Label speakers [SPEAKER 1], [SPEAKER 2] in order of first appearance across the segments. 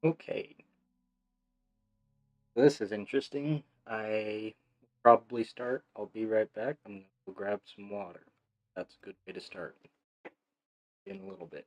[SPEAKER 1] Okay, this is interesting. I will probably start. I'll be right back. I'm gonna go grab some water. That's a good way to start in a little bit.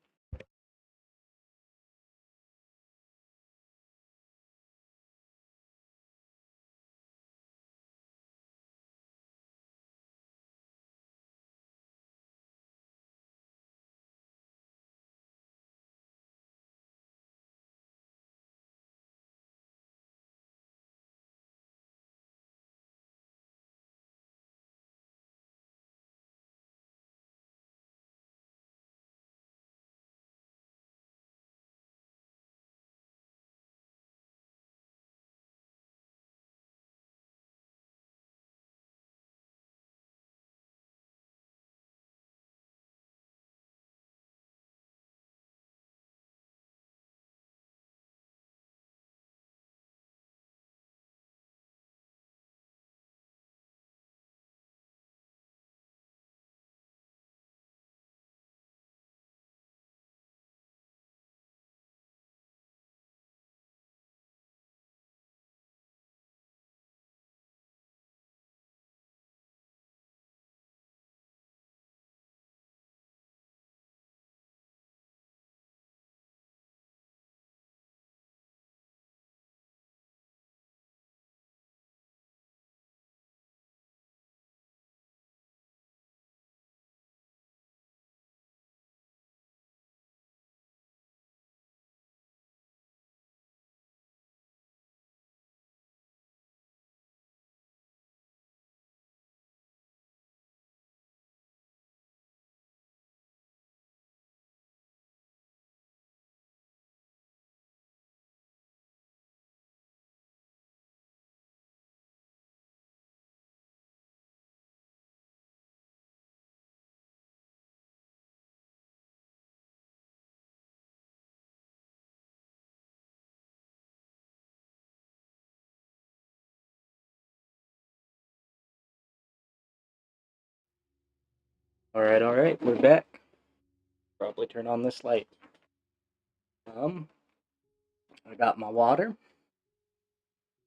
[SPEAKER 1] All right, we're back. Probably turn on this light. Um, I got my water.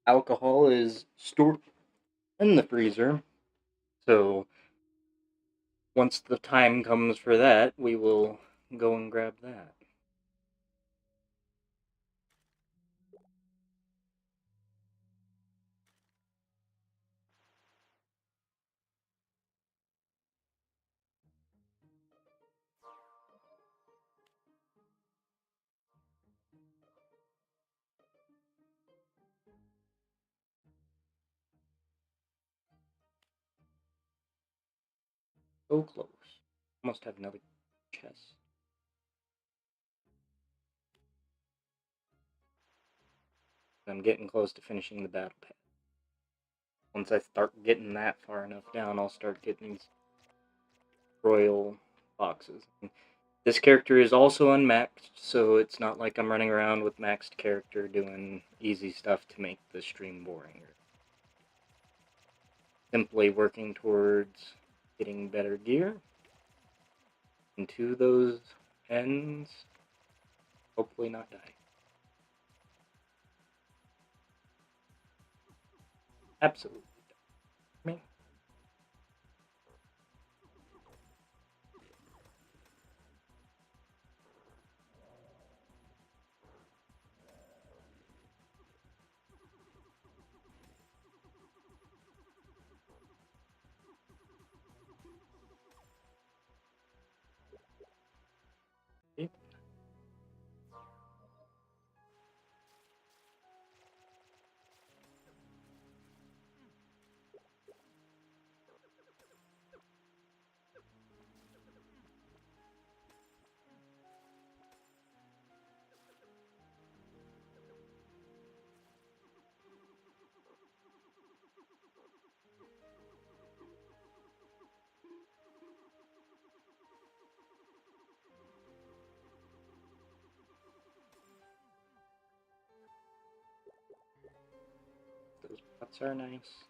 [SPEAKER 1] Alcohol is stored in the freezer, so once the time comes for that, we will go and grab that. So close. Almost have another chest. I'm getting close to finishing the battle pass. Once I start getting that far enough down, I'll start getting these royal boxes. This character is also unmaxed, so it's not like I'm running around with maxed character doing easy stuff to make the stream boring. Simply working towards getting better gear into those ends. Hopefully not die. Absolutely. Me. Those pots are nice.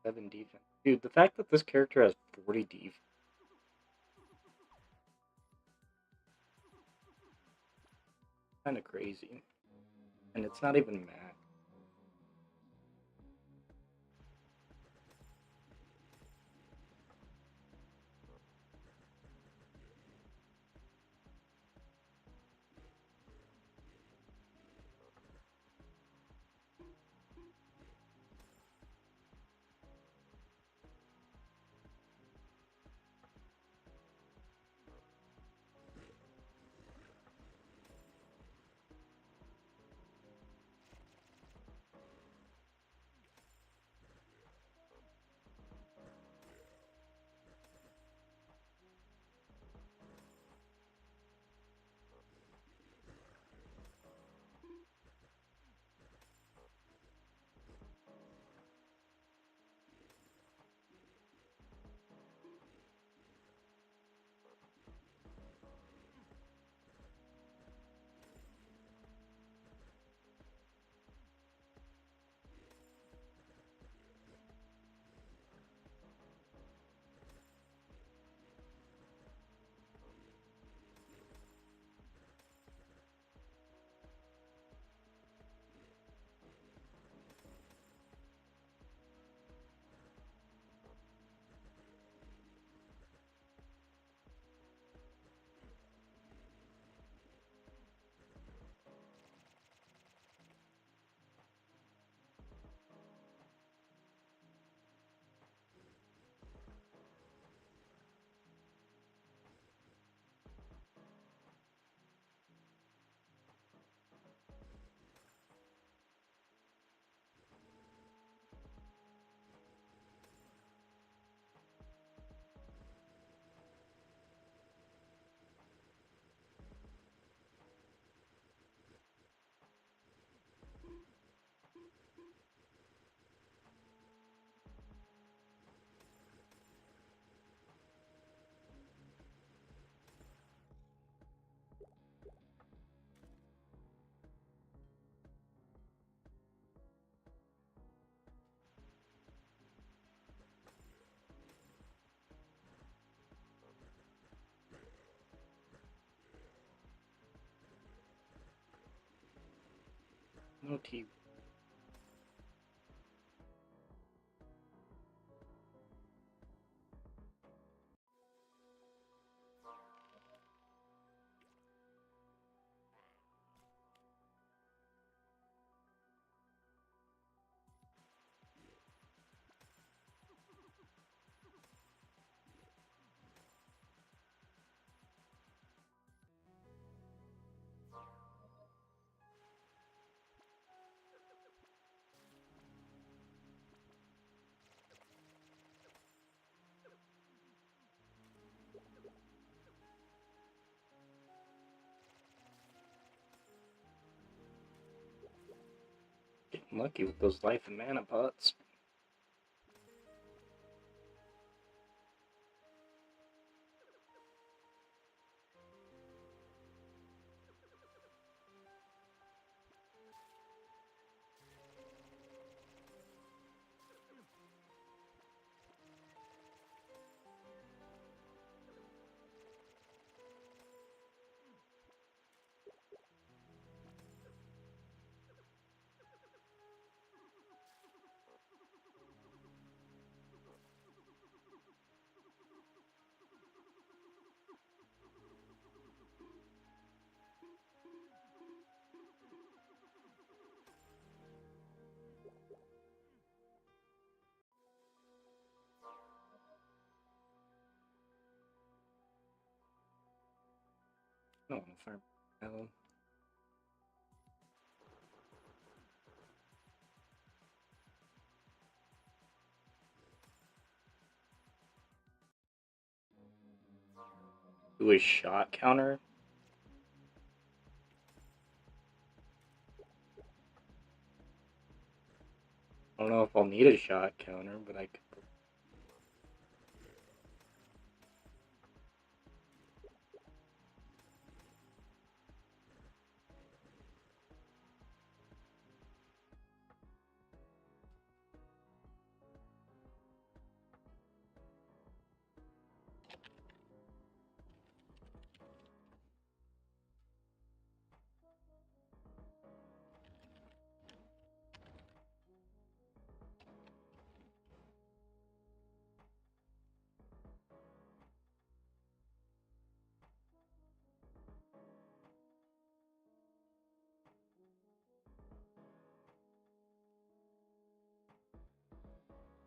[SPEAKER 1] 7 defense. Dude, the fact that this character has 40 defense. Kind of crazy. And it's not even max. No T. Getting lucky with those life and mana pots. I don't want to farm. No. Do a shot counter. I don't know if I'll need a shot counter, but I could.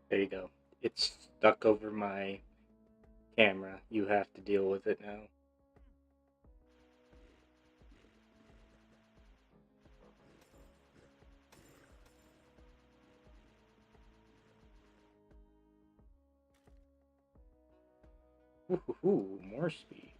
[SPEAKER 1] There you go. It's stuck over my camera. You have to deal with it now. Ooh, more speed.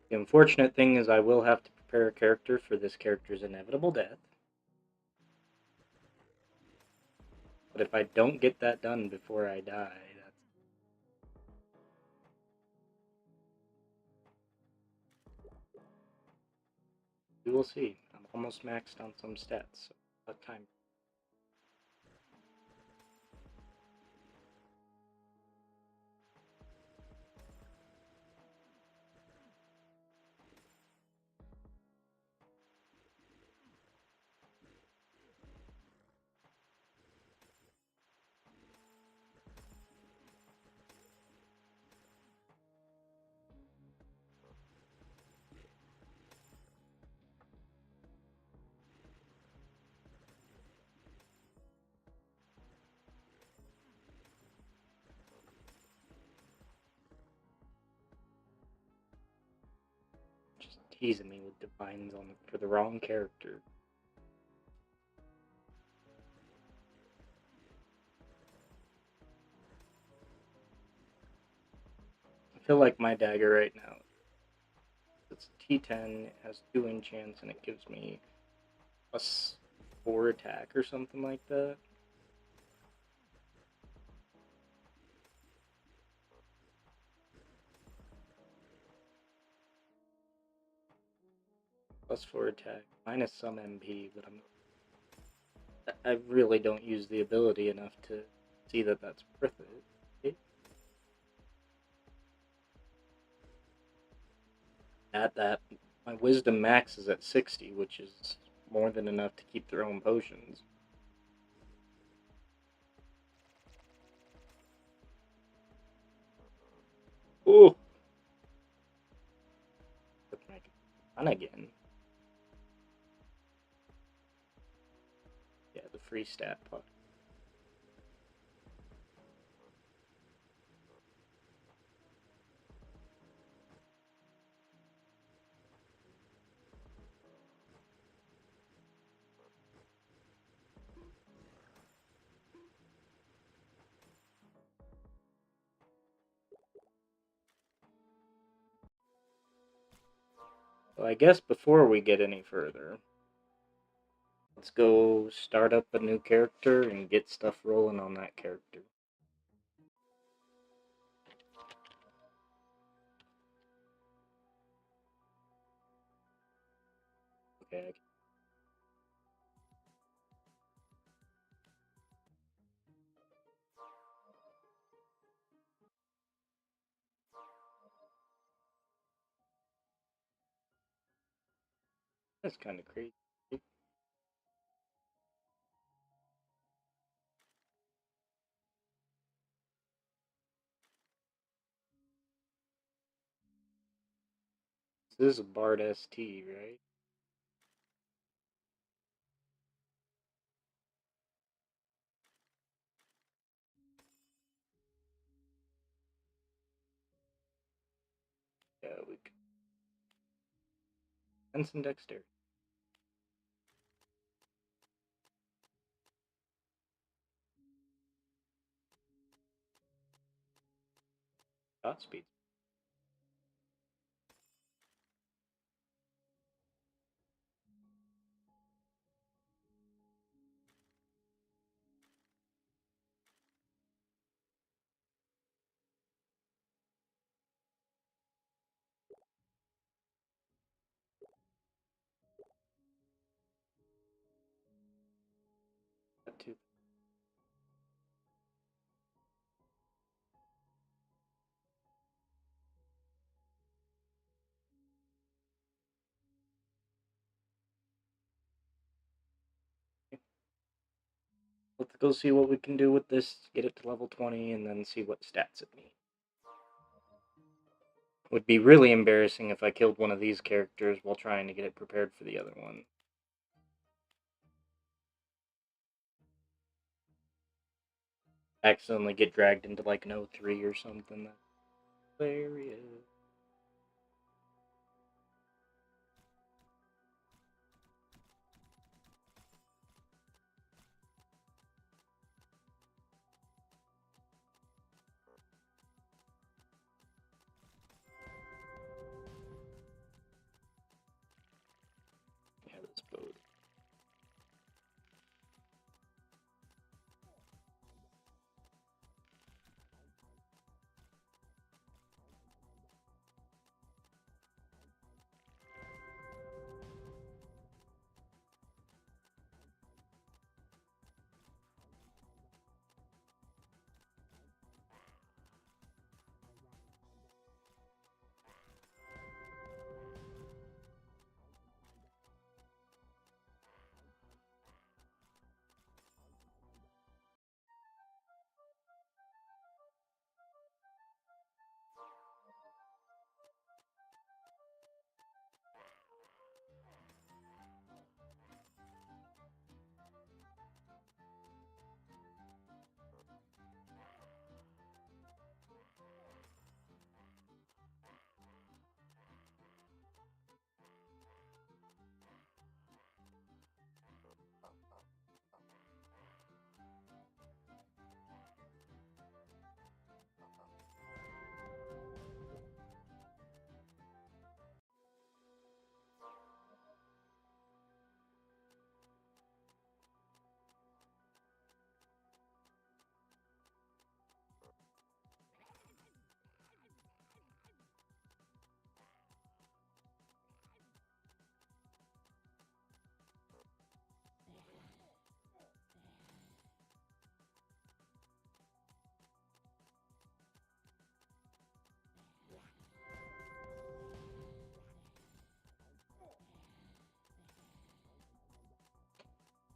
[SPEAKER 1] The unfortunate thing is I will have to prepare a character for this character's inevitable death. But if I don't get that done before I die, that's... We will see. I'm almost maxed on some stats, so about time. Just teasing me with divines on for the wrong character. I feel like my dagger right now. It's T10, it has 2 enchants, and it gives me +4 attack or something like that. +4 attack, minus some MP, but I really don't use the ability enough to see that that's worth it. At that, my wisdom max is at 60, which is more than enough to keep throwing potions. Ooh! Looking like fun again. Yeah, the free stat pot. So I guess before we get any further, let's go start up a new character and get stuff rolling on that character. Okay. That's kind of crazy. This is a Bard ST, right? Yeah, we can. Sense and Dexterity. Dot speed. Got 2. Let's go see what we can do with this, get it to level 20, and then see what stats it needs. Would be really embarrassing if I killed one of these characters while trying to get it prepared for the other one. Accidentally get dragged into like an 03 or something. That's hilarious. Yeah, this boat.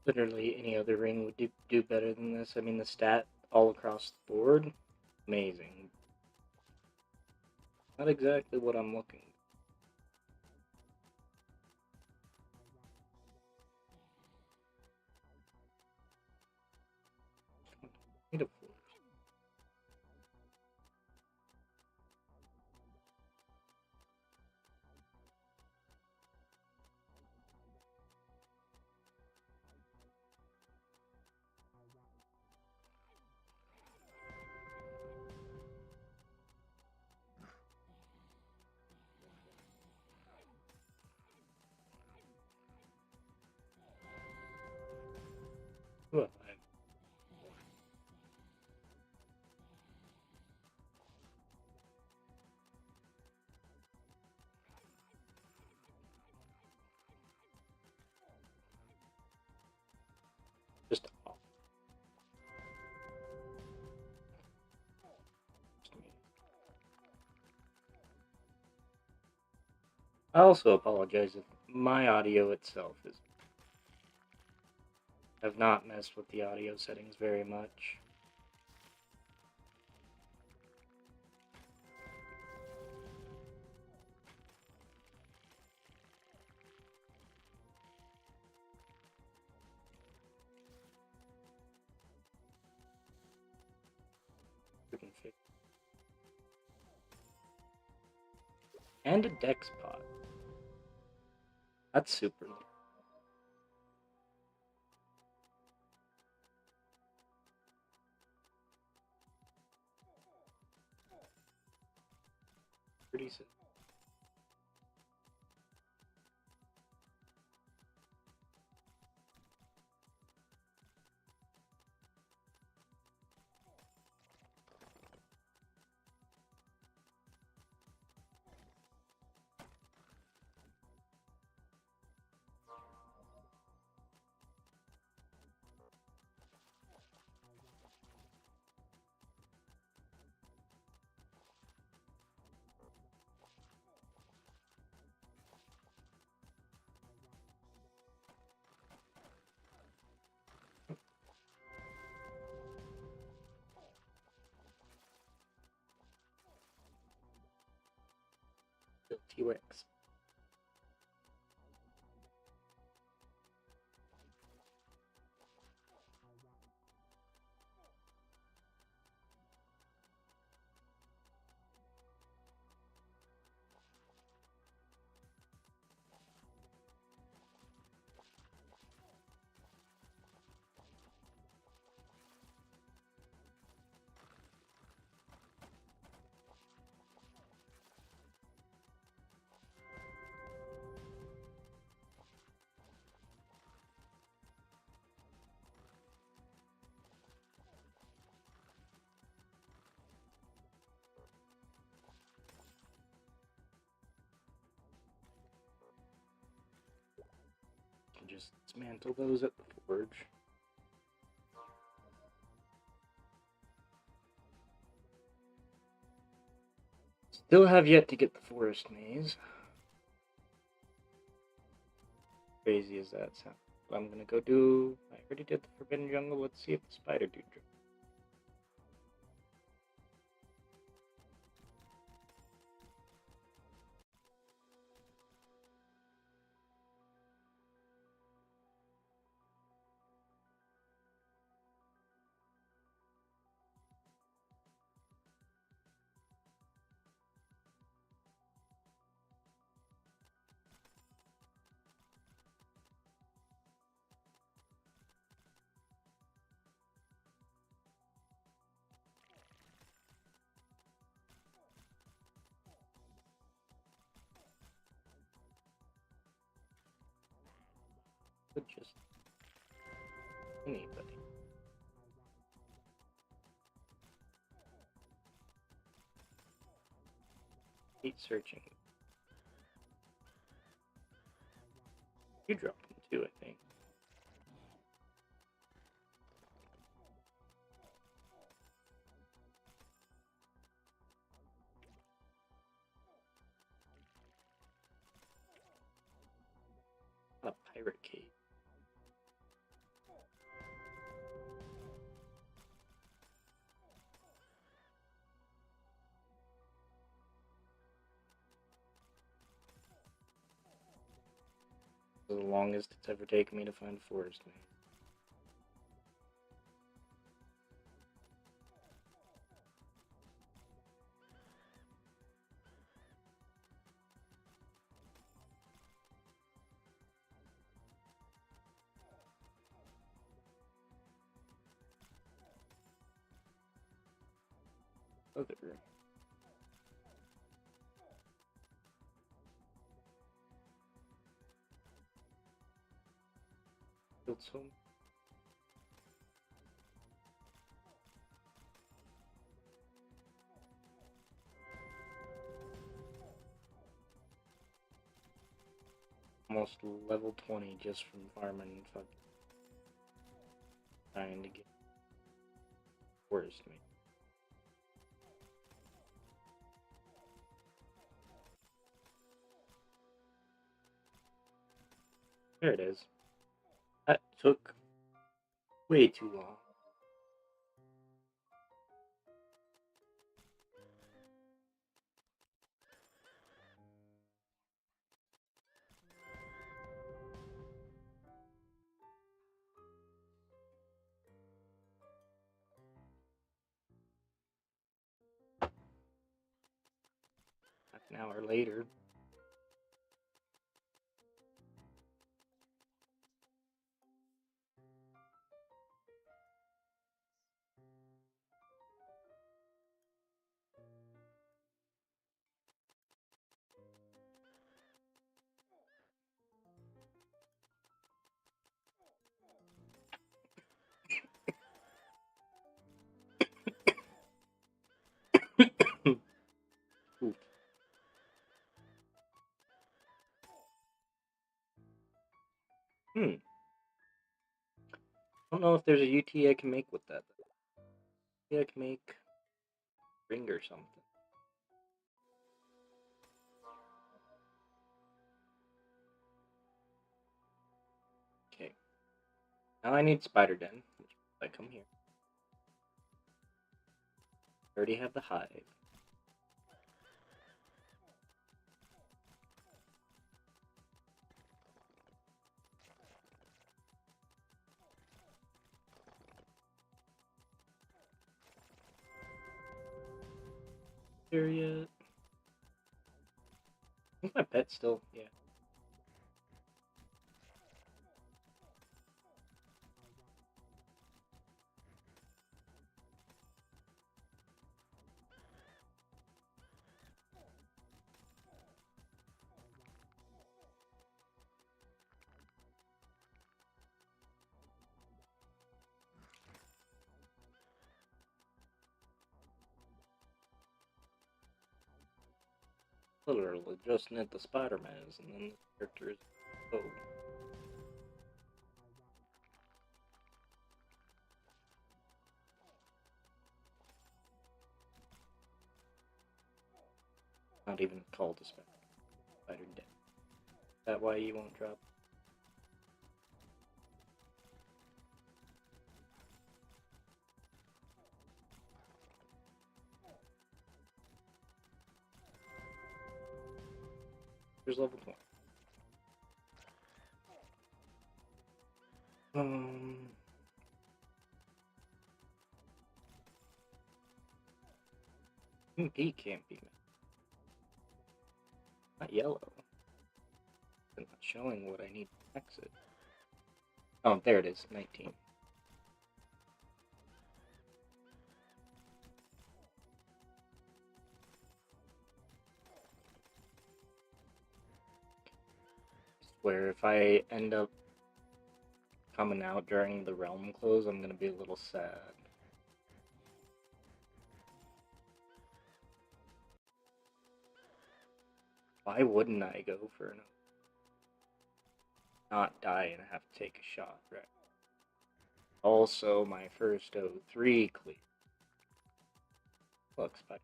[SPEAKER 1] Literally any other ring would do better than this. I mean, the stat all across the board, amazing. Not exactly what I'm looking. Need a force. Well, just off. I also apologize if my audio itself is. I've not messed with the audio settings very much. And a dex pot. That's super. Pretty simple. UX. Can just dismantle those at the forge. Still have yet to get the forest maze. Crazy as that sounds. What I'm gonna go do. I already did the Forbidden Jungle. Let's see if the Spider Dude drops. But just anybody. Keep searching. You dropped them too, I think. A pirate cave. The longest it's ever taken me to find a forest maze. Other. Built some. Almost level 20 just from farming and fucking trying to get forest maze. There it is. That took way too long. Half an hour later. Ooh. I don't know if there's a UT I can make with that. Yeah, I can make ring or something. Okay. Now I need Spider Den, which I come here. I already have the hive. there yet. I think my pet's still, yeah. Literally just knit the Spider-Man and then the character is, oh. Not even called a spider dead. Is that why you won't drop? There's level 20. MP can't be not yellow. It's not showing what I need to exit. Oh, there it is, 19. Where if I end up coming out during the realm close, I'm gonna be a little sad. Why wouldn't I go for not die and have to take a shot, right? Also, my first 03 clear. Looks like.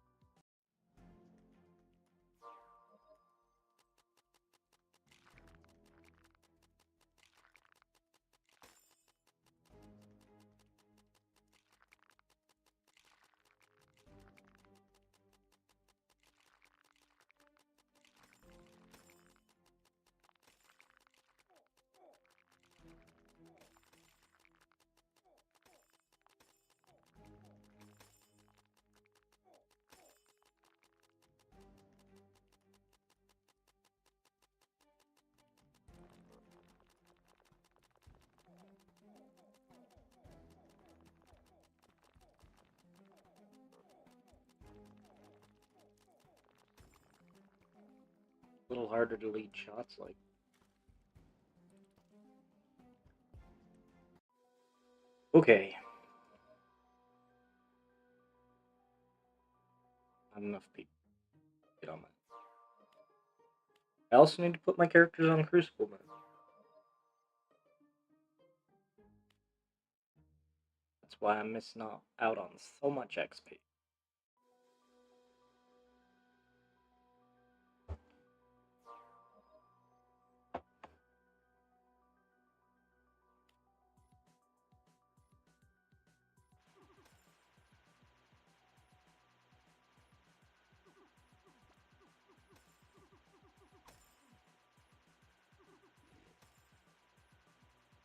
[SPEAKER 1] A little harder to lead shots like. Okay. Not enough people. Get on that. I also need to put my characters on Crucible mode. That's why I'm missing out on so much XP.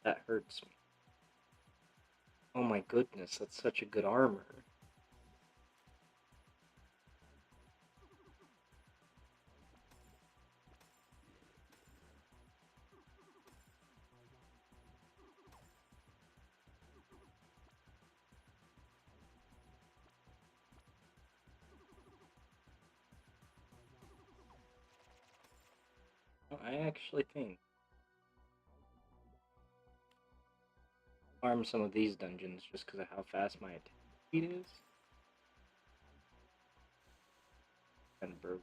[SPEAKER 1] That hurts me. Oh my goodness, that's such a good armor. I actually think farm some of these dungeons just because of how fast my attack speed is. And broke.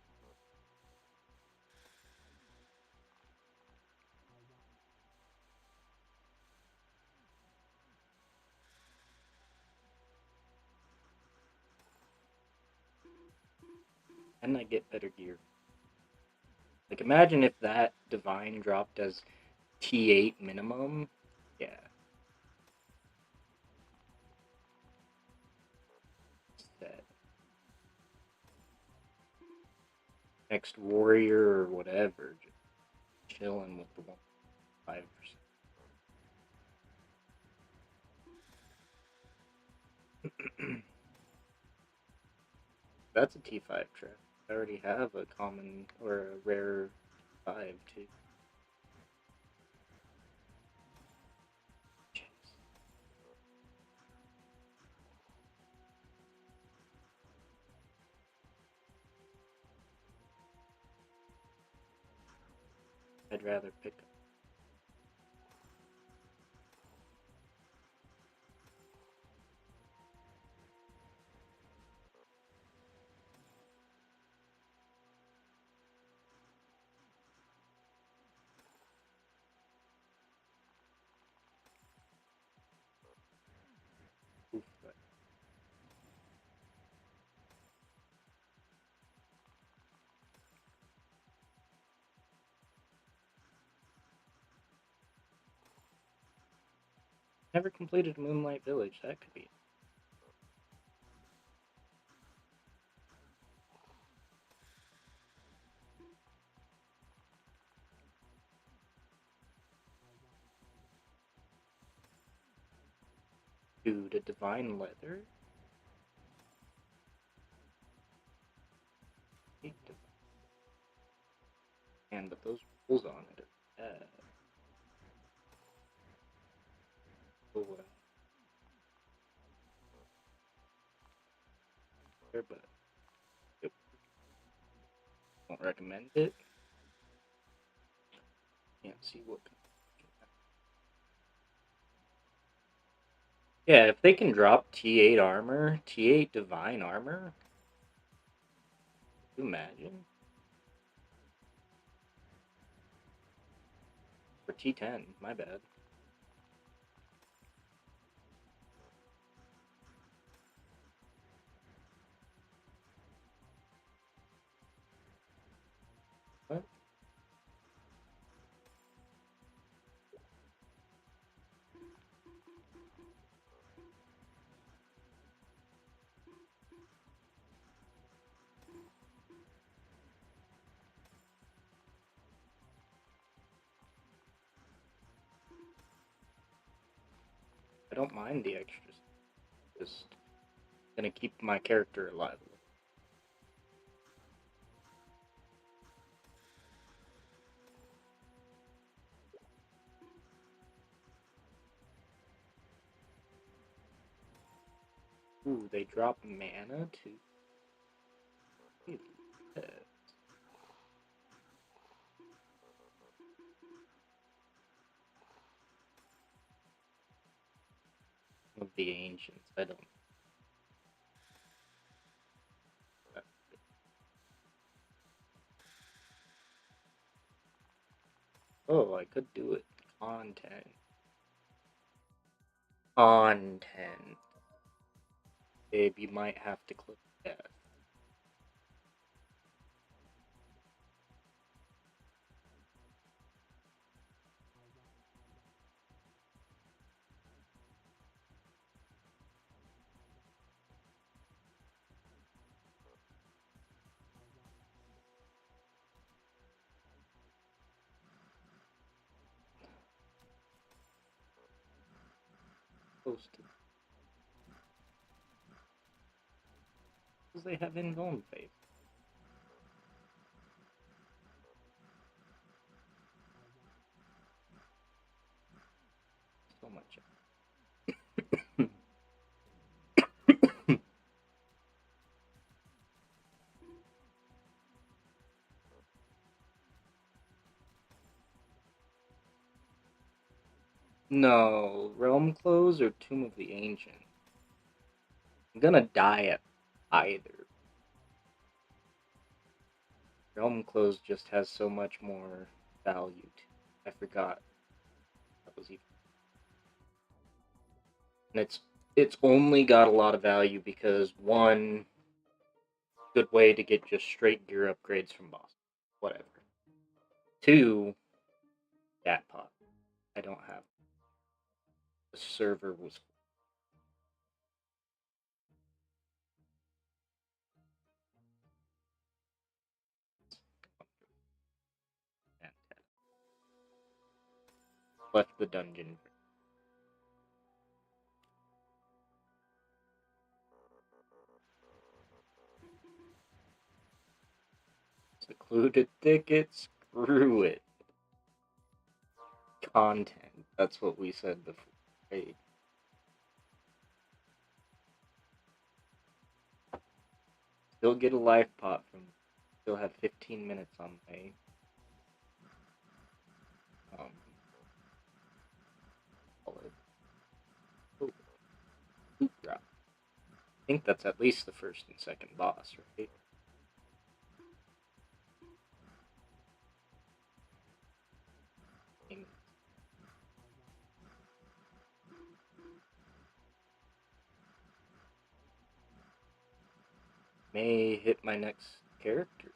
[SPEAKER 1] And I get better gear. Like imagine if that divine dropped as T8 minimum. Yeah. Set. Next warrior or whatever. Just chilling with the 5%. That's a T5 trap. I already have a common or a rare 5 too. Jeez. I'd rather pick up. Oof, but never completed Moonlight Village. That could be Dude, a divine leather? And but those rules on it are bad. Oh, but yep, don't recommend it. Can't see what. Yeah, if they can drop T8 armor, T8 divine armor, can you imagine? For T10, my bad. What? I don't mind the extras. Just gonna keep my character alive. Ooh, they drop mana too. Of the ancients, I don't. Oh, I could do it on 10. On 10. Babe, you might have to click death. Close to. Because they have invuln phase. So much. No, Realm Close or Tomb of the Ancient. I'm gonna die at either. Realm Close just has so much more value to it. I forgot that was even. And it's only got a lot of value because one, good way to get just straight gear upgrades from boss. Whatever. Two, that pot. I don't have. The server was fantastic. Left the dungeon. Secluded thicket, screw it. Content. That's what we said before. Right? Still get a life pot from. Still have 15 minutes on my. Um. Loop drop. I think that's at least the first and second boss, right? May hit my next character.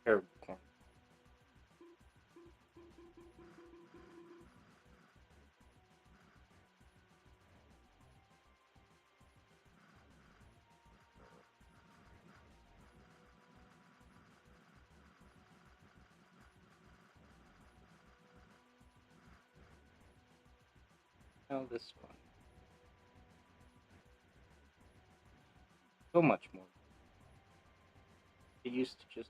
[SPEAKER 1] Terrible corn. Now this one. So much more. It used to just.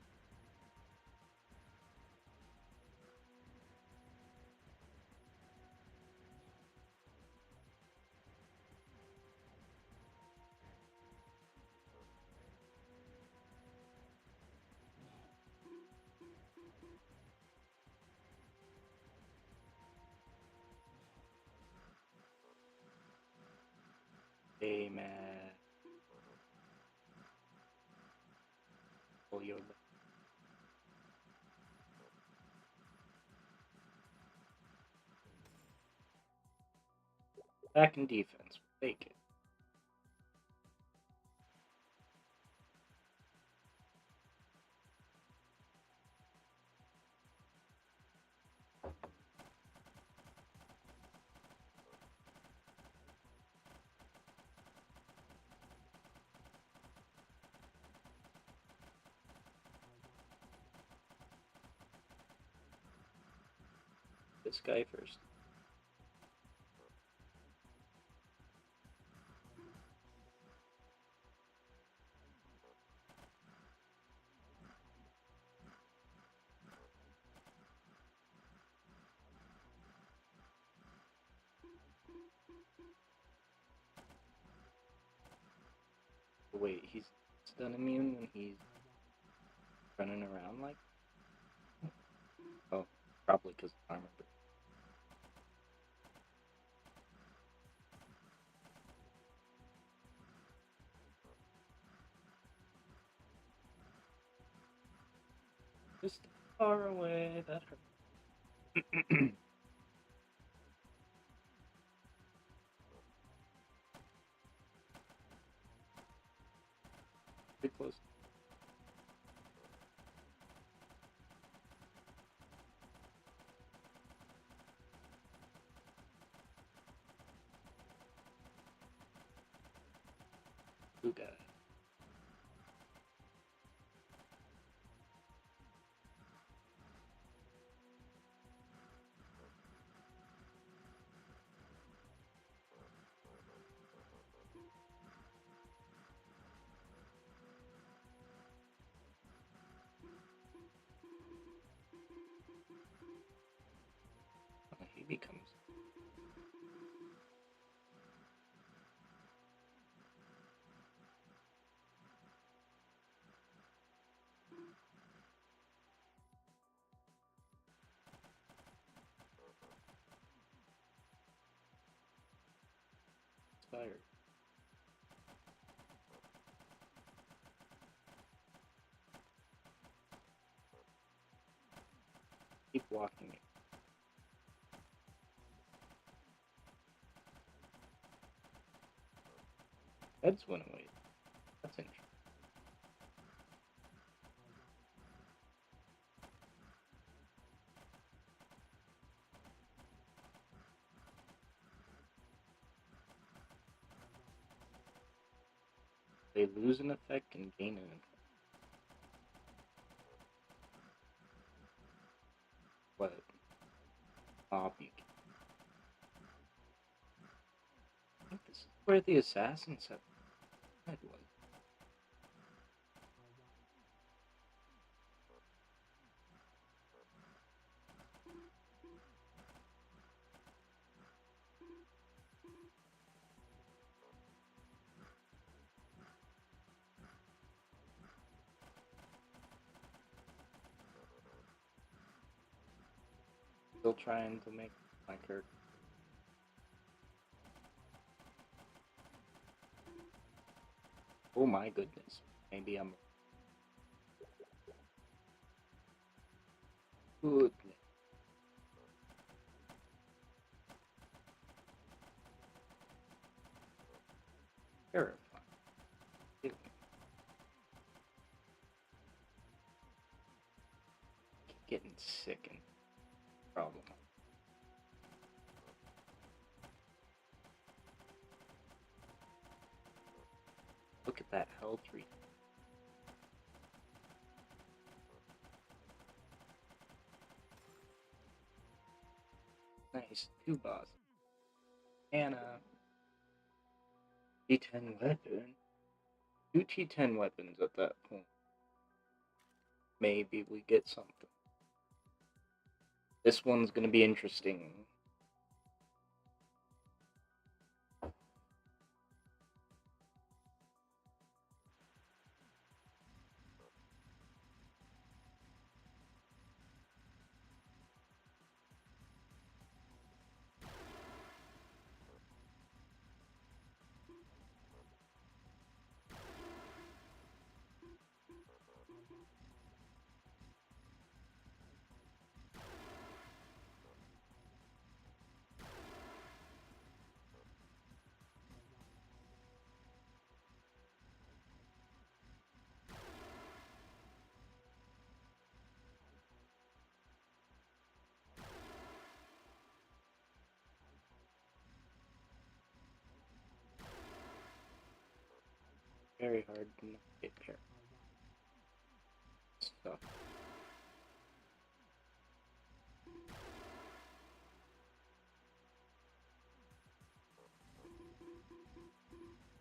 [SPEAKER 1] Hey, man. Pull you over. Back in defense. Take it. This guy first. Wait, he's stun immune when he's running around like. Oh, probably because of armor. Just far away. That hurt. Pretty close. Who got it? Oh, he becomes. Inspired. Keep walking it. Heads went away. That's interesting. They lose an effect and gain an effect. What? Mob you can. I think this is where the assassins have head was. Still trying to make my character. Oh my goodness. Maybe I'm goodness. Terrifying. Keep getting sick and problem. Look at that hell tree. Nice. 2 boss. And a T10 weapon. 2 T10 weapons at that point. Maybe we get something. This one's gonna be interesting. Very hard to not get paired. Stuff.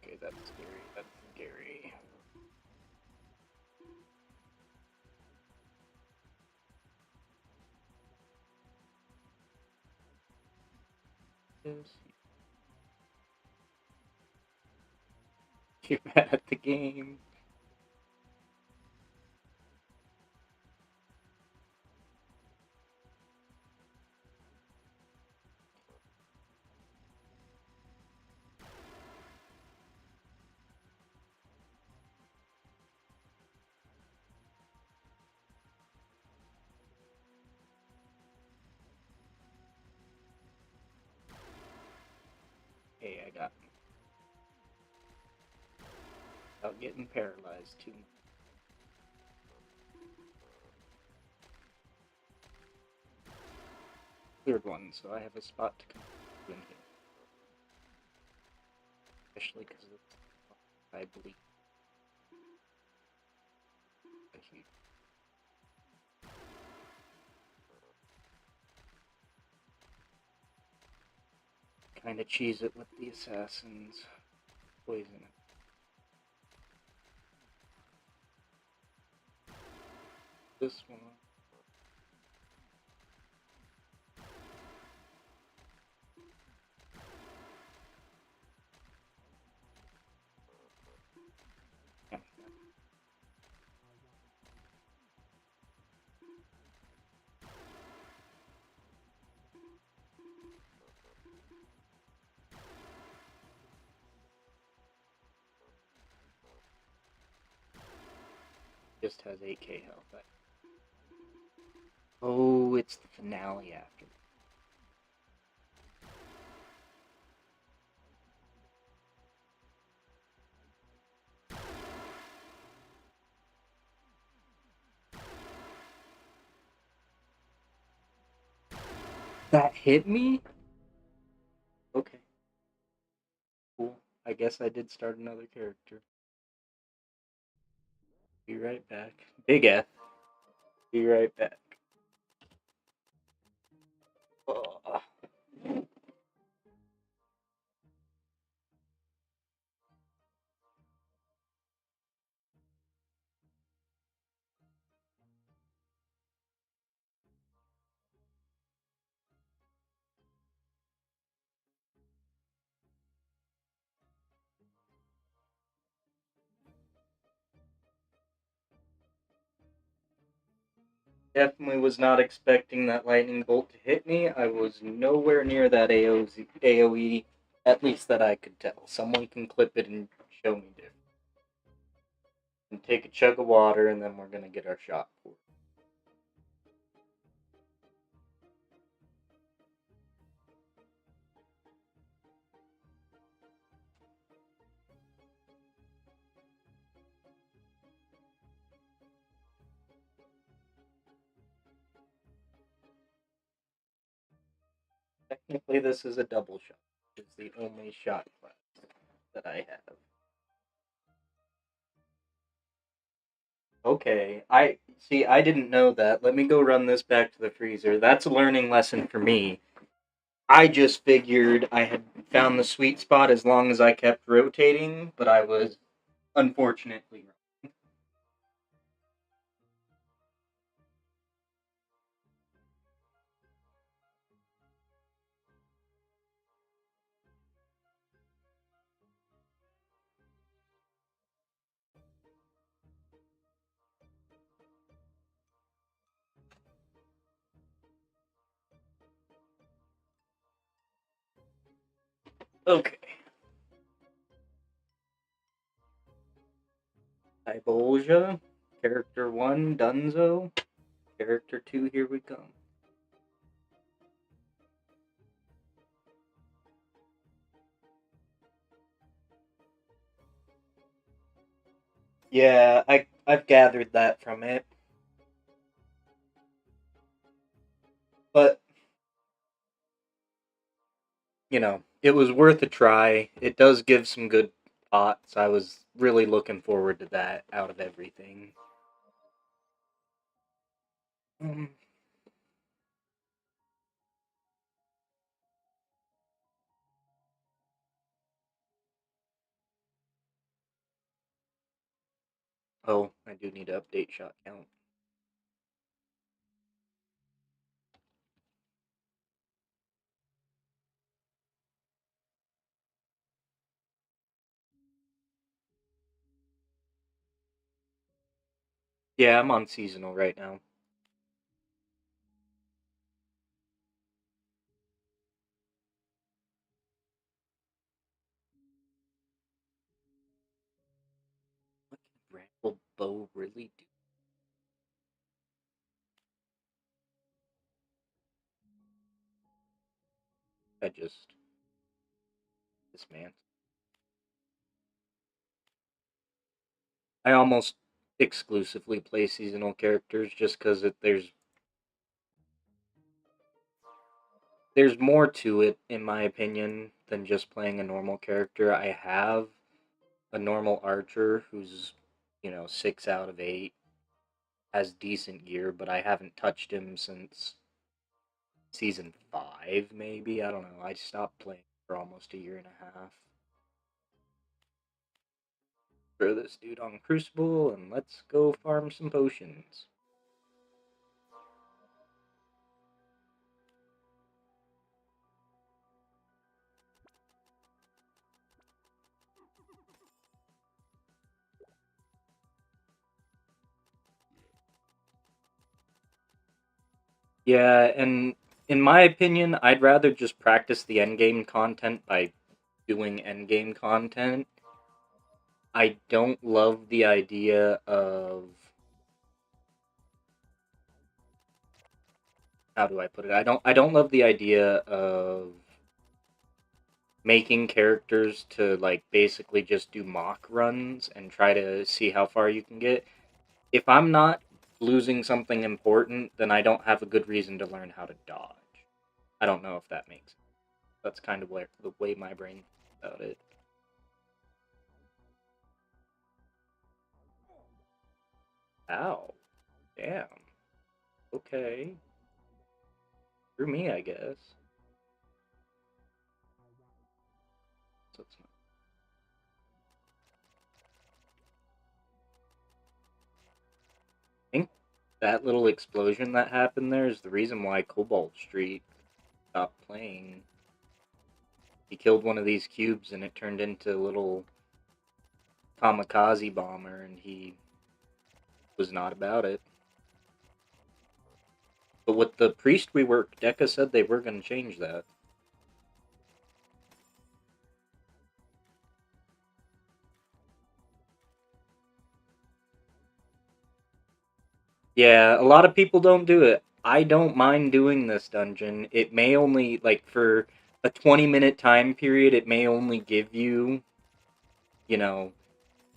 [SPEAKER 1] Okay, that's scary. That's scary. You're bad at the game. Hey, I got without getting paralyzed too much. Cleared one, so I have a spot to come in here. Especially because I believe. Kind of cheese it with the assassins. Poison it. This one. Yeah. Just has 8k health. Oh, it's the finale after. That hit me? Okay. Cool. I guess I did start another character. Be right back. Big F. Be right back. Ugh. Definitely was not expecting that lightning bolt to hit me. I was nowhere near that AOE, at least that I could tell. Someone can clip it and show me different. And take a chug of water, and then we're gonna get our shot for it. Technically, this is a double shot. It's the only shot class that I have. Okay, I see. I didn't know that. Let me go run this back to the freezer. That's a learning lesson for me. I just figured I had found the sweet spot as long as I kept rotating, but I was unfortunately wrong. Okay. Ibolja, character 1, Dunzo, character 2, here we come. Yeah, I've gathered that from it. But, it was worth a try. It does give some good pots. I was really looking forward to that out of everything. Um, oh, I do need to update shot count. Yeah, I'm on seasonal right now. What can Bramble Bow really do? I just dismantle. I almost exclusively play seasonal characters just because there's more to it, in my opinion, than just playing a normal character. I have a normal archer who's 6 out of 8, has decent gear, but I haven't touched him since season 5, maybe. I don't know. I stopped playing for almost a year and a half. Throw this dude on Crucible and let's go farm some potions. Yeah, and in my opinion, I'd rather just practice the endgame content by doing endgame content. I don't love the idea of, how do I put it? I don't love the idea of making characters to like basically just do mock runs and try to see how far you can get. If I'm not losing something important, then I don't have a good reason to learn how to dodge. I don't know if that makes sense. That's kind of the way my brain thinks about it. Ow. Damn. Okay. Through me, I guess. So it's not. I think that little explosion that happened there is the reason why Cobalt Street stopped playing. He killed one of these cubes and it turned into a little kamikaze bomber, and he was not about it. But with the priest rework, Deca said they were going to change that. Yeah, a lot of people don't do it. I don't mind doing this dungeon. It may only, like, for a 20-minute time period, it may only give you, you know,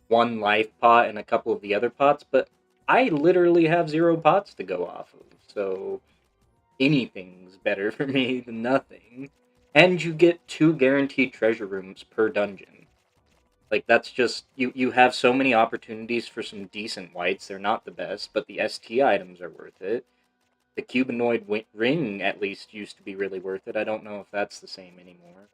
[SPEAKER 1] one life pot and a couple of the other pots, but I literally have 0 pots to go off of, so anything's better for me than nothing. And you get 2 guaranteed treasure rooms per dungeon. Like, that's just, you have so many opportunities for some decent whites. They're not the best, but the ST items are worth it. The Cubanoid ring, at least, used to be really worth it. I don't know if that's the same anymore.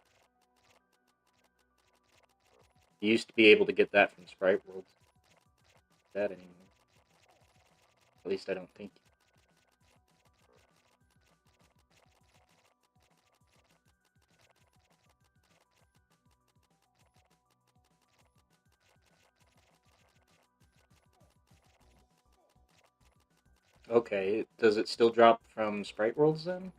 [SPEAKER 1] You used to be able to get that from Sprite World. That anymore. At least I don't think. Okay, does it still drop from Sprite Worlds then?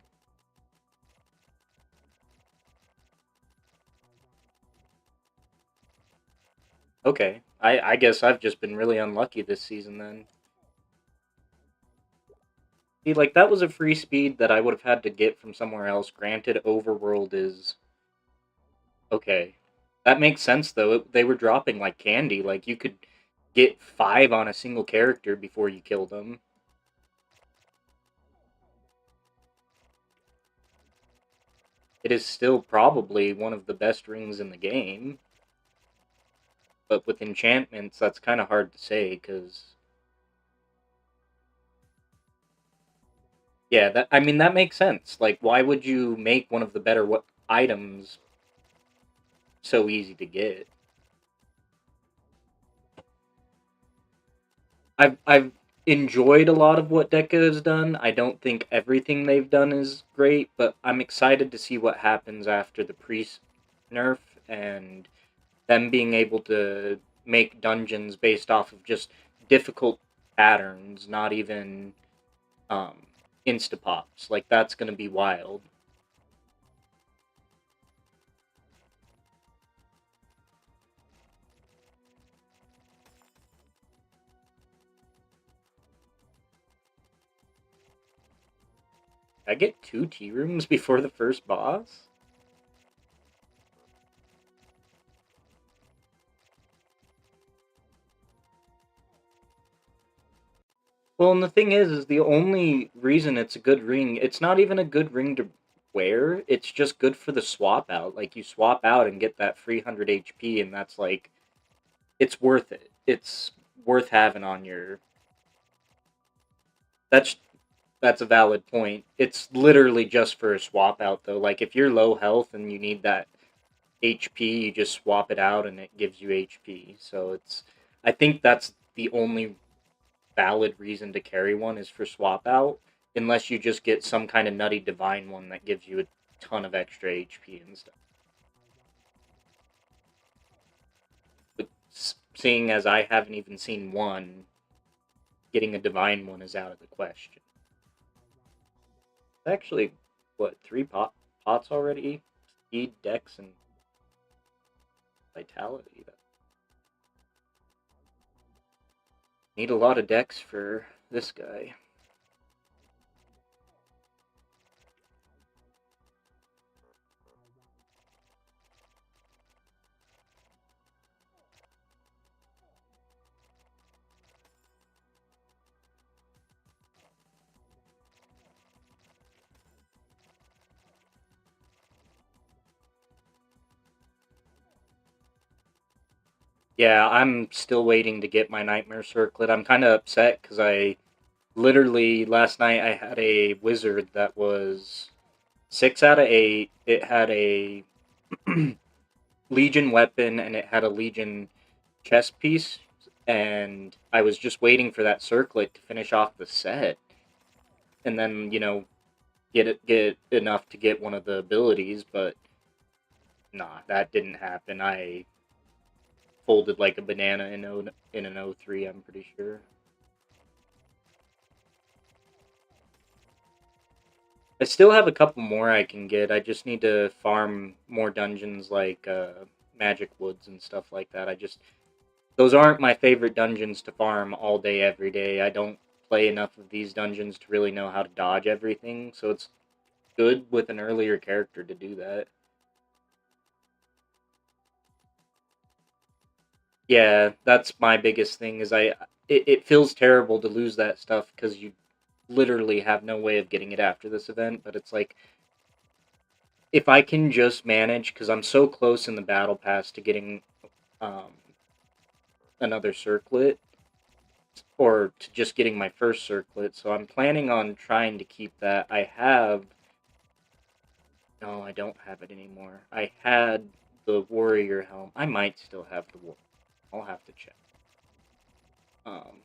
[SPEAKER 1] Okay, I guess I've just been really unlucky this season then. See, like, that was a free speed that I would have had to get from somewhere else. Granted, Overworld is... Okay. That makes sense, though. They were dropping like candy. Like, you could get 5 on a single character before you killed them. It is still probably one of the best rings in the game. But with enchantments, that's kind of hard to say, because... Yeah, I mean, that makes sense. Like, why would you make one of the better items so easy to get? I've enjoyed a lot of what Deca has done. I don't think everything they've done is great, but I'm excited to see what happens after the priest nerf and them being able to make dungeons based off of just difficult patterns, not even insta pops. Like, that's gonna be wild. I get 2 tea rooms before the first boss. Well, and the thing is the only reason it's a good ring, it's not even a good ring to wear, it's just good for the swap out. Like, you swap out and get that free 100 HP, and that's like, it's worth it. It's worth having on your... That's that's a valid point. It's literally just for a swap out, though. Like, if you're low health and you need that HP, you just swap it out and it gives you HP. So it's... I think that's the only valid reason to carry one is for swap out, unless you just get some kind of nutty divine one that gives you a ton of extra HP and stuff. But seeing as I haven't even seen one, getting a divine one is out of the question. Actually, what, 3 pots already? Speed, Dex, and Vitality. Need a lot of Dex for this guy. Yeah, I'm still waiting to get my Nightmare Circlet. I'm kind of upset because I literally last night I had a wizard that was 6 out of 8. It had a Legion weapon and it had a Legion chest piece, and I was just waiting for that circlet to finish off the set, and then get enough to get one of the abilities. But nah, that didn't happen. I folded like a banana in an O3. I'm pretty sure. I still have a couple more I can get. I just need to farm more dungeons like Magic Woods and stuff like that. Those aren't my favorite dungeons to farm all day every day. I don't play enough of these dungeons to really know how to dodge everything, so it's good with an earlier character to do that. Yeah, that's my biggest thing is it feels terrible to lose that stuff because you literally have no way of getting it after this event, but it's like if I can just manage because I'm so close in the battle pass to getting um, another circlet or to just getting my first circlet, so I'm planning on trying to keep that. No, I don't have it anymore. I had the warrior helm. I might still have the war. I'll have to check. Um,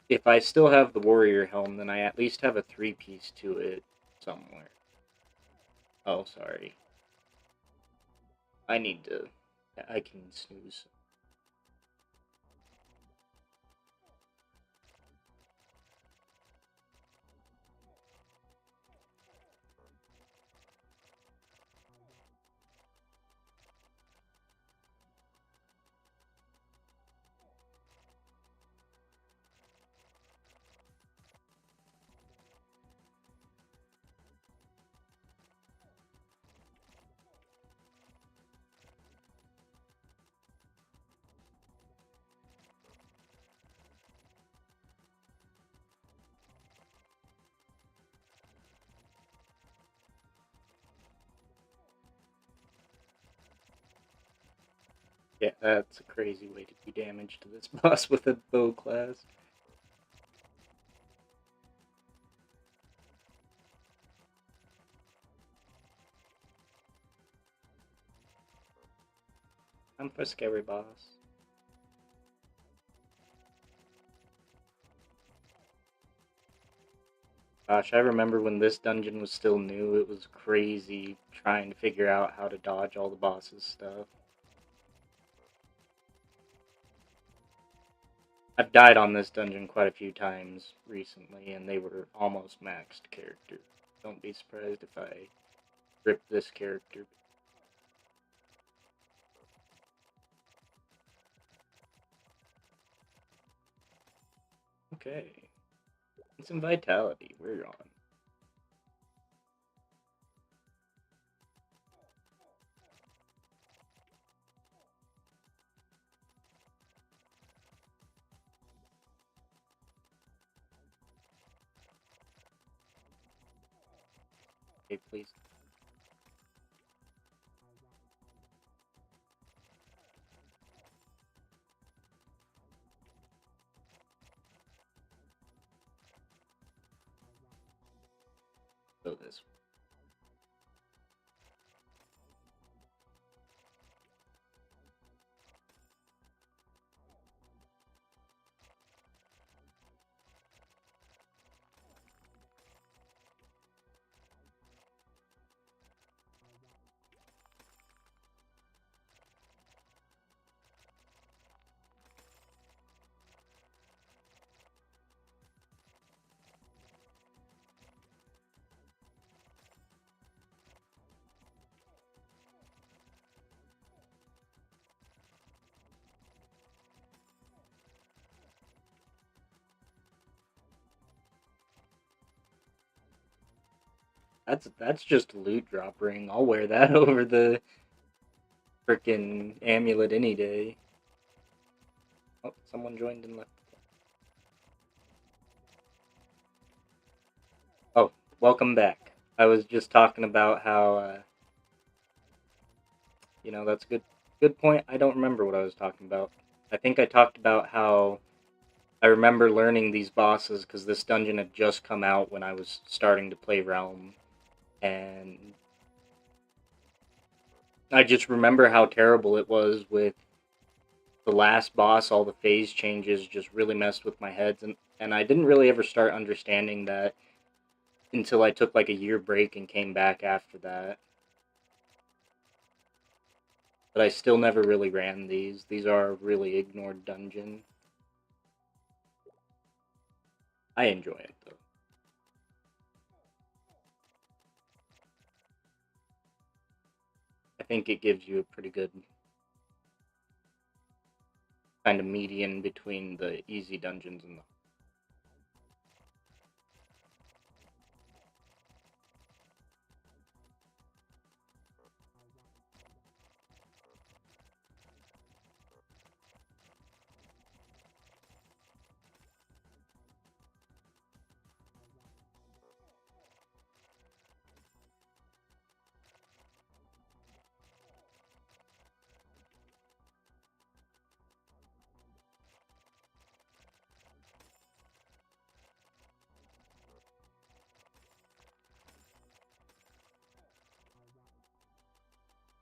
[SPEAKER 1] if I still have the warrior helm, then I at least have a 3-piece to it somewhere. Oh, sorry. I need to. I can snooze. Yeah, that's a crazy way to do damage to this boss with a bow class. I'm for scary boss. Gosh, I remember when this dungeon was still new, it was crazy trying to figure out how to dodge all the boss's stuff. I've died on this dungeon quite a few times recently, and they were almost maxed characters. Don't be surprised if I rip this character. Okay. It's in Vitality. We're on. Okay, please. Go this way. That's just a loot drop ring. I'll wear that over the frickin' amulet any day. Oh, someone joined and left. Oh, welcome back. I was just talking about how that's a good point. I don't remember what I was talking about. I think I talked about how I remember learning these bosses because this dungeon had just come out when I was starting to play Realm, and I just remember how terrible it was with the last boss. All the phase changes just really messed with my head, and I didn't really ever start understanding that until I took like a year break and came back after that. But I still never really ran these. These are a really ignored dungeon. I enjoy it though. I think it gives you a pretty good kind of median between the easy dungeons and the.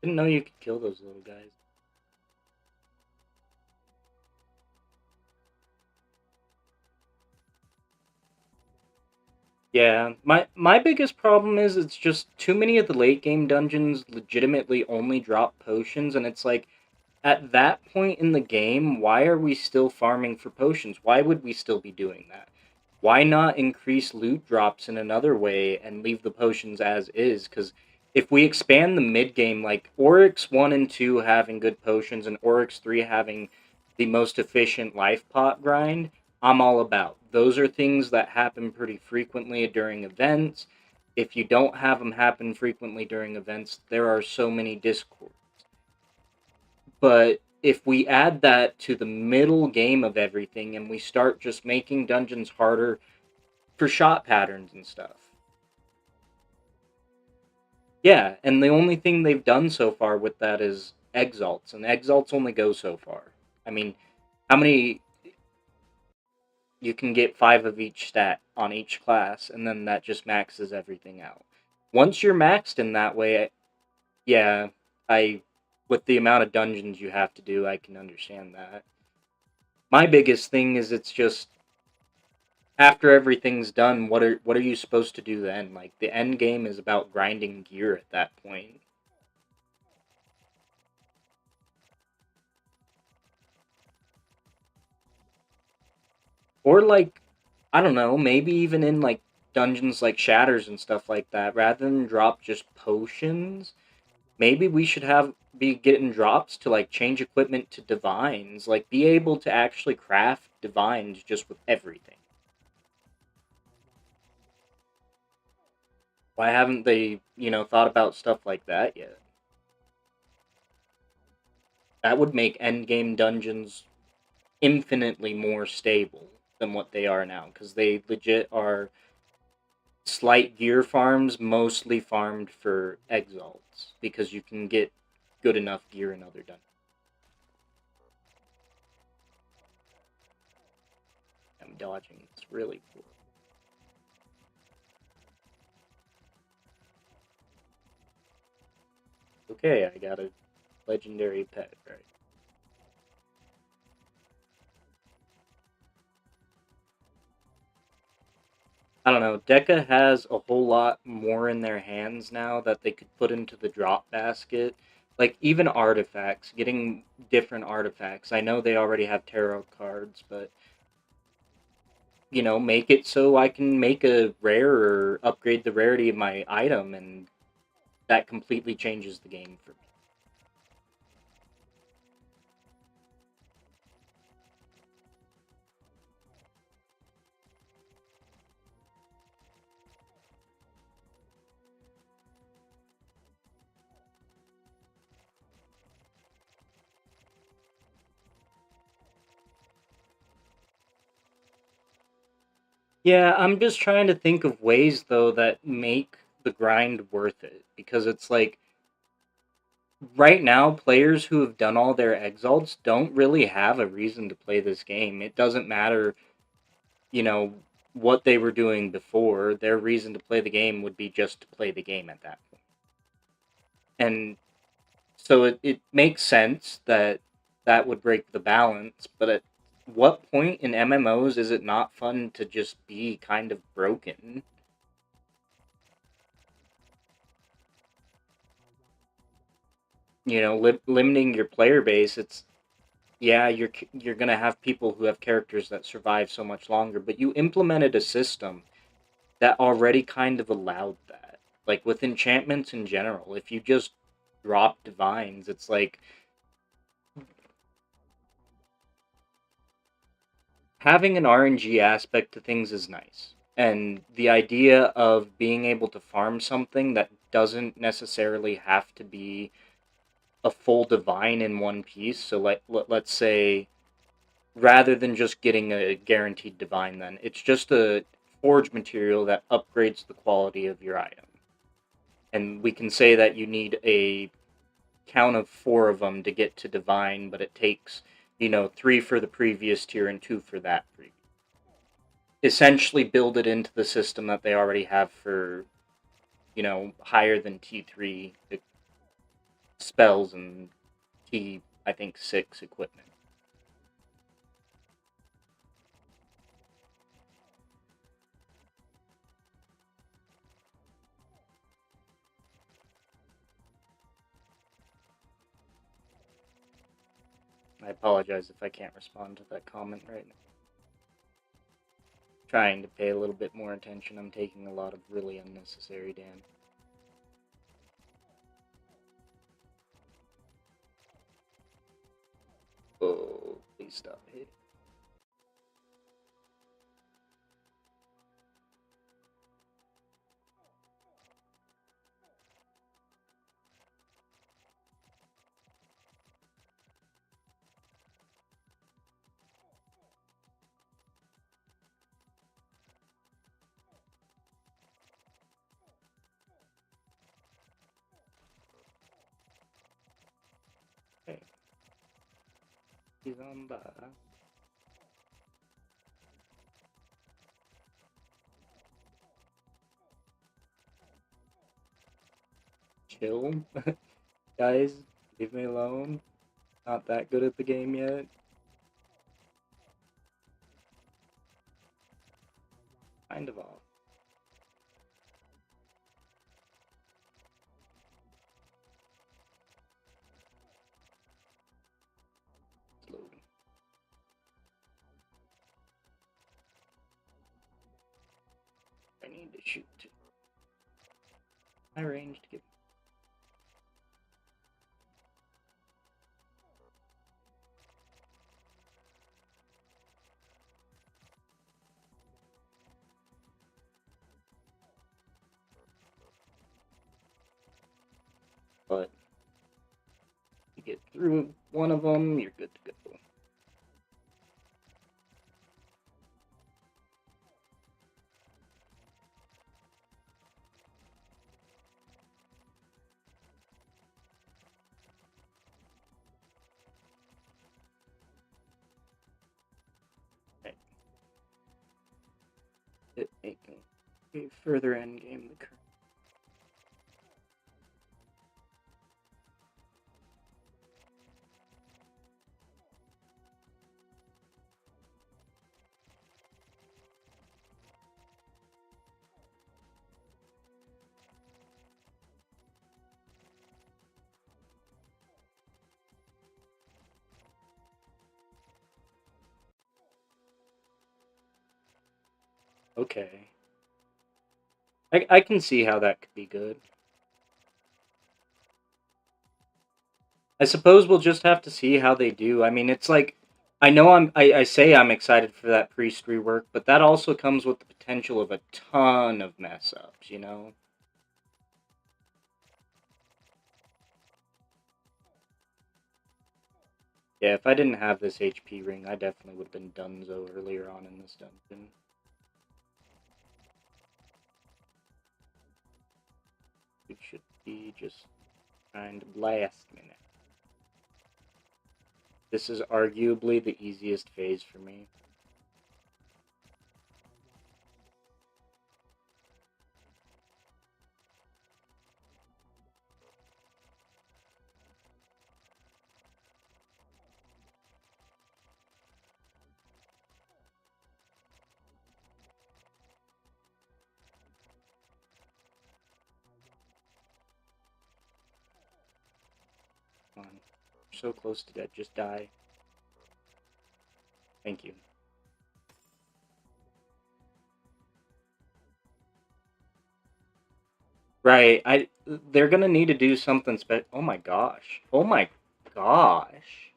[SPEAKER 1] Didn't know you could kill those little guys. Yeah, my biggest problem is it's just too many of the late game dungeons legitimately only drop potions, and it's like at that point in the game, why are we still farming for potions? Why would we still be doing that? Why not increase loot drops in another way and leave the potions as is? Because if we expand the mid game, like Oryx 1 and 2 having good potions and Oryx 3 having the most efficient life pot grind, I'm all about. Those are things that happen pretty frequently during events. If you don't have them happen frequently during events, there are so many discords. But if we add that to the middle game of everything and we start just making dungeons harder for shot patterns and stuff. Yeah, and the only thing they've done so far with that is exalts, and exalts only go so far. I mean, how many you can get 5 of each stat on each class, and then that just maxes everything out. Once you're maxed in that way, yeah, I with the amount of dungeons you have to do, I can understand that. My biggest thing is it's just after everything's done, what are you supposed to do then? Like the end game is about grinding gear at that point. Or like I don't know, maybe even in like dungeons like shatters and stuff like that, rather than drop just potions, maybe we should have be getting drops to like change equipment to divines, like be able to actually craft divines just with everything. Why haven't they, thought about stuff like that yet? That would make endgame dungeons infinitely more stable than what they are now because they legit are slight gear farms, mostly farmed for exalts because you can get good enough gear in other dungeons. I'm dodging. It's really cool. Okay, I got a legendary pet, right? I don't know. Deca has a whole lot more in their hands now that they could put into the drop basket. Like even artifacts, getting different artifacts. I know they already have tarot cards, but make it so I can make a rare or upgrade the rarity of my item, and that completely changes the game for me. Yeah, I'm just trying to think of ways though that make the grind worth it because it's like right now, players who have done all their exalts don't really have a reason to play this game. It doesn't matter, you know, what they were doing before. Their reason to play the game would be just to play the game at that point. And so it makes sense that that would break the balance, but at what point in MMOs is it not fun to just be kind of broken? You know, limiting your player base, it's yeah, you're gonna have people who have characters that survive so much longer, but you implemented a system that already kind of allowed that. Like with enchantments in general, if you just drop divines, it's like having an RNG aspect to things is nice. And the idea of being able to farm something that doesn't necessarily have to be a full divine in one piece. So let's say rather than just getting a guaranteed divine, then it's just a forge material that upgrades the quality of your item. And we can say that you need a count of 4 of them to get to divine, but it takes, 3 for the previous tier and 2 for that previous. Essentially build it into the system that they already have for, higher than T3 spells and I think 6 equipment. I apologize if I can't respond to that comment right now. Trying to pay a little bit more attention. I'm taking a lot of really unnecessary damage. Oh, please stop hitting. Okay. He's on by. Chill. Guys, leave me alone. Not that good at the game yet. Kind of off. It's loading. I need to shoot too. My range to get. But you get through one of them, you're good to go. Right. It making a further end game the current. Okay. I can see how that could be good. I suppose we'll just have to see how they do. I mean, it's like I know I say I'm excited for that priest rework, but that also comes with the potential of a ton of mess ups, Yeah, if I didn't have this HP ring, I definitely would have been donezo earlier on in this dungeon. It should be just Trying to blast me now. This is arguably the easiest phase for me. Come on. We're so close to dead. Just die. Thank you. Right. They're gonna need to do something special. Oh my gosh. Oh my gosh.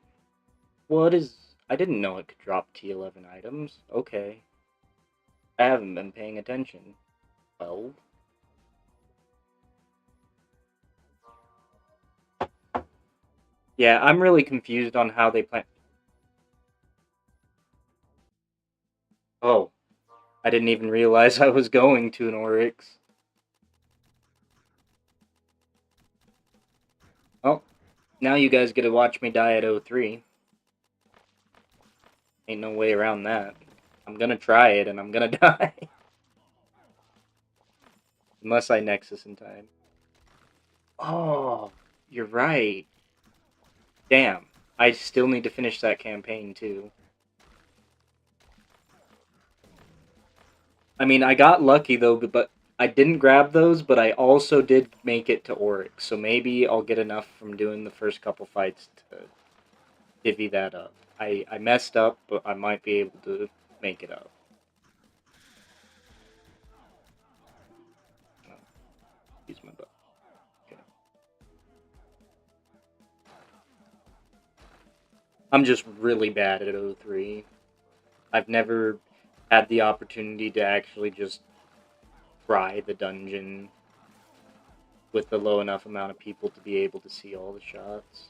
[SPEAKER 1] What is... I didn't know it could drop T11 items. Okay. I haven't been paying attention. 12? Yeah, I'm really confused on how they plan... Oh. I didn't even realize I was going to an Oryx. Oh. Now you guys get to watch me die at 03. Ain't no way around that. I'm gonna try it and I'm gonna die. Unless I Nexus in time. Oh, you're right. Damn. I still need to finish that campaign too. I mean, I got lucky though, but I didn't grab those, but I also did make it to Oryx, so maybe I'll get enough from doing the first couple fights to divvy that up. I messed up, but I might be able to make it up. Oh, use my butt. Okay. I'm just really bad at 03. I've never had the opportunity to actually just try the dungeon with the low enough amount of people to be able to see all the shots.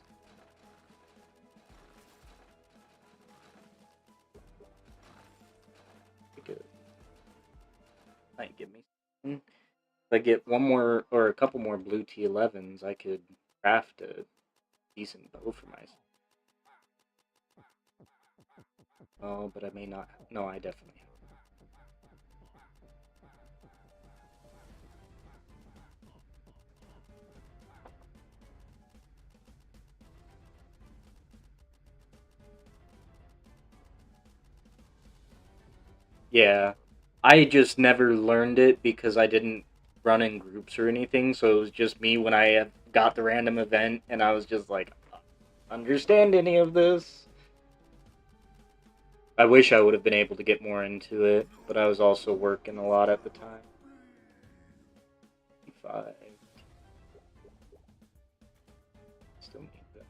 [SPEAKER 1] Might give me something. If I get one more or a couple more blue T11s, I could craft a decent bow for myself. Oh, but I may not. No, I definitely have. Yeah, I just never learned it because I didn't run in groups or anything, so it was just me when I got the random event, and I was just like, understand any of this? I wish I would have been able to get more into it, but I was also working a lot at the time. 5. Still need that.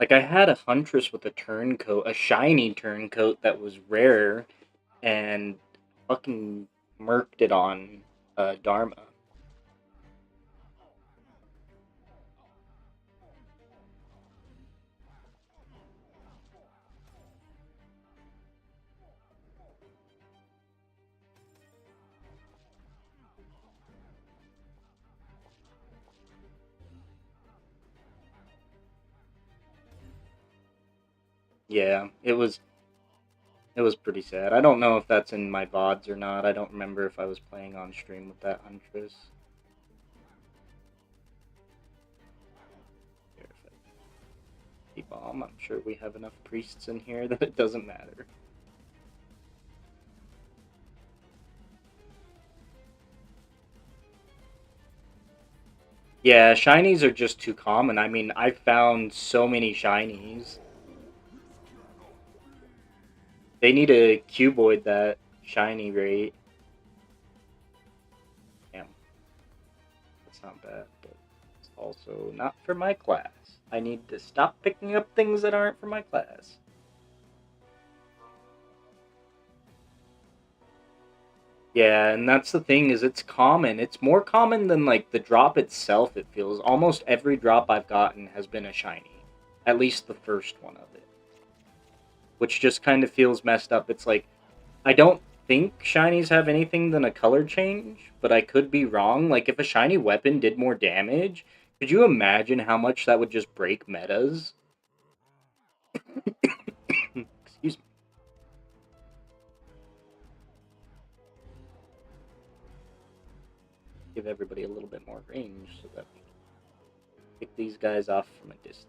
[SPEAKER 1] Like, I had a Huntress with a turncoat, a shiny turncoat that was rare, and fucking murked it on Dharma. Yeah, it was pretty sad. I don't know if that's in my VODs or not. I don't remember if I was playing on stream with that Huntress. Bomb. I'm sure we have enough priests in here that it doesn't matter. Yeah, shinies are just too common. I mean, I've found so many shinies. They need to cuboid that shiny rate. Damn. That's not bad, but it's also not for my class. I need to stop picking up things that aren't for my class. Yeah, and that's the thing, is it's common. It's more common than, like, the drop itself, it feels. Almost every drop I've gotten has been a shiny. At least the first one of it. Which just kind of feels messed up. It's like, I don't think shinies have anything than a color change, but I could be wrong. Like, if a shiny weapon did more damage, could you imagine how much that would just break metas? Excuse me. Give everybody a little bit more range so that we can pick these guys off from a distance.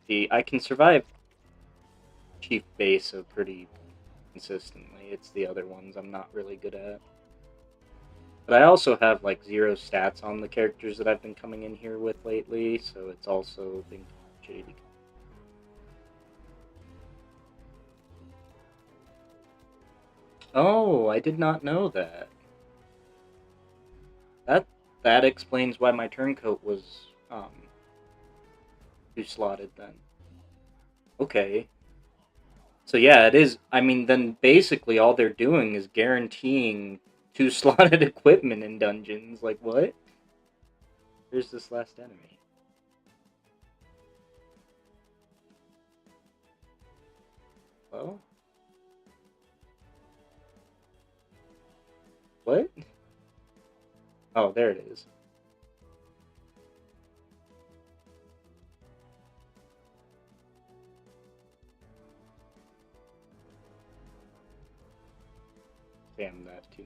[SPEAKER 1] See, I can survive Chief Besa pretty consistently. It's the other ones I'm not really good at. But I also have like 0 stats on the characters that I've been coming in here with lately, so it's also been shitty. Oh, I did not know that. That explains why my turncoat was 2 slotted then. Okay. So yeah, it is. I mean, then basically all they're doing is guaranteeing 2 slotted equipment in dungeons. Like what? Here's this last enemy. Well, what? Oh, there it is. Spam that too.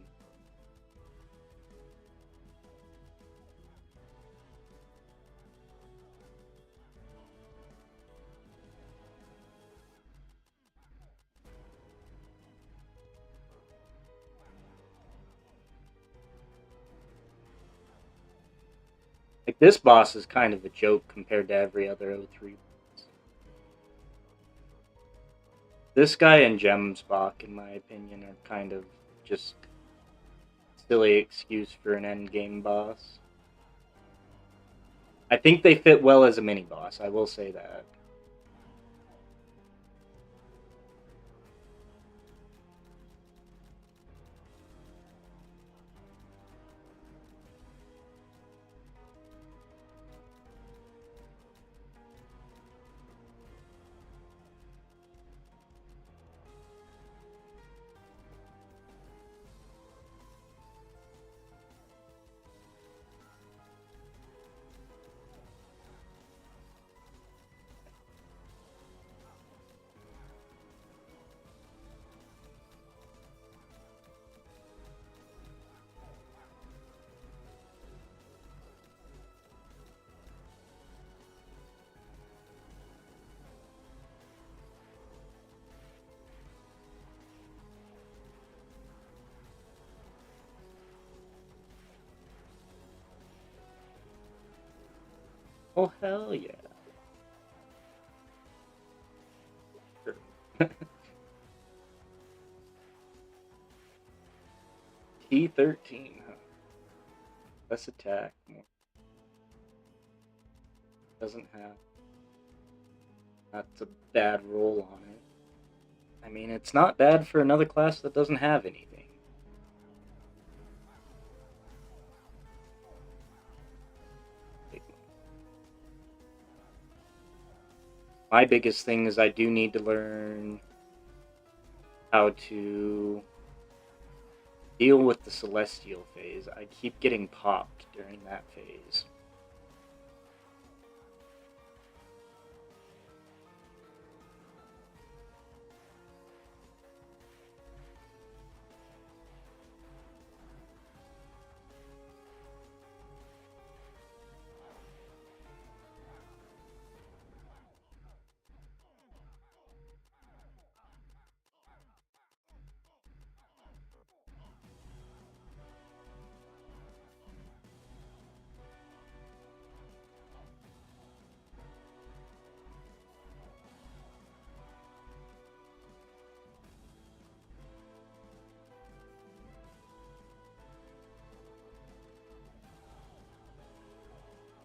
[SPEAKER 1] Like, this boss is kind of a joke compared to every other O3 boss. This guy and Gemsbach, in my opinion, are kind of just silly excuse for an endgame boss. I think they fit well as a mini-boss, I will say that. Oh, hell yeah. T13, huh? Less attack, more. Doesn't have. That's a bad roll on it. I mean, it's not bad for another class that doesn't have anything. My biggest thing is I do need to learn how to deal with the Celestial phase. I keep getting popped during that phase.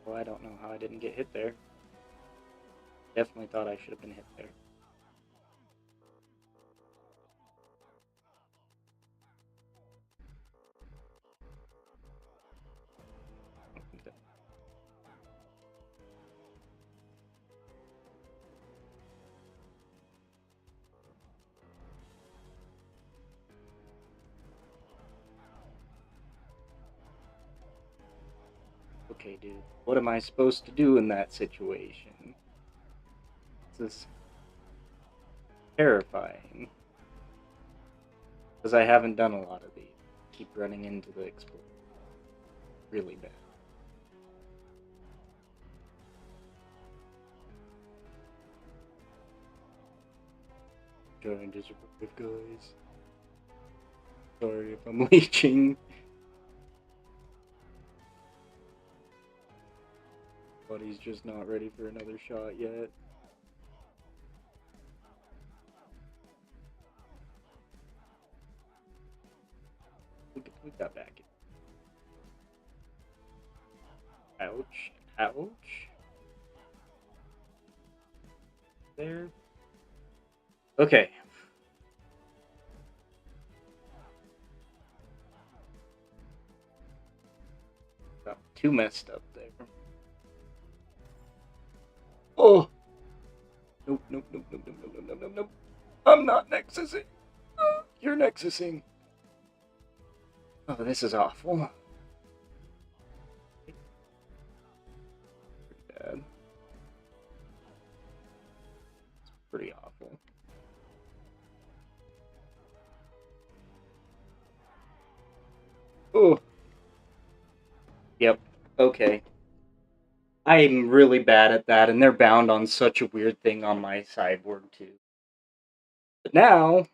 [SPEAKER 1] Well, I don't know how I didn't get hit there. Definitely thought I should have been hit there. okay, dude, what am I supposed to do in that situation? This is terrifying. Because I haven't done a lot of these. Keep running into the explosion. Really bad. Trying to survive, guys. Sorry if I'm leeching. But he's just not ready for another shot yet. We got back. Ouch. Ouch. There. Okay. Got too messed up there. Oh! Nope, nope, nope, nope, nope, nope, nope, nope, nope. I'm not nexusing. You're nexusing. Oh, this is awful. Pretty bad. It's pretty awful. Oh. Yep. Okay. I'm really bad at that, and they're bound on such a weird thing on my sideboard, too. But now,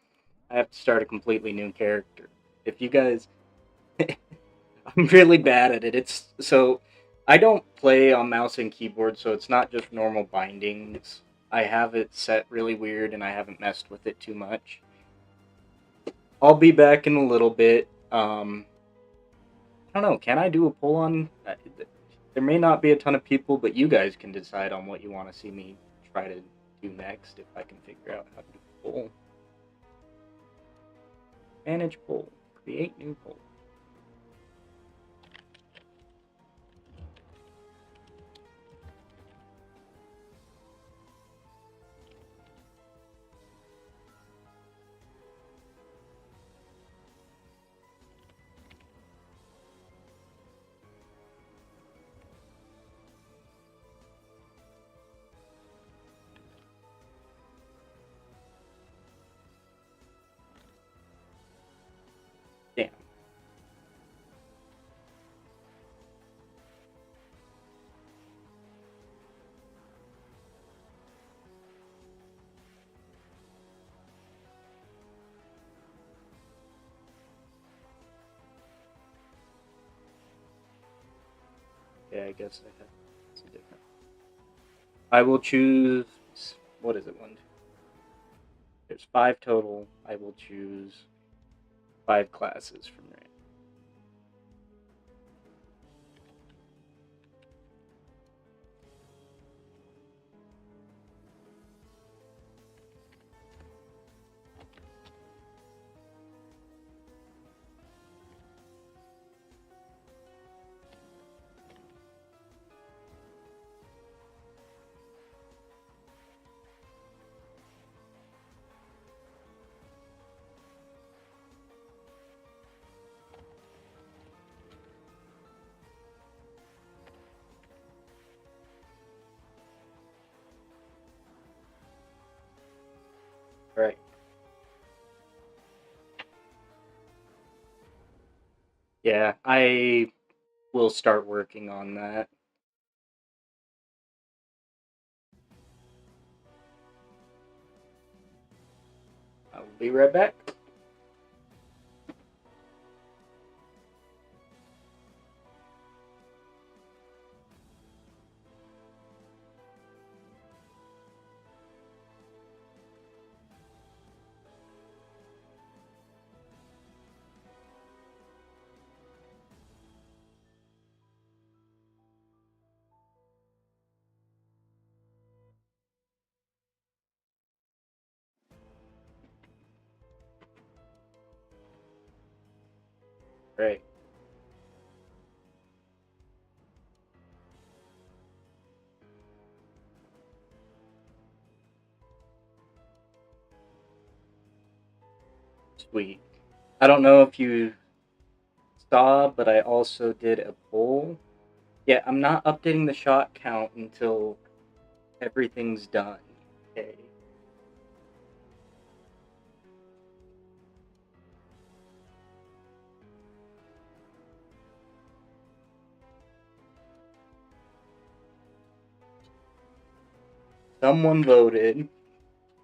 [SPEAKER 1] I have to start a completely new character. If you guys... I'm really bad at it. So, I don't play on mouse and keyboard, so it's not just normal bindings. I have it set really weird, and I haven't messed with it too much. I'll be back in a little bit. I don't know, can I do a poll on... There may not be a ton of people, but you guys can decide on what you want to see me try to do next, if I can figure out how to do a poll. Manage poll. Create new poll. Damn. Yeah, I guess I have some different. I will choose... What is it? There's 5 total. I will choose 5 classes from random. Right. Yeah, I will start working on that. I will be right back. Right. Sweet. I don't know if you saw, but I also did a poll Yeah, I'm not updating the shot count until everything's done. Okay. Someone voted.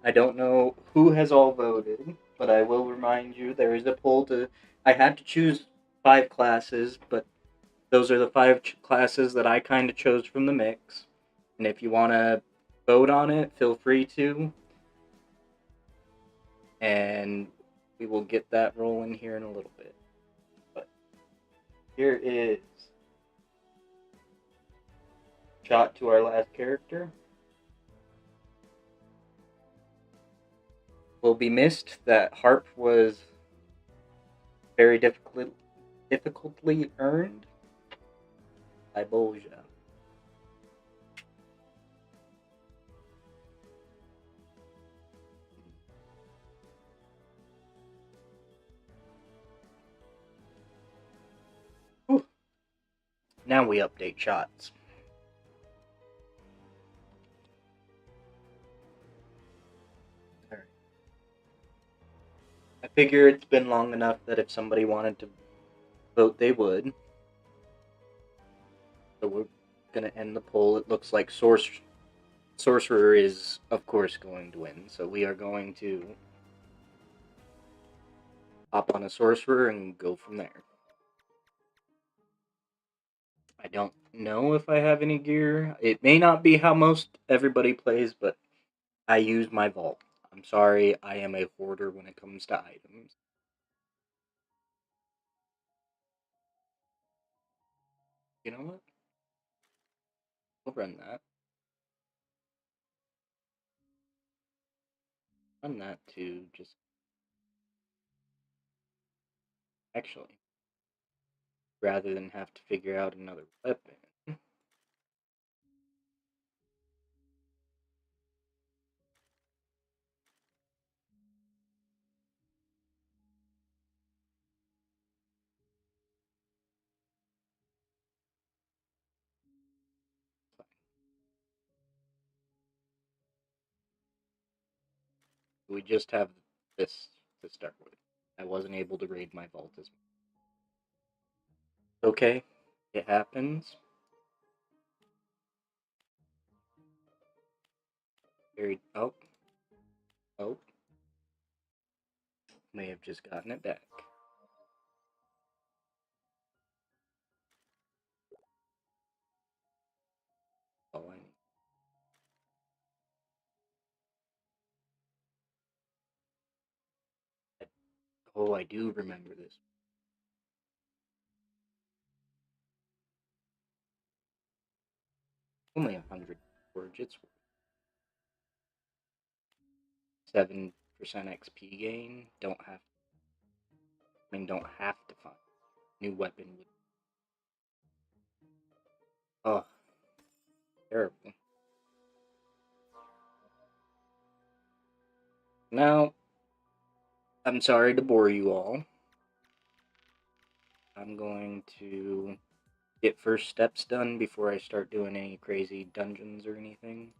[SPEAKER 1] I don't know who has all voted, but I will remind you there is a poll to. I had to choose 5 classes, but those are the 5 classes that I kind of chose from the mix. And if you want to vote on it, feel free to. And we will get that rolling here in a little bit. But here is shot to our last character. Will be missed that harp was very difficultly earned by Bolja. Whew. Now we update shots. Alright. I figure it's been long enough that if somebody wanted to vote, they would. So we're gonna end the poll. It looks like Sorcerer is, of course, going to win. So we are going to hop on a Sorcerer and go from there. I don't know if I have any gear. It may not be how most everybody plays, but I use my vault. I'm sorry, I am a hoarder when it comes to items. You know what? We'll run that. Run that to just actually, rather than have to figure out another weapon. We just have this to start with. I wasn't able to raid my vault as well. Okay, it happens. Very oh. Oh. May have just gotten it back. Oh, I do remember this. Only 100 words. It's 7% XP gain. Don't have to find new weapon with. Oh, terrible. Now, I'm sorry to bore you all. I'm going to get first steps done before I start doing any crazy dungeons or anything.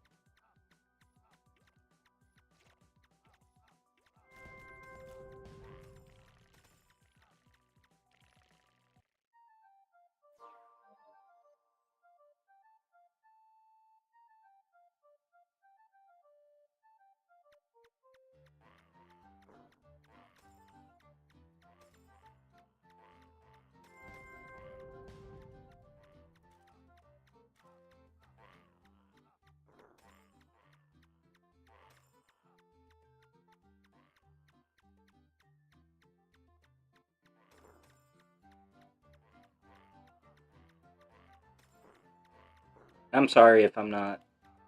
[SPEAKER 1] I'm sorry if I'm not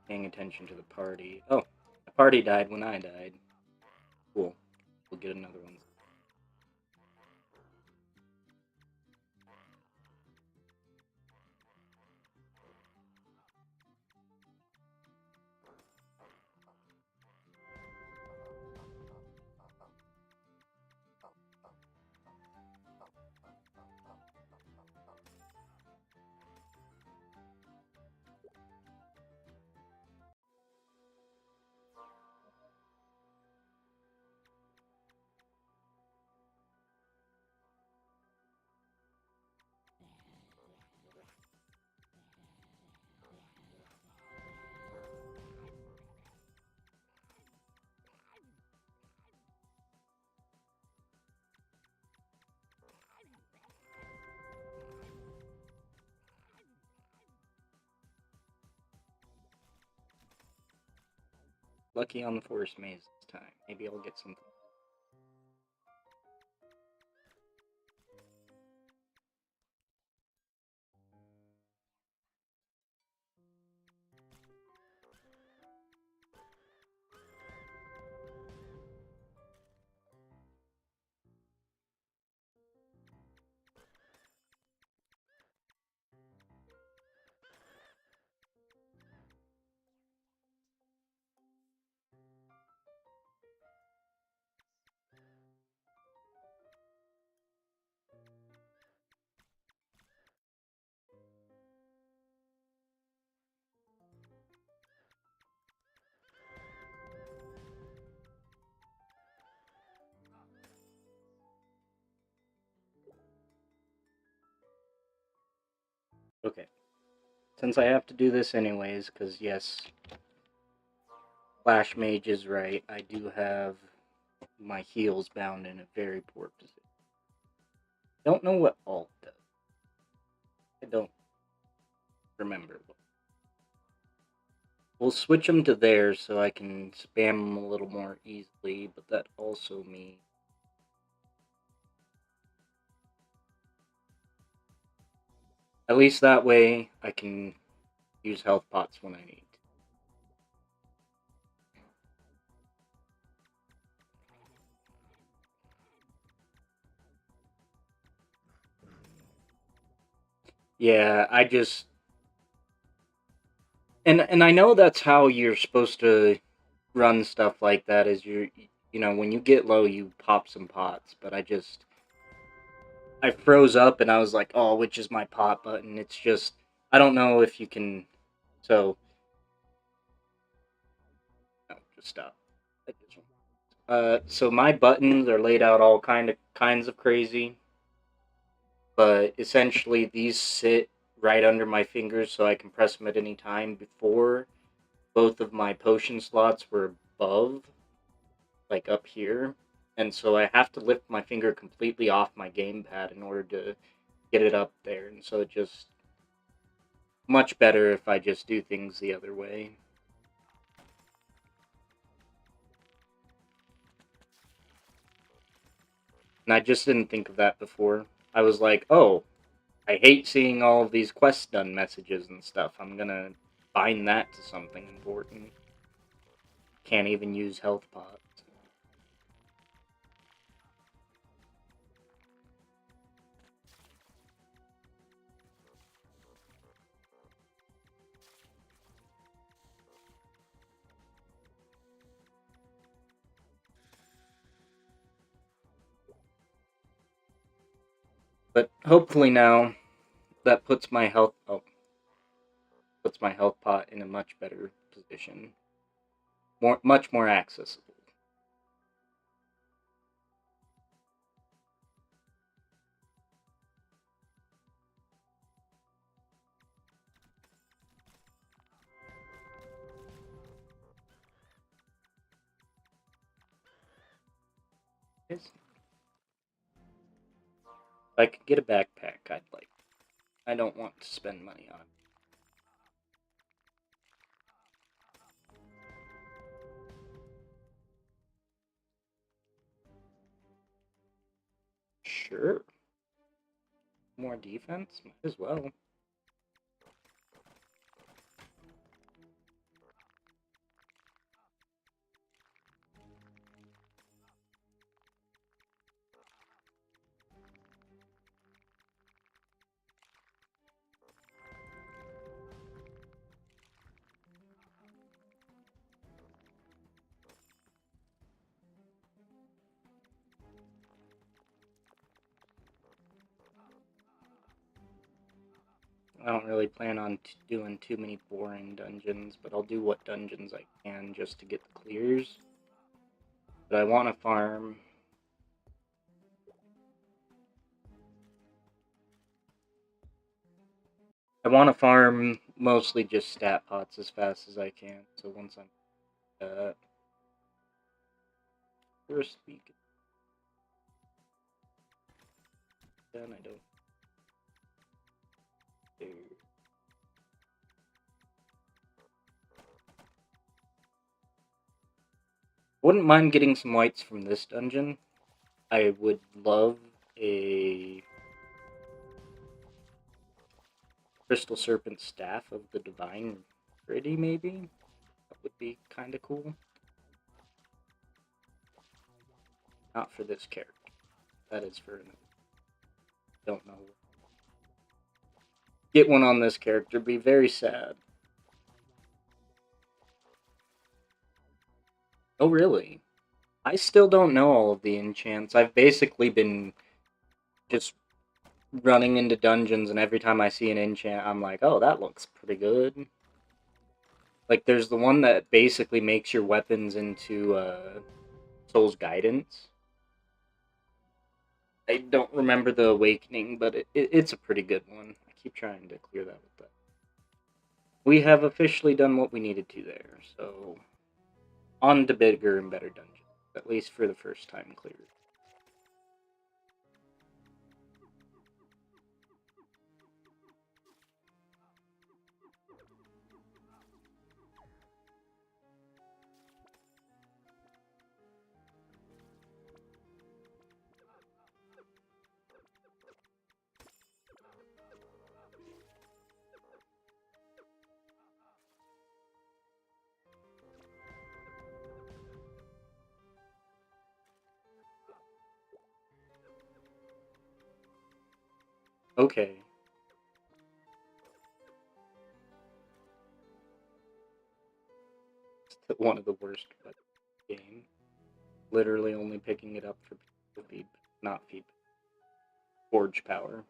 [SPEAKER 1] paying attention to the party. Oh, the party died when I died. Cool. We'll get another one. lucky on the forest maze this time. Maybe I'll get something. Okay. Since I have to do this anyways, because yes, Flash Mage is right, I do have my heels bound in a very poor position. Don't know what alt does. I don't remember. We'll switch them to there so I can spam them a little more easily, but that also means at least that way I can use health pots when I need. Yeah, I just and I know that's how you're supposed to run stuff like that is when you get low you pop some pots, but I froze up and I was like, "Oh, which is my pot button?" It's just I don't know if you can so no, just stop. So my buttons are laid out all kinds of crazy, but essentially these sit right under my fingers so I can press them at any time. Before, both of my potion slots were above, like up here, and so I have to lift my finger completely off my gamepad in order to get it up there, and so it just much better if I just do things the other way. And I just didn't think of that before. I was like, oh, I hate seeing all of these quest done messages and stuff. I'm gonna bind that to something important. Can't even use health pots. But hopefully now that puts my health pot in a much better position. Much more accessible. If I could get a backpack, I'd like. I don't want to spend money on it. Sure. More defense? Might as well. I don't really plan on doing too many boring dungeons, but I'll do what dungeons I can just to get the clears. But I want to farm. I want to farm mostly just stat pots as fast as I can. So once I'm first week done, I don't. Wouldn't mind getting some whites from this dungeon. I would love a Crystal Serpent Staff of the Divine Pretty, maybe? That would be kind of cool. Not for this character. That is for another. Don't know. Get one on this character, be very sad. Oh, really? I still don't know all of the enchants. I've basically been just running into dungeons, and every time I see an enchant, I'm like, oh, that looks pretty good. Like, there's the one that basically makes your weapons into Soul's Guidance. I don't remember the Awakening, but it's a pretty good one. I keep trying to clear that with that. We have officially done what we needed to there, so on to bigger and better dungeons, at least for the first time clear. Okay. It's one of the worst game. Literally only picking it up for feed, not feed. Forge power.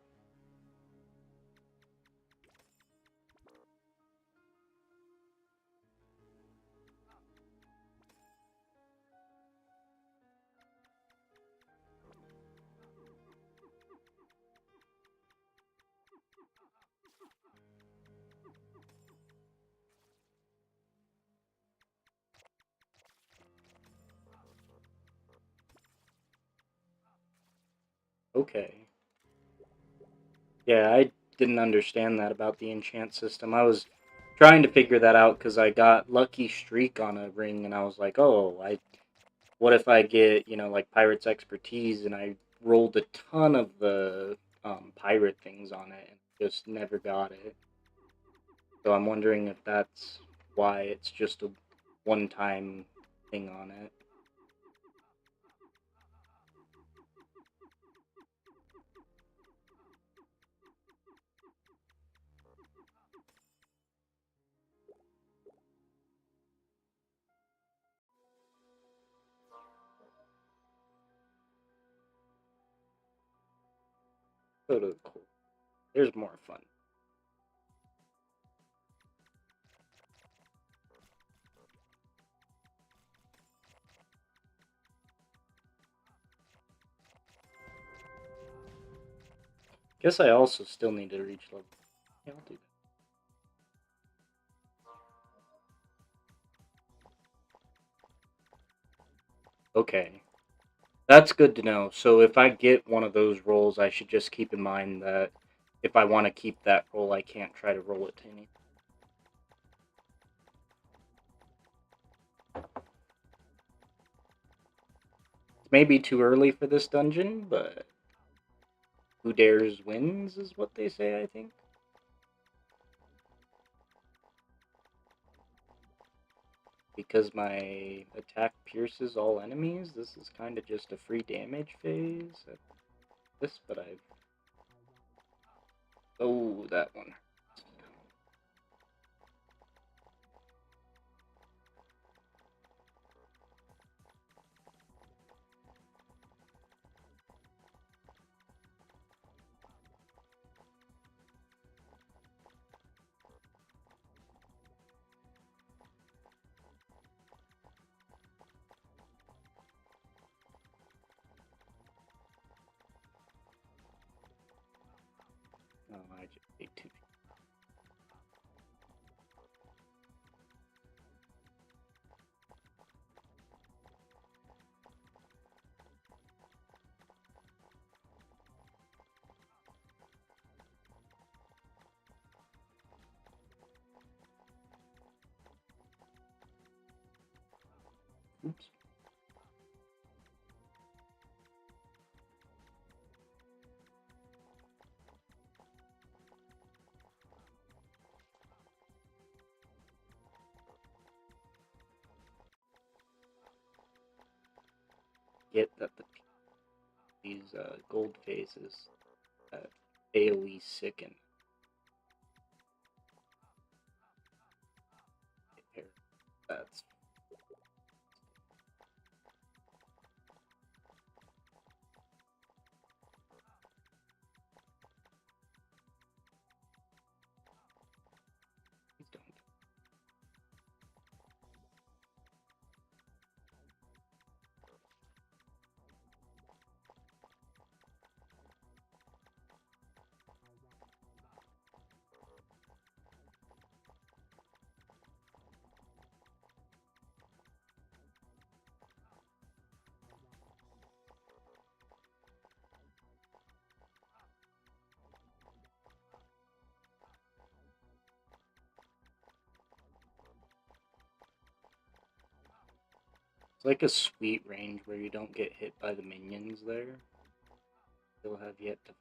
[SPEAKER 1] Okay. Yeah, I didn't understand that about the enchant system. I was trying to figure that out because I got Lucky Streak on a ring, and I was like, oh, what if I get, like Pirate's Expertise, and I rolled a ton of the pirate things on it, and just never got it. So I'm wondering if that's why it's just a one-time thing on it. Go to the core. There's more fun. Guess I also still need to reach level. Yeah, I'll do that. Okay. That's good to know. So if I get one of those rolls, I should just keep in mind that if I want to keep that roll, I can't try to roll it to any. It's maybe too early for this dungeon, but who dares wins is what they say, I think. Because my attack pierces all enemies, this is kind of just a free damage phase. This, but I've... Oh, that one. Oh, I just ate two. Oops. forget that these gold phases AoE sicken. That's It's like a sweet range where you don't get hit by the minions there. Still have yet to.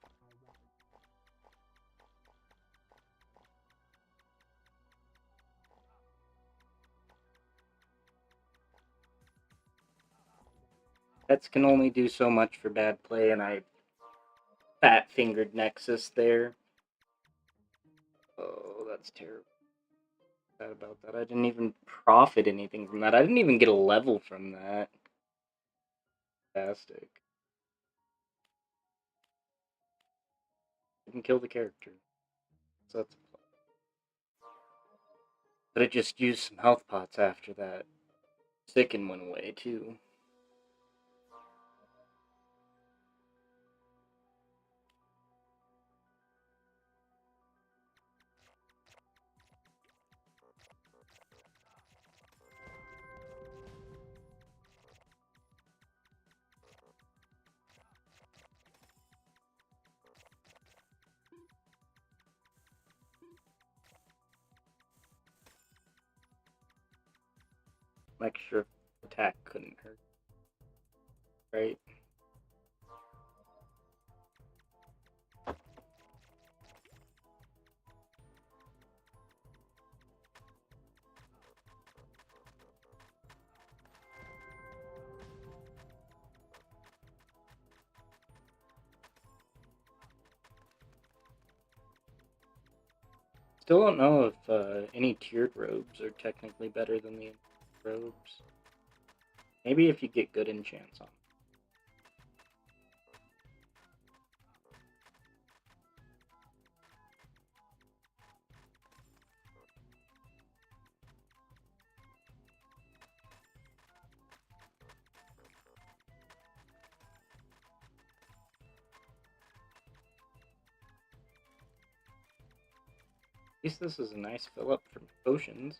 [SPEAKER 1] Pets can only do so much for bad play, and I fat-fingered Nexus there. Oh, that's terrible. Sad about that. I didn't even profit anything from that. I didn't even get a level from that. Fantastic. Didn't kill the character. So that's. But it just used some health pots after that. Sicken went away too. Extra attack couldn't hurt. Right? Still don't know if any tiered robes are technically better than the robes. Maybe if you get good enchants on them. At least this is a nice fill up from potions.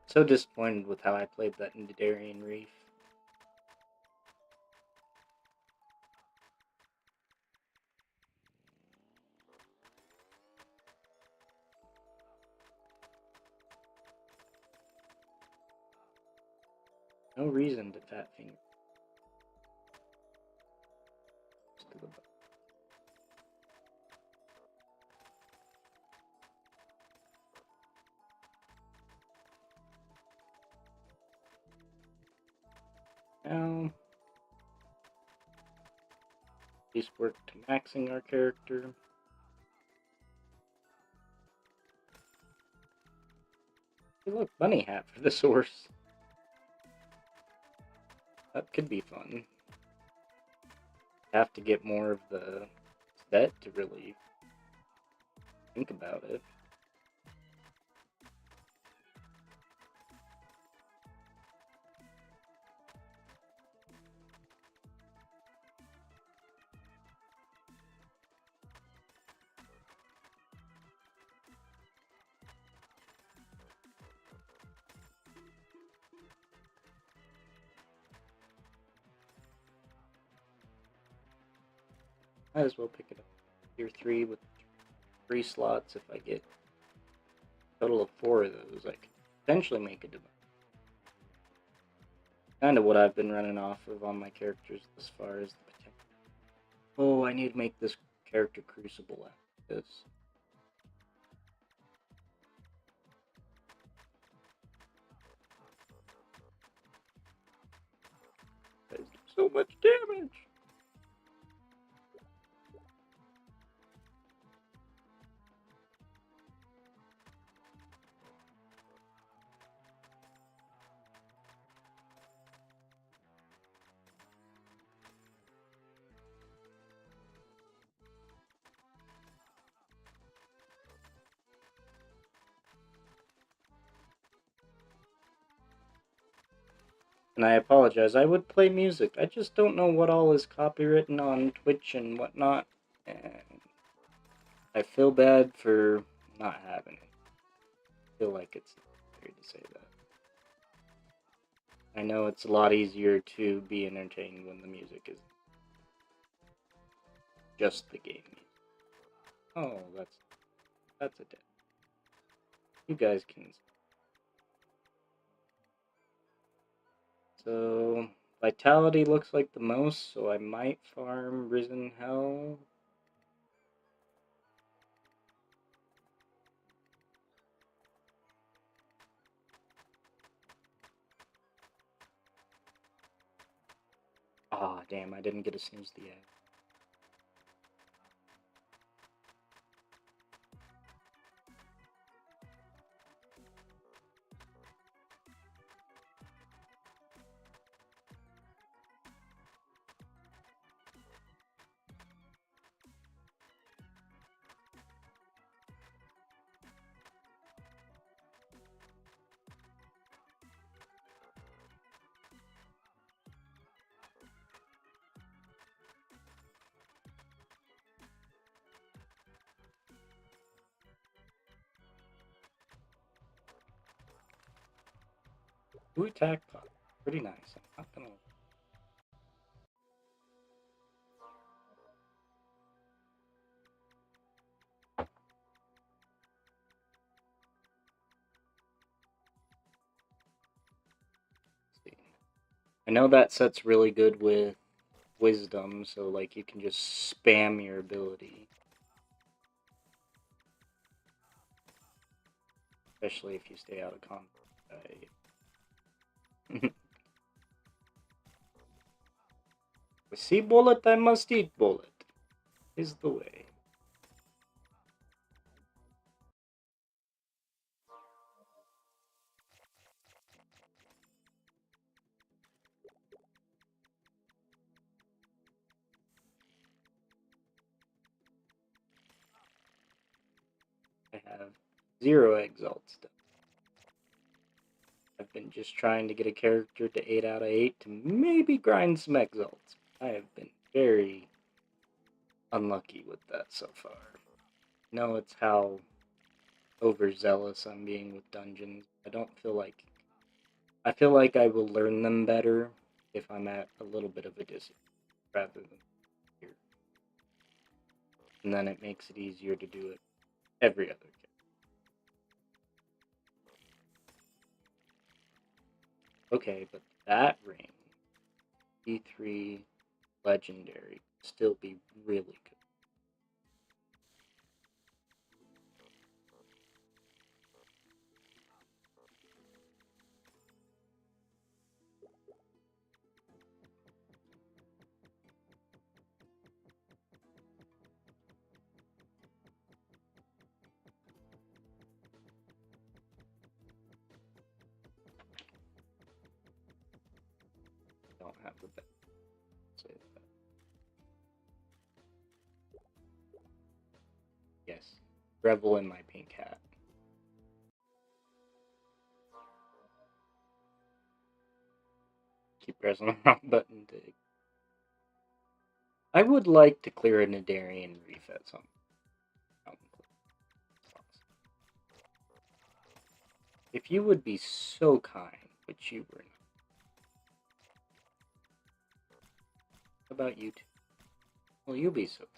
[SPEAKER 1] So disappointed with how I played that in Darian Reef. No reason to fat finger. Now, at least work to maxing our character. Hey, look, bunny hat for the source. That could be fun. Have to get more of the set to really think about it. Might as well pick it up. Tier 3 with 3 slots. If I get a total of 4 of those, I could potentially make a divine. Kind of what I've been running off of on my characters as far as the potential. Oh, I need to make this character crucible after this. so much damage. And I apologize. I would play music. I just don't know what all is copywritten on Twitch and whatnot. And I feel bad for not having it. I feel like it's weird to say that. I know it's a lot easier to be entertained when the music is just the game music. Oh, that's a dead. You guys can. So vitality looks like the most, so I might farm Risen Hell. Ah, oh, damn, I didn't get a snooze the egg. Two attack pot. Pretty nice. I'm not gonna. See. I know that set's really good with wisdom, so like you can just spam your ability. Especially if you stay out of combat. We see bullet, I must eat bullet. Is the way. I have 0 exalts done. I've been just trying to get a character to 8 out of 8 to maybe grind some exalts. I have been very unlucky with that so far. No, it's how overzealous I'm being with dungeons. I feel like I will learn them better if I'm at a little bit of a disadvantage rather than here. And then it makes it easier to do it every other game. Okay, but that ring, E3 legendary, still be really good. Don't have the best. Say that. Yes, revel in my pink hat. Keep pressing the wrong button to. I would like to clear a Nadarian reef at some. If you would be so kind, which you were not. How about you two? Well, you'll be so kind.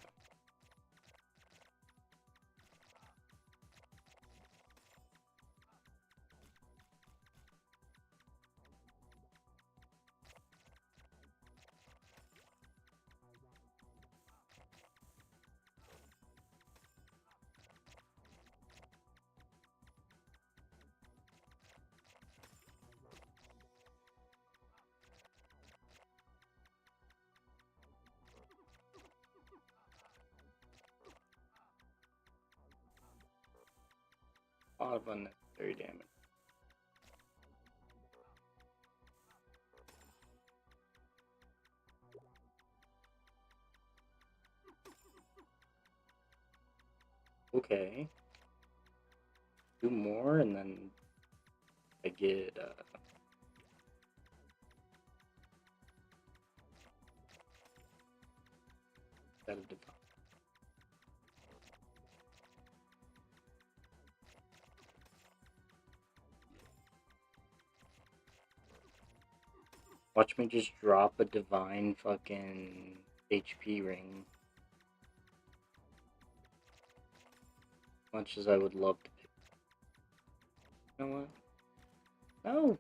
[SPEAKER 1] lot of unnecessary damage. Okay. 2 more, and then I get that of divine. Watch me just drop a divine fucking HP ring. Much as I would love to pick. You know what? No!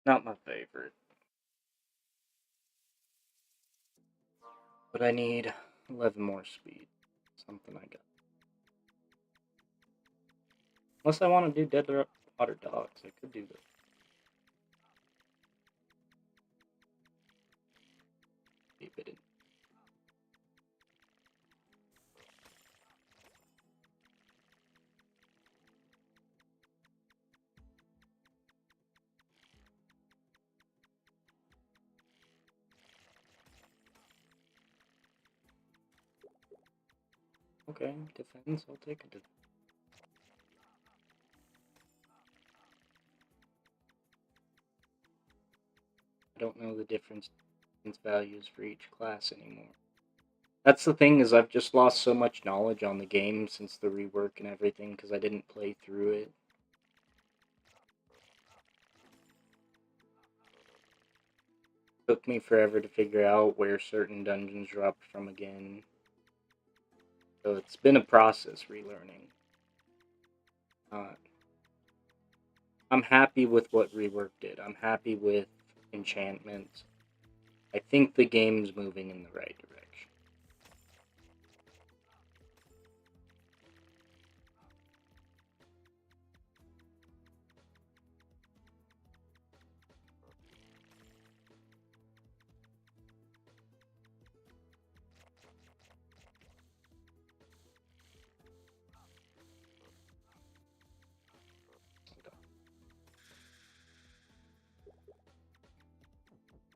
[SPEAKER 1] Not my favorite. But I need 11 more speed. Something I got. Unless I want to do Dead Water Dogs, I could do this. Keep it in. Okay, defense, I'll take a defense. I don't know the difference values for each class anymore. That's the thing, is I've just lost so much knowledge on the game since the rework and everything because I didn't play through it. Took me forever to figure out where certain dungeons dropped from again. So it's been a process relearning. I'm happy with what rework did. I'm happy with enchantments. I think the game's moving in the right direction.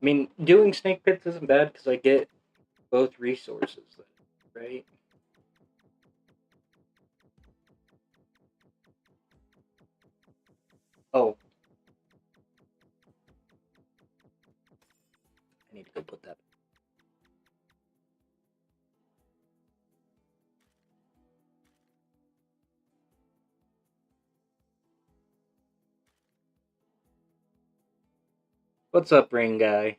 [SPEAKER 1] I mean, doing snake pits isn't bad because I get both resources, right? Oh. I need to go put that. What's up, Rain Guy?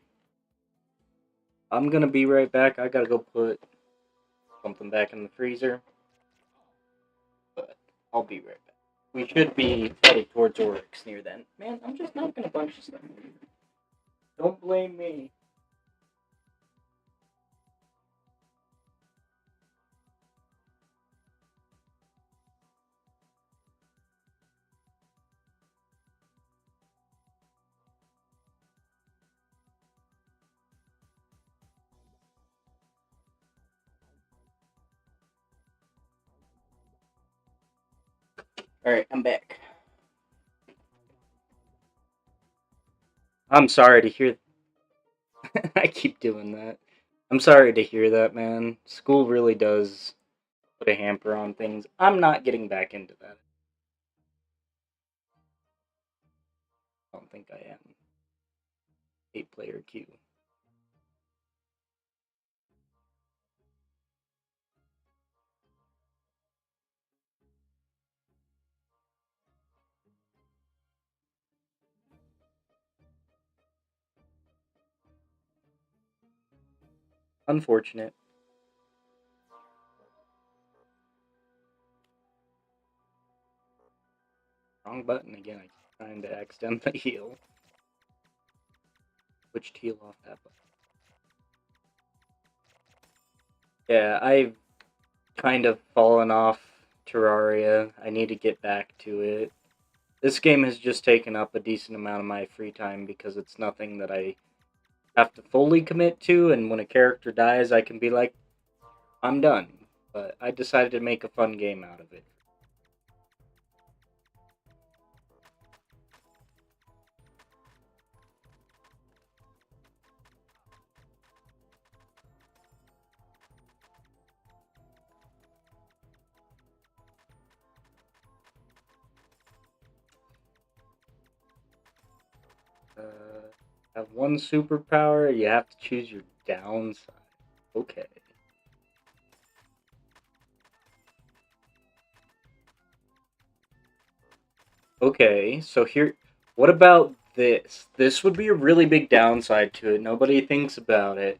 [SPEAKER 1] I'm gonna be right back. I gotta go put something back in the freezer. But I'll be right back. We should be headed towards Oryx near then. Man, I'm just knocking a bunch of stuff. Don't blame me. Alright, I'm back. I'm sorry to hear. I keep doing that. I'm sorry to hear that, man. School really does put a hamper on things. I'm not getting back into that. I don't think I am. 8-player queue. Unfortunate. Wrong button again. I keep trying to accidentally heal. Switch heal off that button. Yeah, I've kind of fallen off Terraria. I need to get back to it. This game has just taken up a decent amount of my free time because it's nothing that I have to fully commit to, and when a character dies, I can be like, I'm done. But I decided to make a fun game out of it. Have one superpower, you have to choose your downside. Okay. Okay, so here, what about this? This would be a really big downside to it. Nobody thinks about it.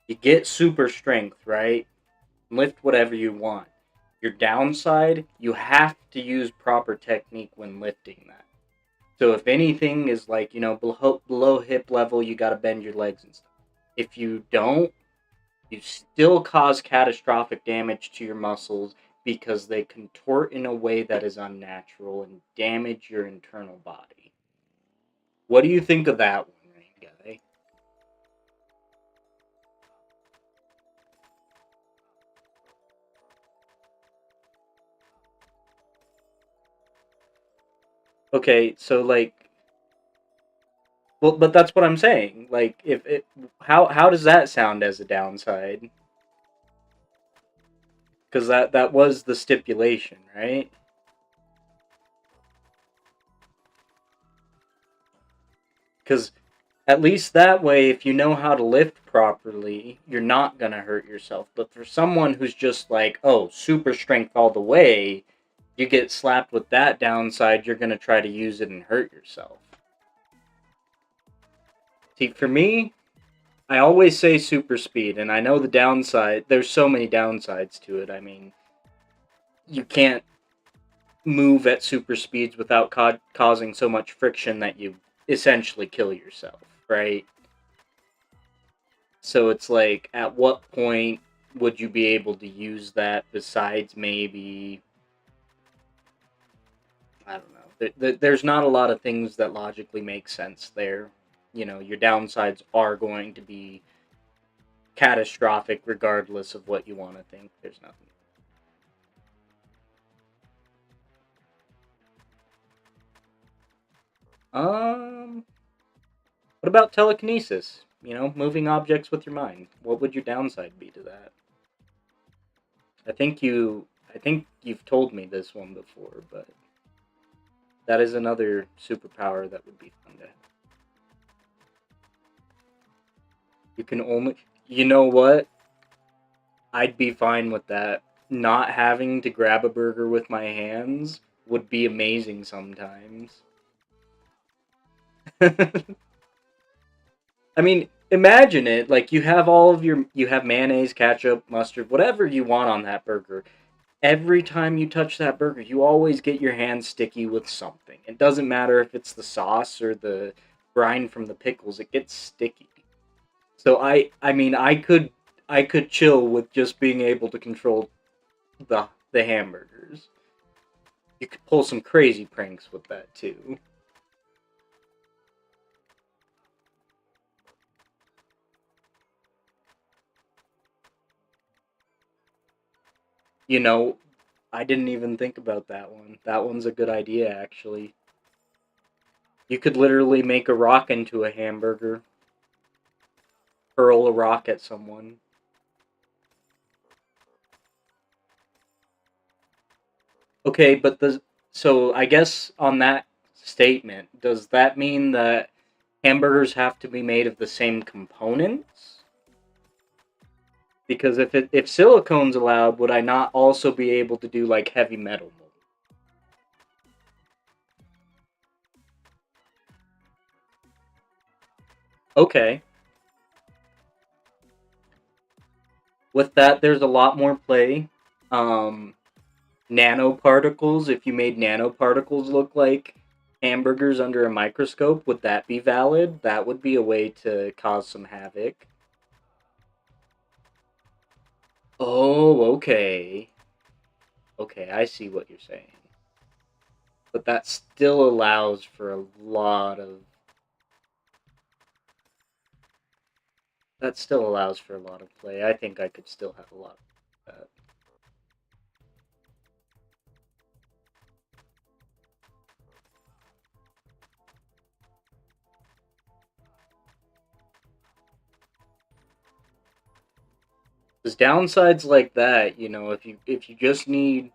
[SPEAKER 1] You get super strength, right? Lift whatever you want. Your downside, you have to use proper technique when lifting that. So if anything is like, below hip level, you gotta bend your legs and stuff. If you don't, you still cause catastrophic damage to your muscles because they contort in a way that is unnatural and damage your internal body. What do you think of that one, Rain Guy? Okay, so like, well, but that's what I'm saying. Like, if it, how does that sound as a downside? Because that was the stipulation, right? Because at least that way, if you know how to lift properly, you're not gonna hurt yourself. But for someone who's just like, oh, super strength all the way, you get slapped with that downside, you're gonna try to use it and hurt yourself. See, for me, I always say super speed, and I know the downside. There's so many downsides to it. I mean, you can't move at super speeds without causing so much friction that you essentially kill yourself, right? So it's like, at what point would you be able to use that besides maybe, I don't know. There's not a lot of things that logically make sense there. Your downsides are going to be catastrophic regardless of what you want to think. There's nothing. Um, what about telekinesis? Moving objects with your mind. What would your downside be to that? I think you've told me this one before, but that is another superpower that would be fun to have. You can only, you know what? I'd be fine with that. Not having to grab a burger with my hands would be amazing sometimes. I mean, imagine it. Like, you have mayonnaise, ketchup, mustard, whatever you want on that burger. Every time you touch that burger, you always get your hands sticky with something. It doesn't matter if it's the sauce or the brine from the pickles, it gets sticky. So I mean, I could chill with just being able to control the hamburgers. You could pull some crazy pranks with that too. You know, I didn't even think about that one. That one's a good idea, actually. You could literally make a rock into a hamburger, hurl a rock at someone. Okay, but so I guess on that statement, does that mean that hamburgers have to be made of the same components? Because if silicone's allowed, would I not also be able to do like heavy metal mold? Okay. With that, there's a lot more play. Um, Nanoparticles, if you made nanoparticles look like hamburgers under a microscope, would that be valid? That would be a way to cause some havoc. Oh, okay. Okay, I see what you're saying. But that still allows for a lot of... That still allows for a lot of play. I think I could still have a lot of that. There's downsides like that, you know, if you just need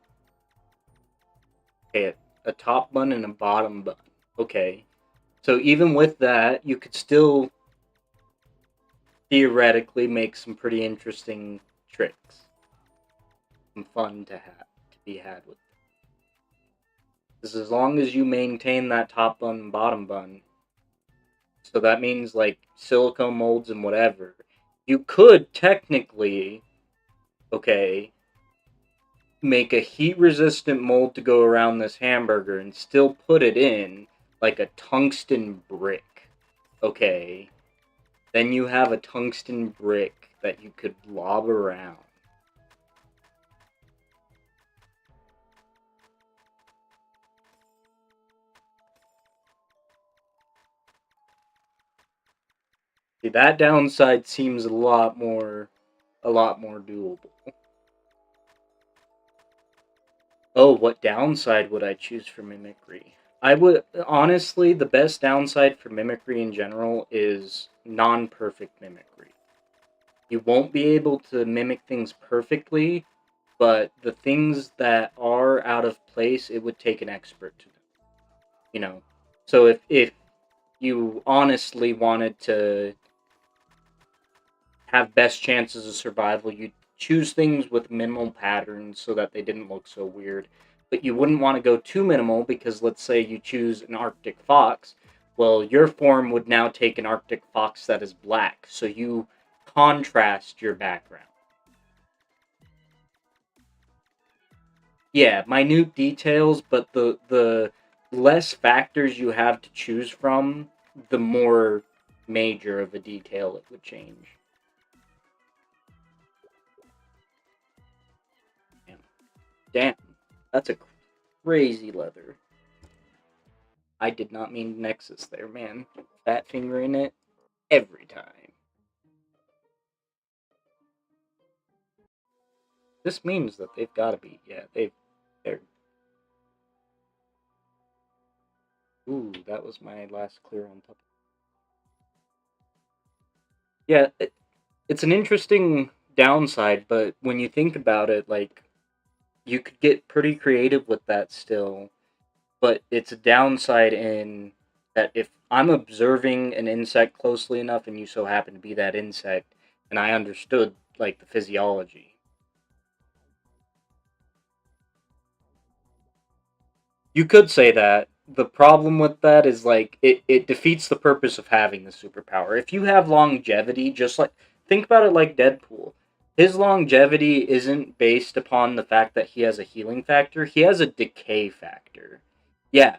[SPEAKER 1] a top bun and a bottom bun. Okay. So even with that, you could still theoretically make some pretty interesting tricks. Some fun to be had with. Because as long as you maintain that top bun and bottom bun, so that means like silicone molds and whatever, you could technically, okay, make a heat resistant mold to go around this hamburger and still put it in like a tungsten brick. Okay. Then you have a tungsten brick that you could lob around. See, that downside seems a lot more doable. Oh, what downside would I choose for mimicry? I would honestly, the best downside for mimicry in general is non-perfect mimicry. You won't be able to mimic things perfectly, but the things that are out of place, it would take an expert to do. You know, so if you honestly wanted to have best chances of survival, you'd choose things with minimal patterns so that they didn't look so weird. But you wouldn't want to go too minimal because let's say you choose an Arctic fox. Well, your form would now take an Arctic fox that is black, so you contrast your background. Yeah, minute details, but the less factors you have to choose from, the more major of a detail it would change. Damn. Damn. That's a crazy leather. I did not mean Nexus there, man. Fat finger in it every time. This means that they've got to be. Yeah, they're. Ooh, that was my last clear on top. Yeah, it's an interesting downside, but when you think about it, like you could get pretty creative with that still. But it's a downside in that if I'm observing an insect closely enough, and you so happen to be that insect, and I understood like the physiology. You could say that. The problem with that is like it defeats the purpose of having the superpower. If you have longevity, just like think about it like Deadpool. His longevity isn't based upon the fact that he has a healing factor. He has a decay factor. Yeah,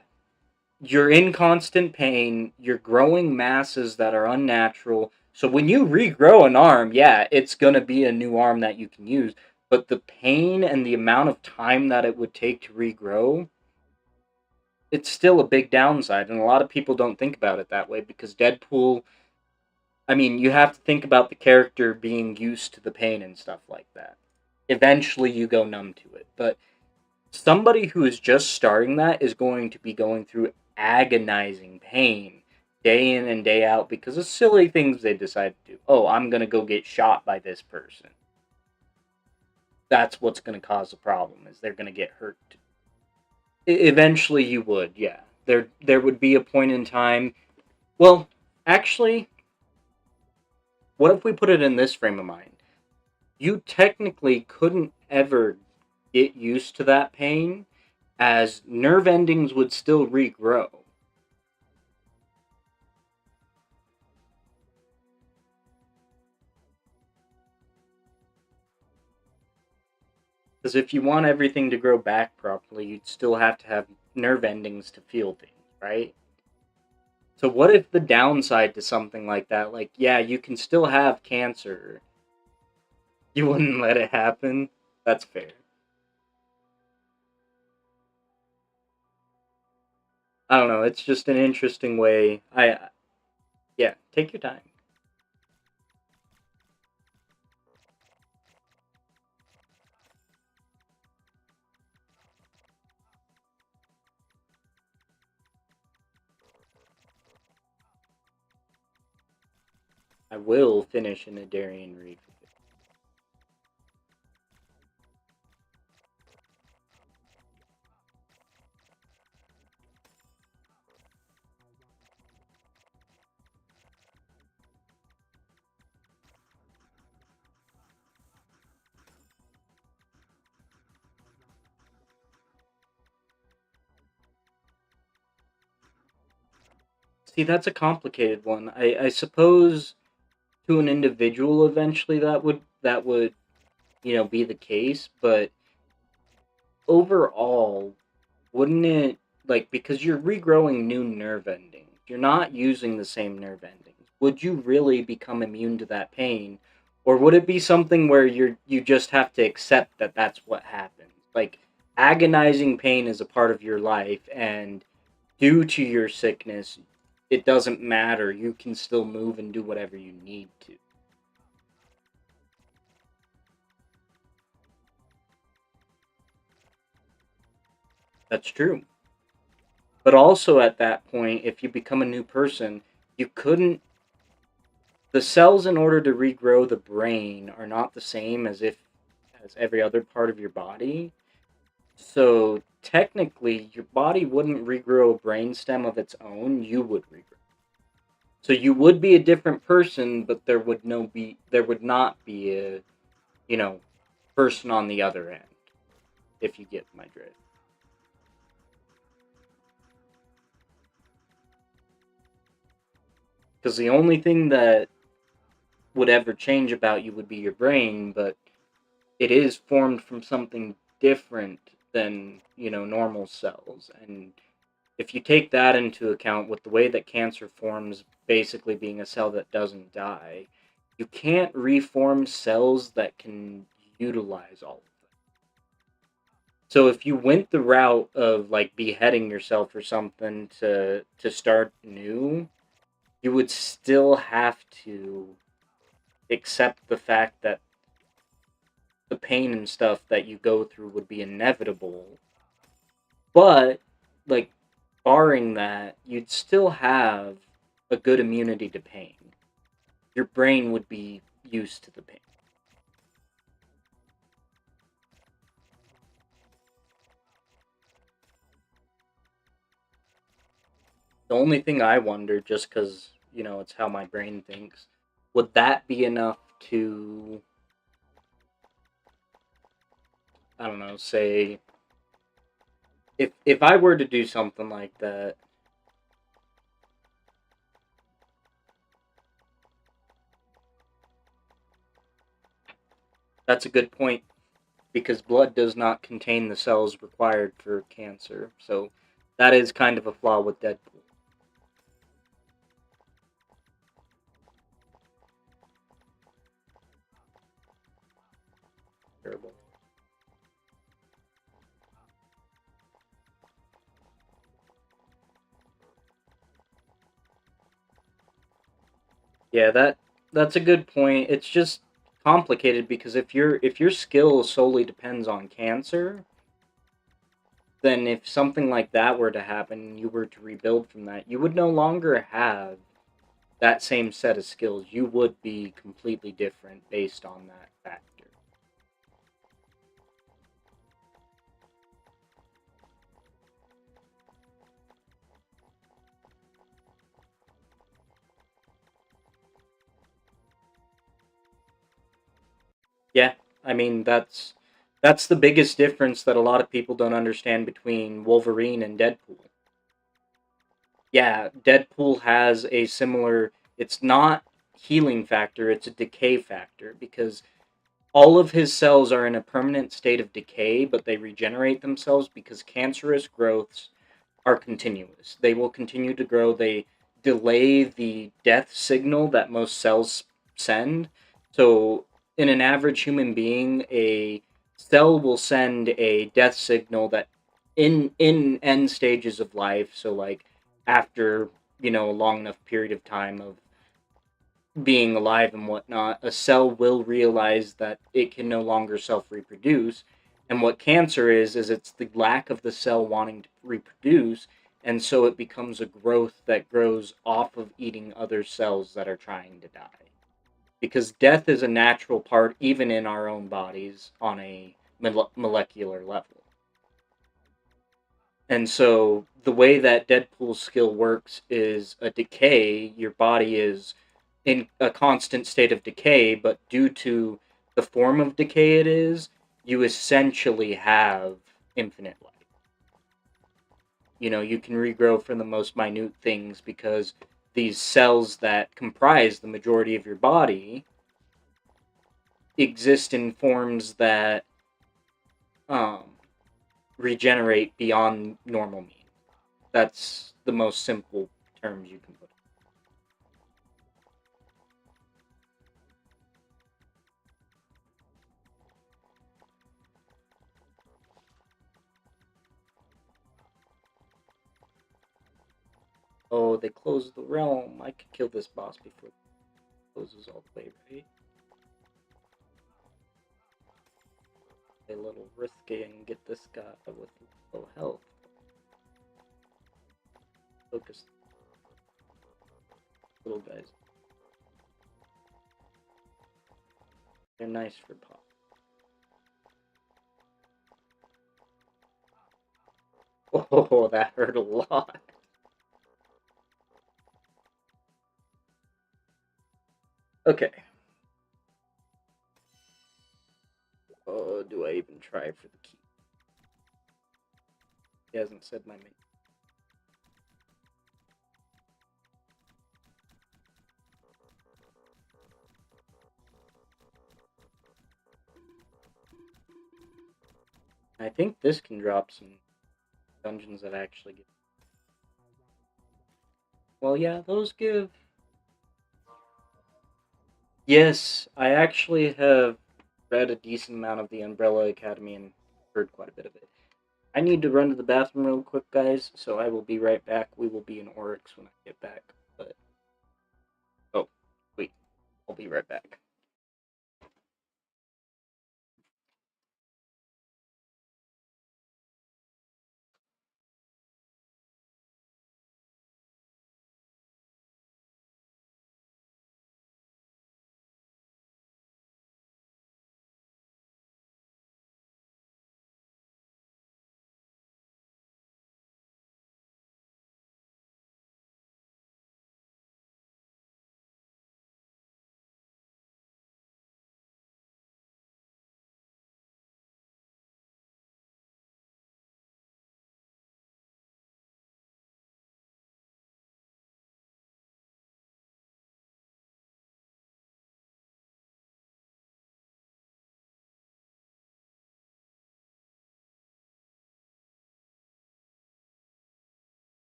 [SPEAKER 1] you're in constant pain, you're growing masses that are unnatural. So when you regrow an arm, yeah, it's going to be a new arm that you can use, but the pain and the amount of time that it would take to regrow, it's still a big downside, and a lot of people don't think about it that way because Deadpool, I mean, you have to think about the character being used to the pain and stuff like that. Eventually you go numb to it, but somebody who is just starting that is going to be going through agonizing pain day in and day out because of silly things they decide to do. Oh, I'm going to go get shot by this person. That's what's going to cause the problem is they're going to get hurt. Eventually you would, yeah. There would be a point in time. Well, actually, what if we put it in this frame of mind? You technically couldn't ever get used to that pain as nerve endings would still regrow. Because if you want everything to grow back properly, you'd still have to have nerve endings to feel things, right? So what if the downside to something like that, like, yeah, you can still have cancer, You wouldn't let it happen? That's fair. I don't know, it's just an interesting way. Yeah, take your time. I will finish in a Darien Reed. See, that's a complicated one. I suppose to an individual eventually that would be the case, but overall, wouldn't it, like, because you're regrowing new nerve endings, you're not using the same nerve endings. Would you really become immune to that pain, or would it be something where you just have to accept that that's what happens? Like, agonizing pain is a part of your life, and due to your sickness, it doesn't matter. You can still move and do whatever you need to. That's true. But also at that point, if you become a new person, you couldn't. The cells in order to regrow the brain are not the same as every other part of your body. So technically, your body wouldn't regrow a brain stem of its own. You would regrow. So you would be a different person, but there would not be a you know person on the other end. If you get my drift. Because the only thing that would ever change about you would be your brain, but it is formed from something different than normal cells. And if you take that into account with the way that cancer forms, basically being a cell that doesn't die, you can't reform cells that can utilize all of them. So if you went the route of like beheading yourself or something to start new, you would still have to accept the fact that the pain and stuff that you go through would be inevitable. But, like, barring that, you'd still have a good immunity to pain. Your brain would be used to the pain. The only thing I wonder, just because, it's how my brain thinks, would that be enough to, I don't know, say, if I were to do something like that, that's a good point, because blood does not contain the cells required for cancer. So that is kind of a flaw with Deadpool. Terrible. Yeah, that's a good point. It's just complicated because if your skill solely depends on cancer, then if something like that were to happen and you were to rebuild from that, you would no longer have that same set of skills. You would be completely different based on that factor. Yeah, I mean that's the biggest difference that a lot of people don't understand between Wolverine and Deadpool. Yeah, Deadpool has a similar, it's not healing factor, it's a decay factor because all of his cells are in a permanent state of decay, but they regenerate themselves because cancerous growths are continuous. They will continue to grow. They delay the death signal that most cells send. So in an average human being, a cell will send a death signal that in end stages of life, so like after, a long enough period of time of being alive and whatnot, a cell will realize that it can no longer self reproduce. And what cancer is it's the lack of the cell wanting to reproduce, and so it becomes a growth that grows off of eating other cells that are trying to die. Because death is a natural part, even in our own bodies, on a molecular level. And so the way that Deadpool's skill works is a decay. Your body is in a constant state of decay, but due to the form of decay it is, you essentially have infinite life. You can regrow from the most minute things because these cells that comprise the majority of your body exist in forms that um, regenerate beyond normal means. That's the most simple terms you can put. Oh, they closed the realm. I could kill this boss before it closes all the way, right? A little risky and get this guy with low health. Focus. Little guys. They're nice for pop. Oh, that hurt a lot. Okay. Oh, do I even try for the key? He hasn't said my name. I think this can drop some dungeons that actually give. Well, yeah, those give. Yes, I actually have read a decent amount of the Umbrella Academy and heard quite a bit of it. I need to run to the bathroom real quick, guys, so I will be right back. We will be in Oryx when I get back. But oh, wait, I'll be right back.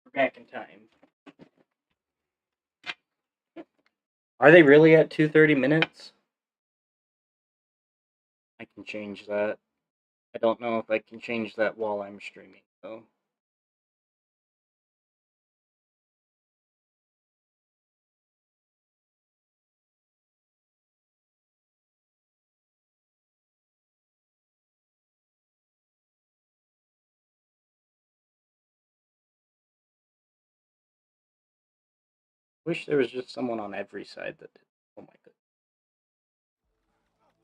[SPEAKER 1] We're back in time. Are they really at 2:30 minutes? I can change that. I don't know if I can change that while I'm streaming, though. Wish there was just someone on every side that did. Oh my god.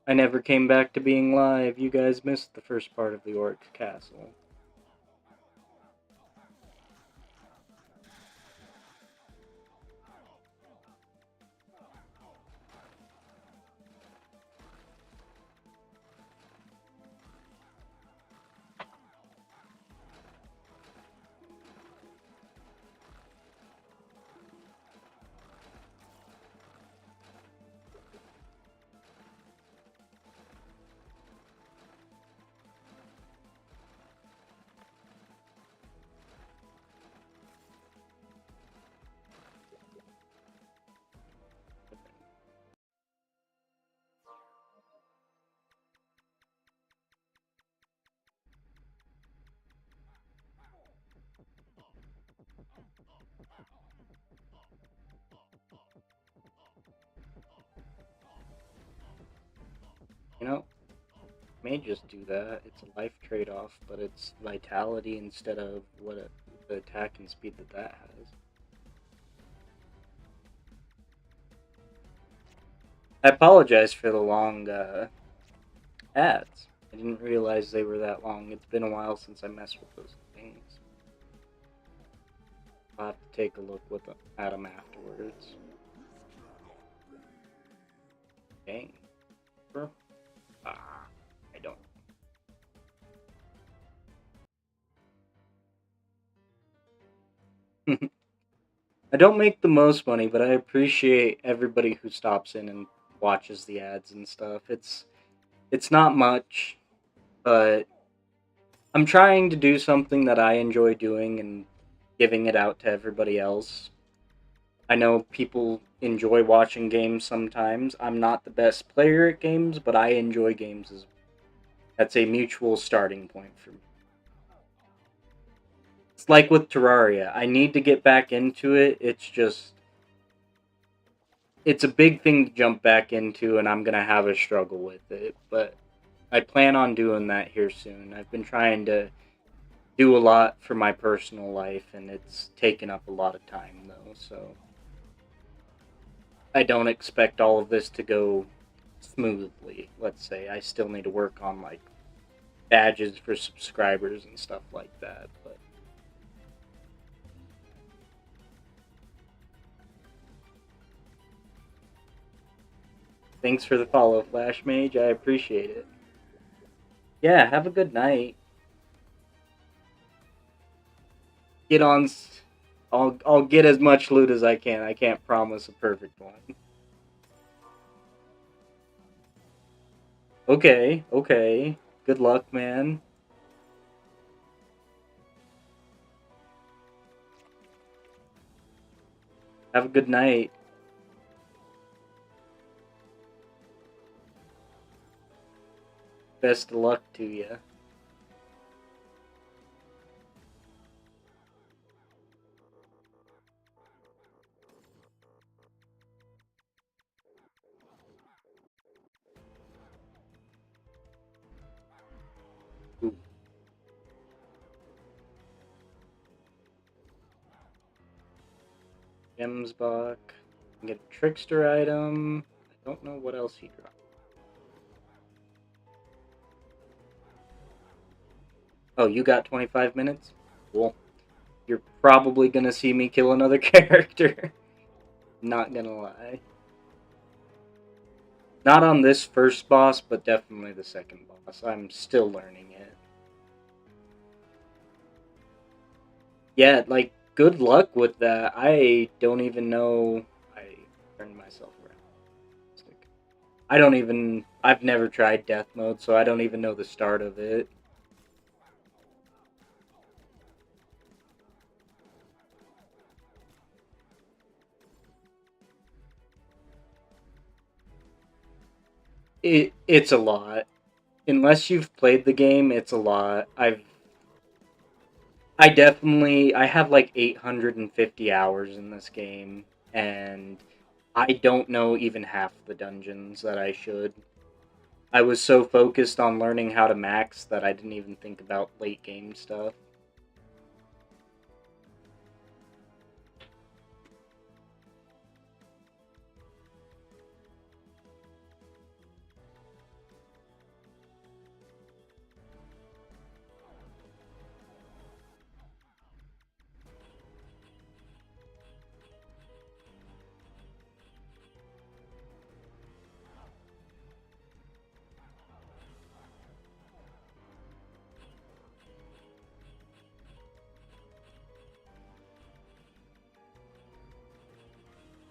[SPEAKER 1] I never came back to being live. You guys missed the first part of the Oryx Castle. You know, may just do that. It's a life trade-off, but it's vitality instead of the attack and speed that has. I apologize for the long ads. I didn't realize they were that long. It's been a while since I messed with those things. I'll have to take a look at them afterwards. Dang. I don't. I don't make the most money, but I appreciate everybody who stops in and watches the ads and stuff. It's not much, but I'm trying to do something that I enjoy doing and giving it out to everybody else. I know people enjoy watching games sometimes. I'm not the best player at games, but I enjoy games as well. That's a mutual starting point for me. It's like with Terraria. I need to get back into it. It's a big thing to jump back into, and I'm gonna have a struggle with it. But I plan on doing that here soon. I've been trying to do a lot for my personal life, and it's taken up a lot of time though. So I don't expect all of this to go smoothly. Let's say I still need to work on like badges for subscribers and stuff like that. But thanks for the follow, Flash Mage. I appreciate it. Yeah, have a good night. Get on. I'll get as much loot as I can. I can't promise a perfect one. Okay, okay. Good luck, man. Have a good night. Best of luck to you. Ooh. Gems buck. Get a trickster item. I don't know what else he dropped. Oh, you got 25 minutes? Cool. You're probably gonna see me kill another character. Not gonna lie. Not on this first boss, but definitely the second boss. I'm still learning it. Yeah, like, good luck with that. I don't even know. I turned myself around. I don't even. I've never tried death mode, so I don't even know the start of it. It's a lot. Unless you've played the game, it's a lot. I have like 850 hours in this game, and I don't know even half the dungeons that I should. I was so focused on learning how to max that I didn't even think about late game stuff.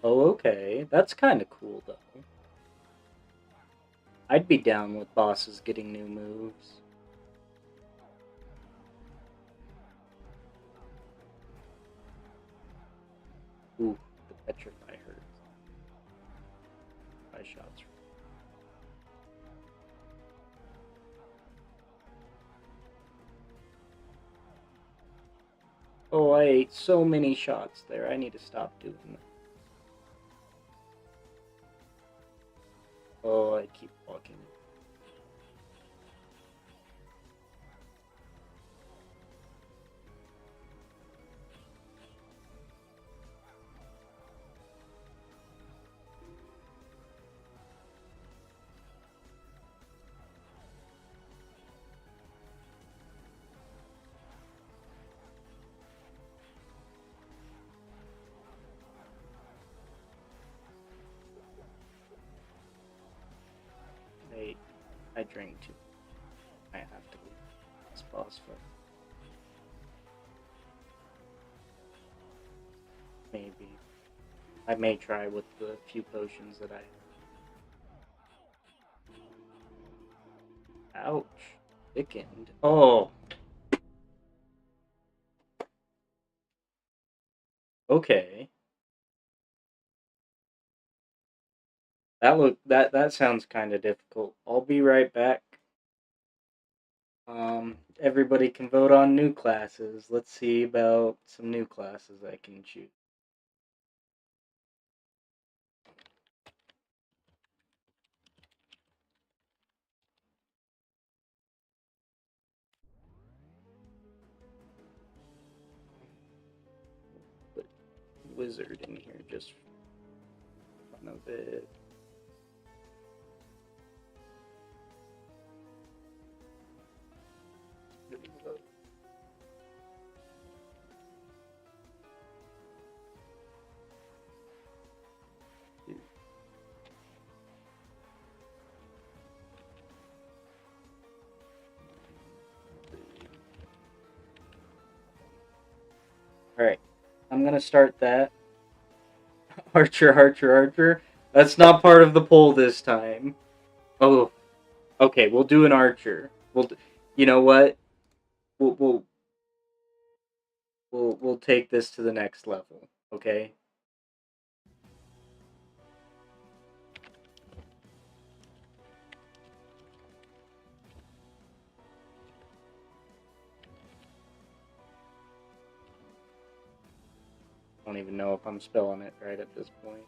[SPEAKER 1] Oh, okay. That's kind of cool, though. I'd be down with bosses getting new moves. Ooh, the petrify hurts. My shots. Oh, I ate so many shots there. I need to stop doing that. Oh, I keep walking. drank too. I have to leave this boss fight. Maybe. I may try with the few potions that I have. Ouch. Thickened. Oh. Okay. That sounds kind of difficult. I'll be right back. Everybody can vote on new classes. Let's see about some new classes I can choose. Put wizard in here just for fun of it. Alright, I'm gonna start that. Archer, Archer, Archer. That's not part of the poll this time. Oh, okay, we'll do an Archer. You know what? We'll, we'll, we'll take this to the next level, okay? I don't even know if I'm spelling it right at this point.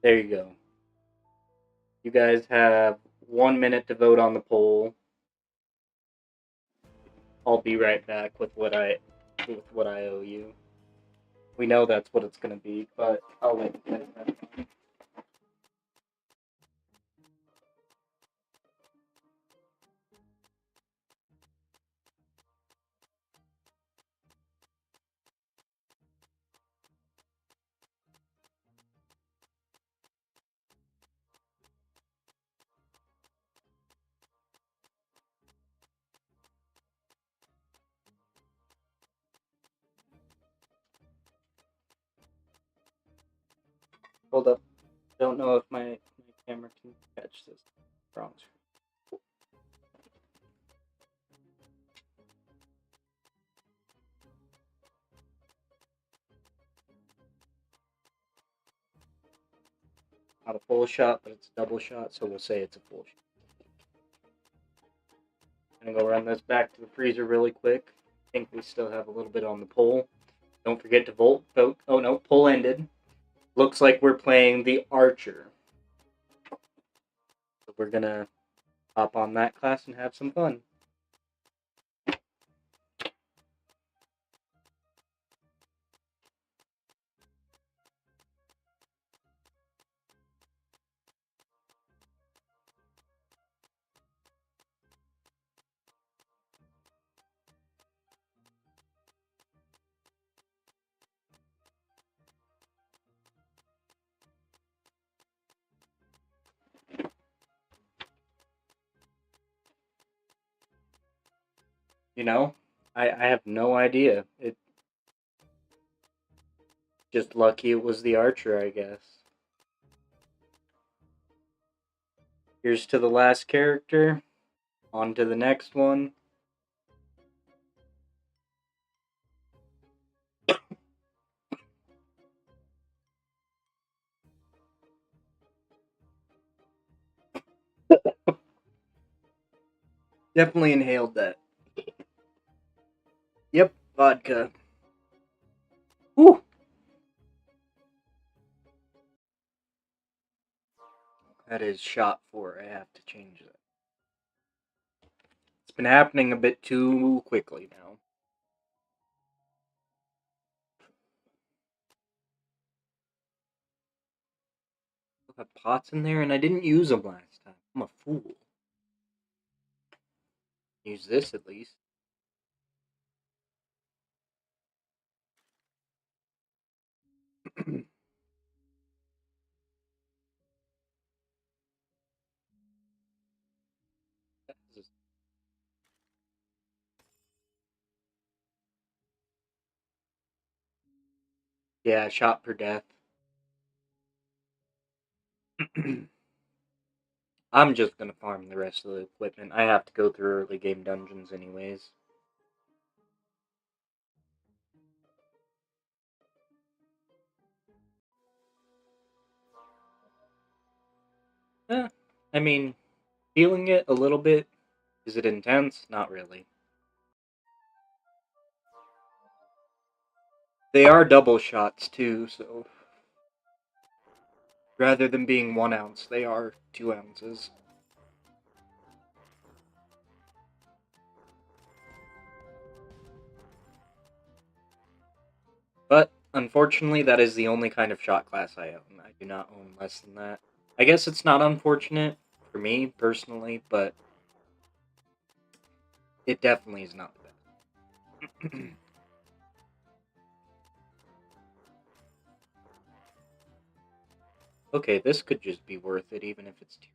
[SPEAKER 1] There you go. You guys have 1 minute to vote on the poll. I'll be right back with what I owe you. We know that's what it's gonna be, but I'll let you guys know. Hold up. Don't know if my camera can catch this. Wrong screen. Not a full shot, but it's a double shot, so we'll say it's a full shot. I'm gonna go run this back to the freezer really quick. I think we still have a little bit on the poll. Don't forget to vote. Oh no, poll ended. Looks like we're playing the Archer. So we're gonna hop on that class and have some fun. You know, I have no idea. It just lucky it was the Archer, I guess. Here's to the last character. On to the next one. Definitely inhaled that. Yep, vodka. Whew. That is shot 4. I have to change that. It's been happening a bit too quickly now. I have pots in there and I didn't use them last time. I'm a fool. Use this at least. Yeah, shot per death. I'm just gonna farm the rest of the equipment. I have to go through early game dungeons anyways. Eh, I mean, feeling it a little bit. Is it intense? Not really. They are double shots too, so rather than being 1 ounce, they are 2 ounces. But unfortunately, that is the only kind of shot class I own. I do not own less than that. I guess it's not unfortunate for me personally, but it definitely is not the best. Okay, this could just be worth it, even if it's too.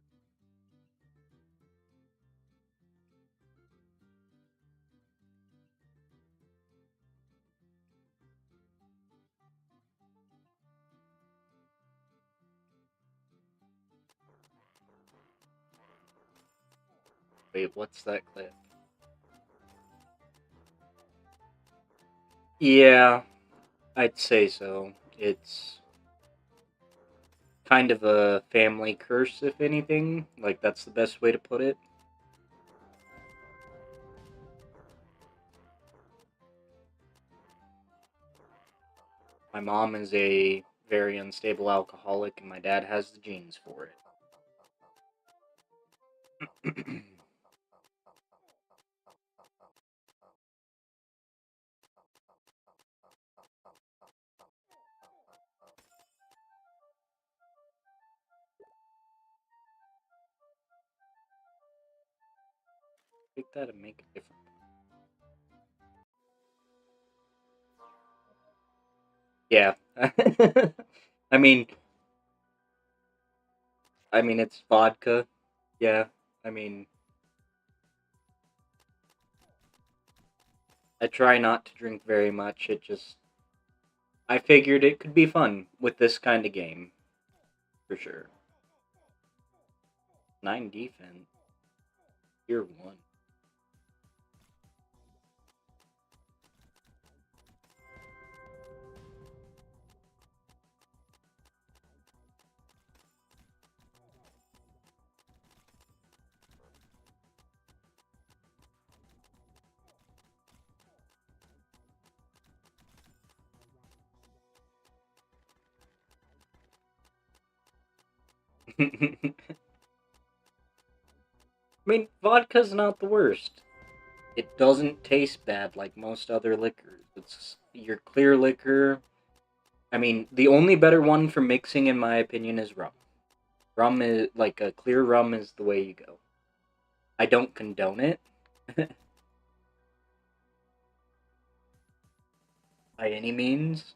[SPEAKER 1] Wait, what's that clip? Yeah, I'd say so. It's kind of a family curse, if anything. Like, that's the best way to put it. My mom is a very unstable alcoholic, and my dad has the genes for it. Take that and make it different. Yeah. I mean, it's vodka. Yeah. I mean, I try not to drink very much. I figured it could be fun with this kind of game, for sure. 9 defense, tier 1. I mean, vodka's not the worst. It doesn't taste bad like most other liquors. It's your clear liquor. I mean, the only better one for mixing, in my opinion, is rum. Rum is like a clear rum is the way you go. I don't condone it by any means.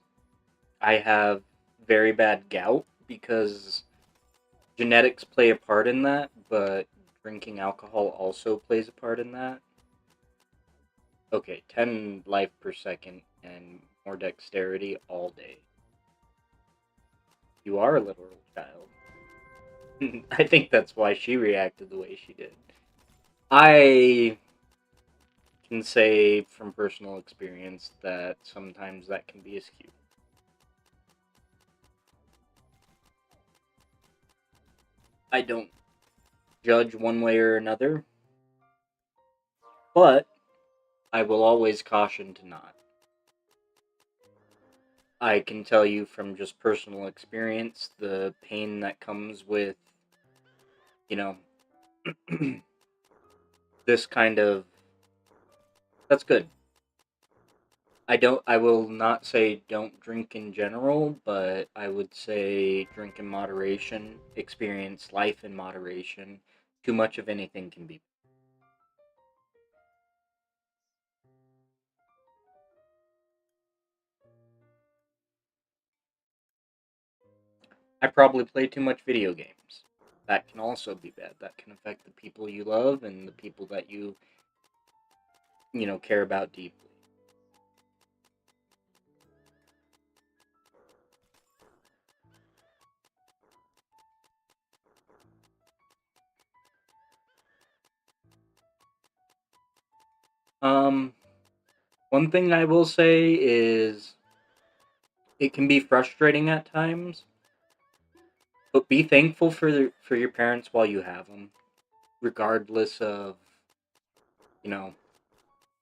[SPEAKER 1] I have very bad gout because genetics play a part in that, but drinking alcohol also plays a part in that. Okay, 10 life per second and more dexterity all day. You are a literal child. I think that's why she reacted the way she did. I can say from personal experience that sometimes that can be askew. I don't judge one way or another, but I will always caution to not. I can tell you from just personal experience the pain that comes with, you know, this kind of. That's good. I will not say don't drink in general, but I would say drink in moderation, experience life in moderation. Too much of anything can be. I probably play too much video games. That can also be bad. That can affect the people you love and the people that you care about deeply. Um, One thing I will say is it can be frustrating at times, but be thankful for your parents while you have them, regardless of you know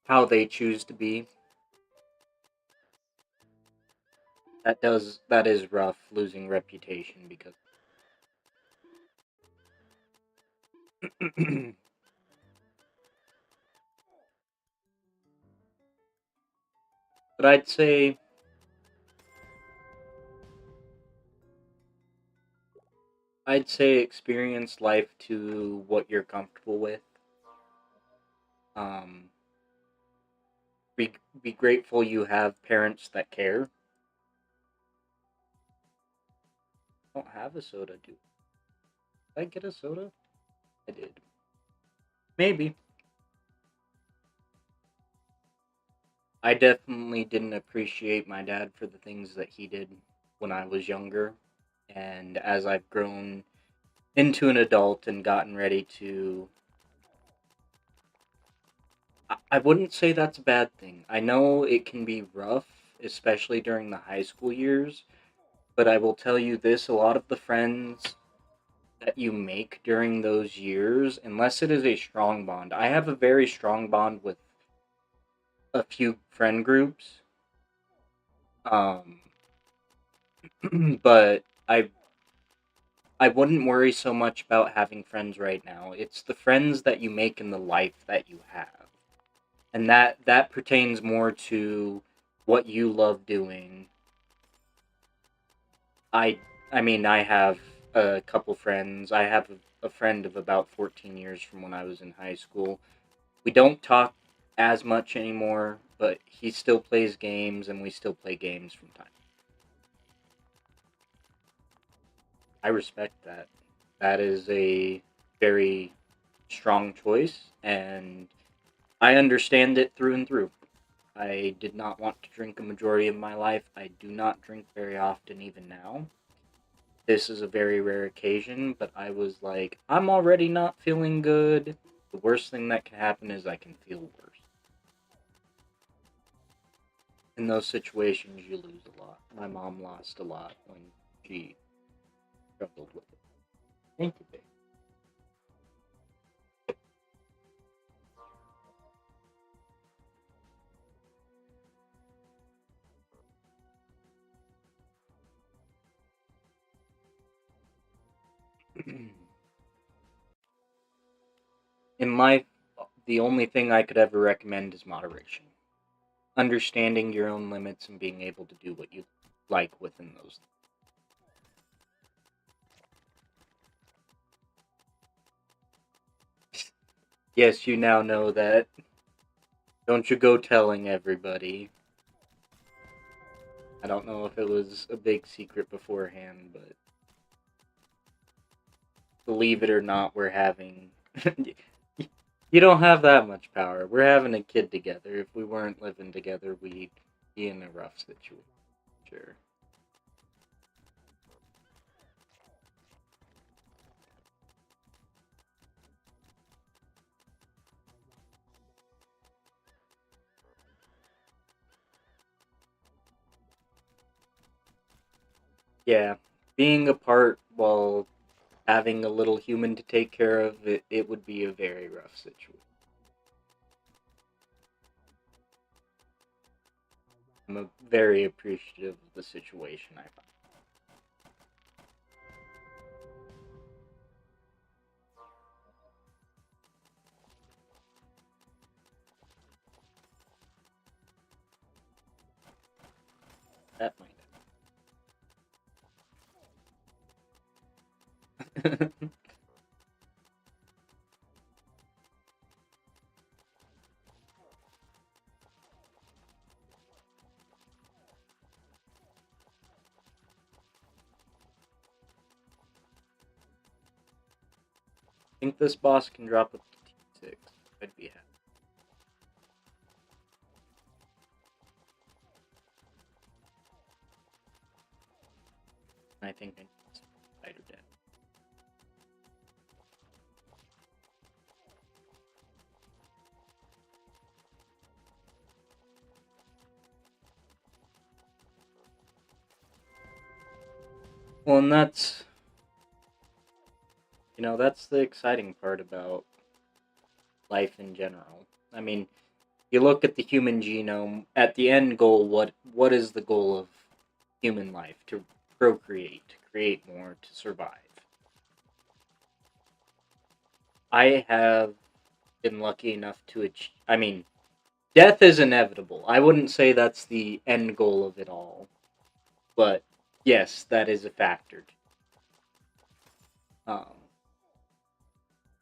[SPEAKER 1] how they choose to be. That is rough losing reputation because but I'd say experience life to what you're comfortable with. Um be grateful you have parents that care. I don't have a soda, do I get a soda? I did. Maybe. I definitely didn't appreciate my dad for the things that he did when I was younger. And as I've grown into an adult and gotten ready to. I wouldn't say that's a bad thing. I know it can be rough, especially during the high school years, but I will tell you this, a lot of the friends that you make during those years, unless it is a strong bond. I have a very strong bond with a few friend groups. Um but I wouldn't worry so much about having friends right now. It's the friends that you make in the life that you have. And that pertains more to what you love doing. I I mean, I have a couple friends. I have a friend of about 14 years from when I was in high school. We don't talk as much anymore, but he still plays games and we still play games from time. I respect that. That is a very strong choice and I understand it through and through. I did not want to drink a majority of my life. I do not drink very often even now. This is a very rare occasion, but I was like, I'm already not feeling good. The worst thing that can happen is I can feel worse. In those situations, you lose a lot. My mom lost a lot when she struggled with it. Thank you, babe. In life, the only thing I could ever recommend is moderation. Understanding your own limits and being able to do what you like within those. Yes, you now know that. Don't you go telling everybody. I don't know if it was a big secret beforehand, but believe it or not, we're having. You don't have that much power. We're having a kid together. If we weren't living together, we'd be in a rough situation. Sure. Yeah. Being apart while having a little human to take care of, it would be a very rough situation. I'm very appreciative of the situation I found. That might. think this boss can drop up to T6. I'd be happy. I think I need some spider death. Well, and that's, that's the exciting part about life in general. I mean, you look at the human genome, at the end goal, what is the goal of human life? To procreate, to create more, to survive. I have been lucky enough to achieve, I mean, death is inevitable. I wouldn't say that's the end goal of it all. But yes, that is a factor. Um,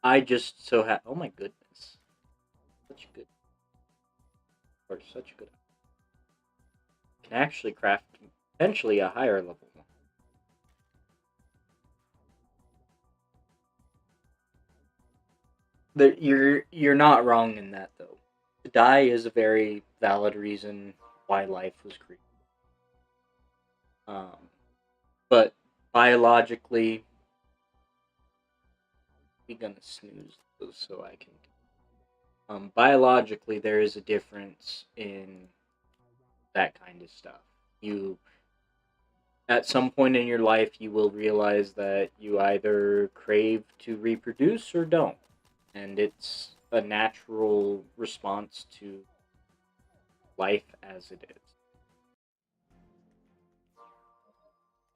[SPEAKER 1] I just so have. Oh my goodness, such good, or such good. Can actually craft potentially a higher level one. You're not wrong in that though. To die is a very valid reason why life was created. Um, but biologically, we're gonna snooze those so I can. Biologically, there is a difference in that kind of stuff. You At some point in your life, you will realize that you either crave to reproduce or don't. And it's a natural response to life as it is.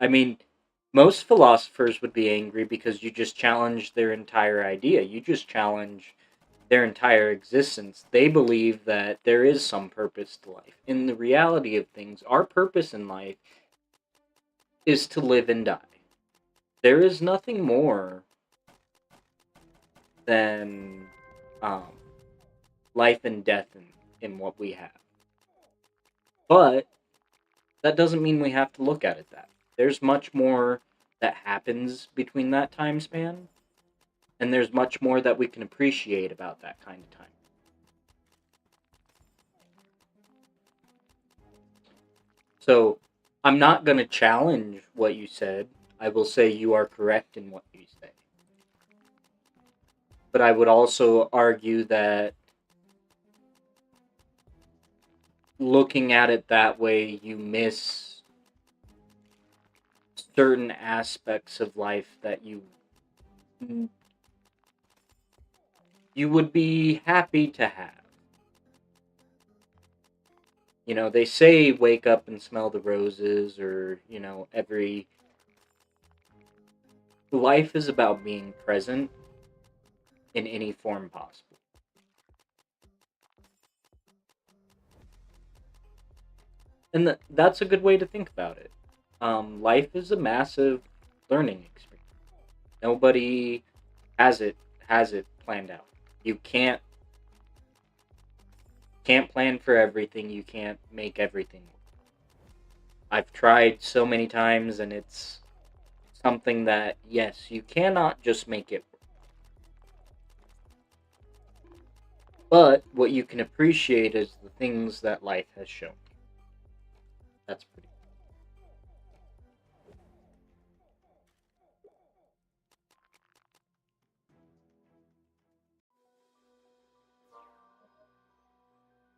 [SPEAKER 1] I mean, most philosophers would be angry because you just challenge their entire idea. You just challenge their entire existence. They believe that there is some purpose to life. In the reality of things, our purpose in life is to live and die. There is nothing more than um, life and death in what we have. But that doesn't mean we have to look at it that way. There's much more that happens between that time span, and there's much more that we can appreciate about that kind of time. So I'm not going to challenge what you said. I will say you are correct in what you say. But I would also argue that looking at it that way, you miss certain aspects of life that you would be happy to have. They say wake up and smell the roses, or, every life is about being present in any form possible. And that's a good way to think about it. Life is a massive learning experience. Nobody has it planned out. You can't plan for everything. You can't make everything work. I've tried so many times, and it's something that, yes, you cannot just make it work. But what you can appreciate is the things that life has shown you. That's pretty.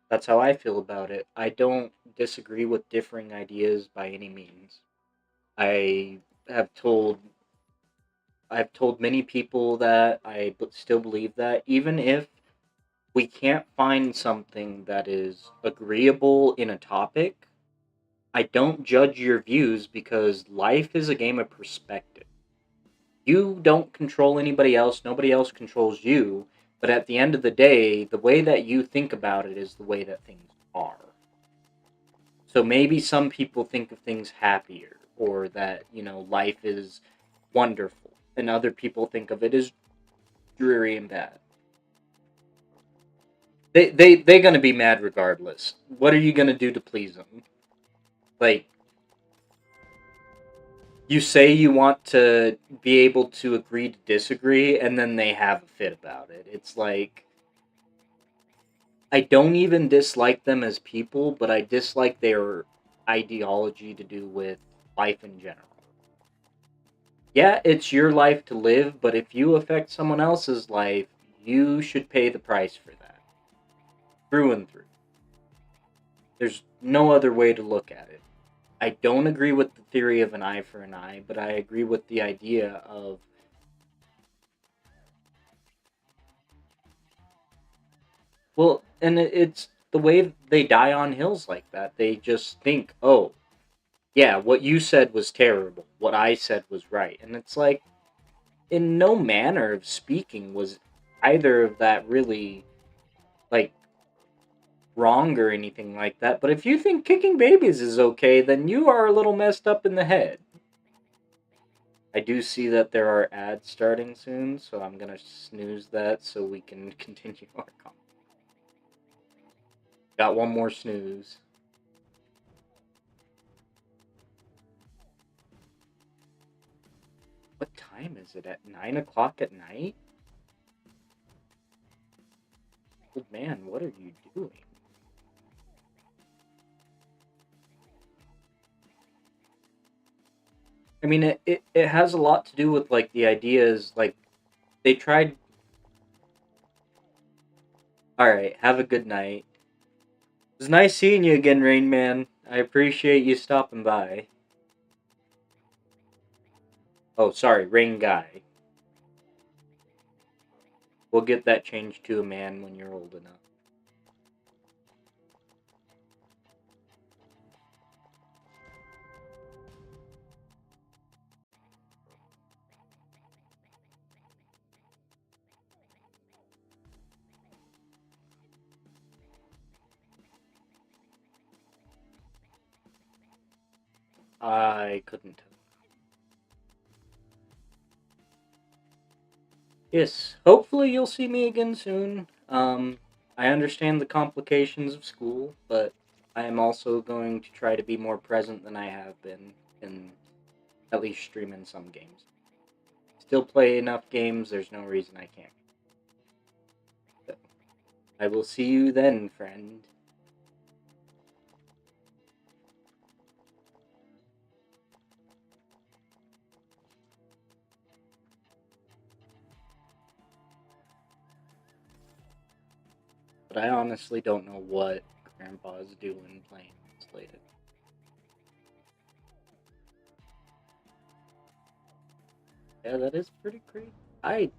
[SPEAKER 1] That's how I feel about it. I don't disagree with differing ideas by any means. I have told I've told many people that I still believe that even if we can't find something that is agreeable in a topic, I don't judge your views because life is a game of perspective. You don't control anybody else, nobody else controls you, but at the end of the day, the way that you think about it is the way that things are. So maybe some people think of things happier, or that, life is wonderful, and other people think of it as dreary and bad. They're gonna be mad regardless. What are you gonna do to please them? Like, you say you want to be able to agree to disagree, and then they have a fit about it. It's like, I don't even dislike them as people, but I dislike their ideology to do with life in general. Yeah, it's your life to live, but if you affect someone else's life, you should pay the price for that. Through and through. There's no other way to look at it. I don't agree with the theory of an eye for an eye, but I agree with the idea of, well, and it's the way they die on hills like that. They just think, oh, yeah, what you said was terrible. What I said was right. And it's like, in no manner of speaking was either of that really, like, wrong or anything like that. But if you think kicking babies is okay, then you are a little messed up in the head. I do see that there are ads starting soon, so I'm gonna snooze that so we can continue our conversation. Got one more snooze. What time is it? At 9 o'clock at night? Old man, what are you doing? I mean, it has a lot to do with, like, the ideas, like, they tried... Alright, have a good night. It was nice seeing you again, Rain Man. I appreciate you stopping by. Oh, sorry, Rain Guy. We'll get that changed to a man when you're old enough. I couldn't tell. Yes, hopefully you'll see me again soon. I understand the complications of school, but I am also going to try to be more present than I have been in at least streaming some games. Still play enough games, there's no reason I can't. So, I will see you then, friend. But I honestly don't know what Grandpa's doing playing this late. Yeah, that is pretty crazy. I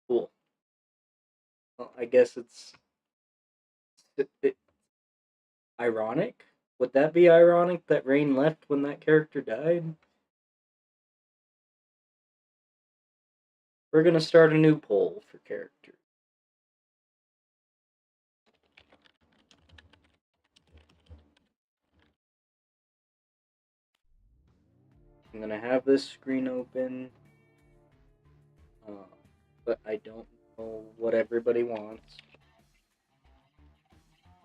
[SPEAKER 1] cool. Well, I guess it ironic. Would that be ironic that Rain left when that character died? We're gonna start a new poll for characters. I'm gonna have this screen open, but I don't know what everybody wants.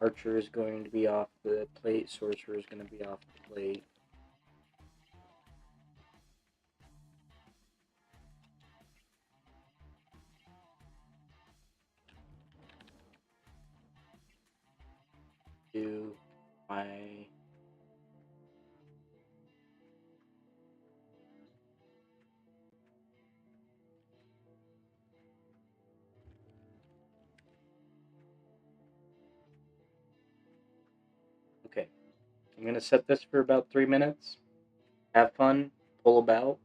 [SPEAKER 1] Archer is going to be off the plate. Sorcerer is going to be off the plate. Do my okay. I'm gonna set this for about 3 minutes. Have fun. Pull about.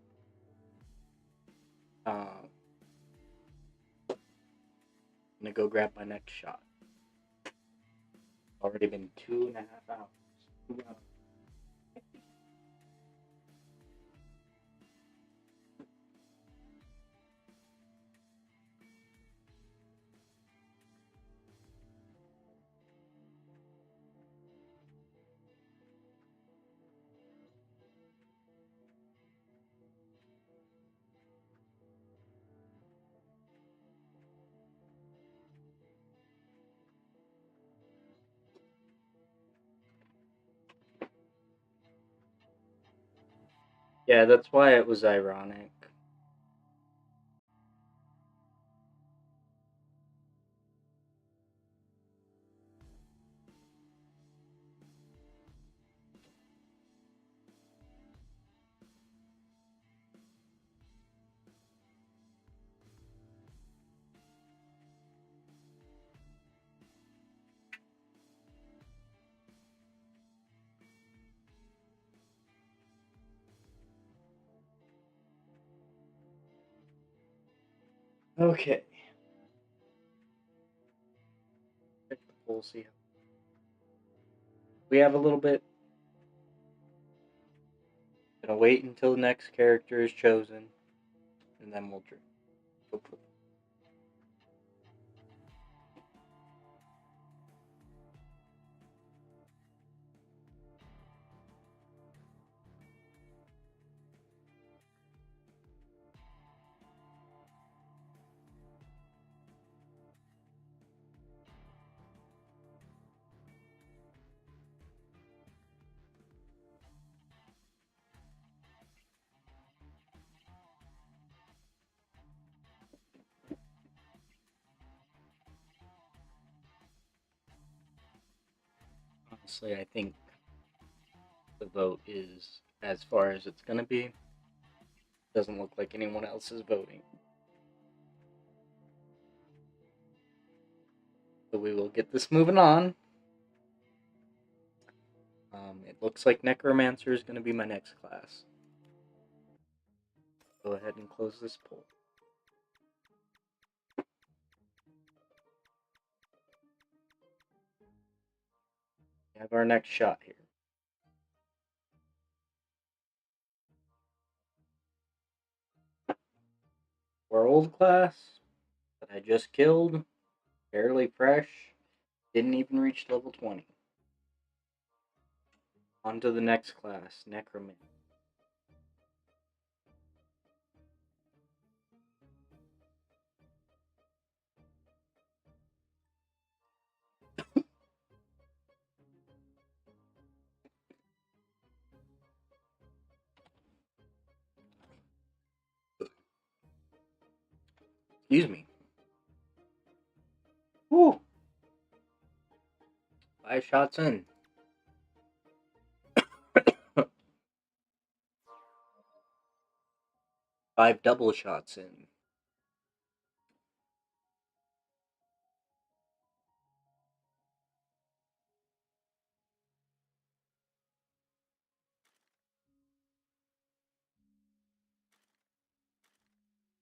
[SPEAKER 1] I'm gonna go grab my next shot. Already been 2.5 hours. 2 hours. Yeah, that's why it was ironic. Okay. Check the poll, see. We have a little bit. Gonna wait until the next character is chosen, and then we'll drink. Hopefully. Honestly, I think the vote is as far as it's gonna be. Doesn't look like anyone else is voting. So we will get this moving on. It looks like Necromancer is going to be my next class. Go ahead and close this poll. We have our next shot here. Our old class that I just killed, barely fresh, didn't even reach level 20. On to the next class, Necromancer. Excuse me. Woo! 5 shots in. 5 double shots in.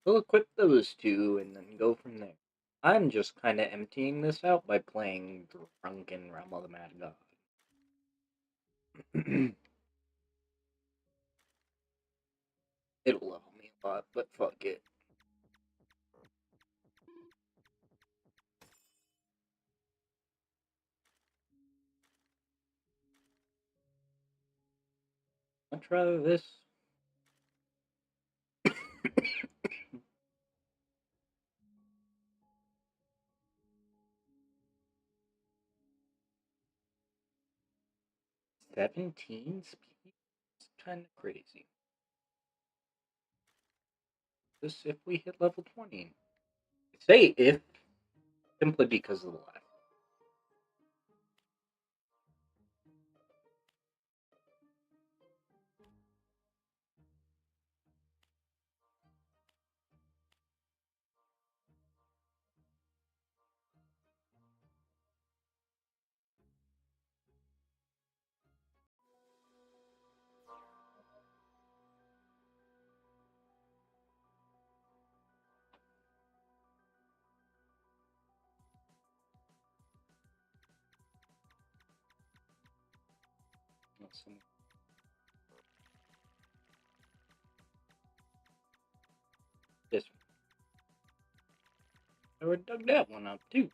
[SPEAKER 1] We'll equip those 2 and then go from there. I'm just kind of emptying this out by playing Drunken Realm of the Mad God. It'll level me a lot, but fuck it. Much rather this. $17 speed? It's kind of crazy. This if we hit level 20. I say if, simply because of the lag. Awesome. This one. I would dug that one up too.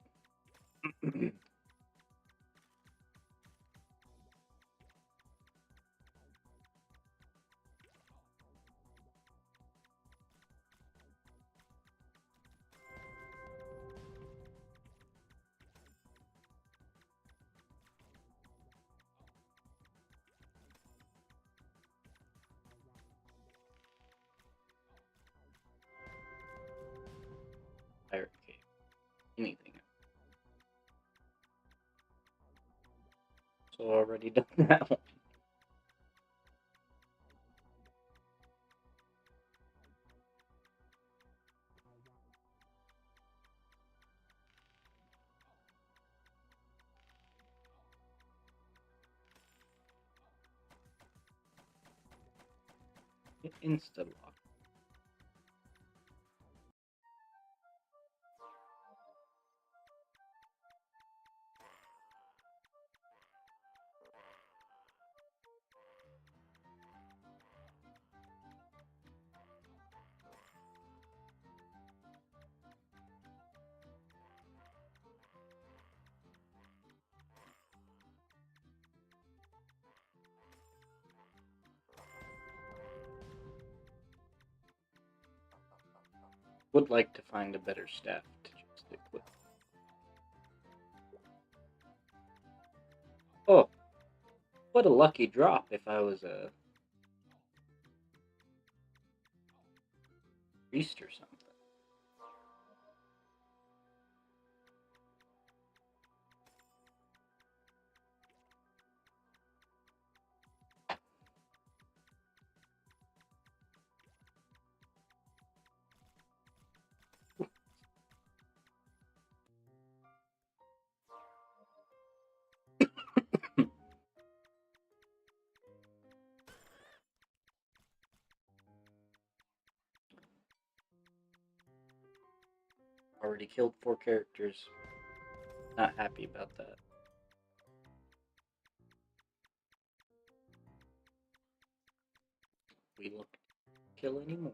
[SPEAKER 1] anything. So already done that one. Insta lock. Would like to find a better staff to just stick with. Oh, what a lucky drop if I was a priest or something. Already killed 4 characters. Not happy about that. We look kill anymore.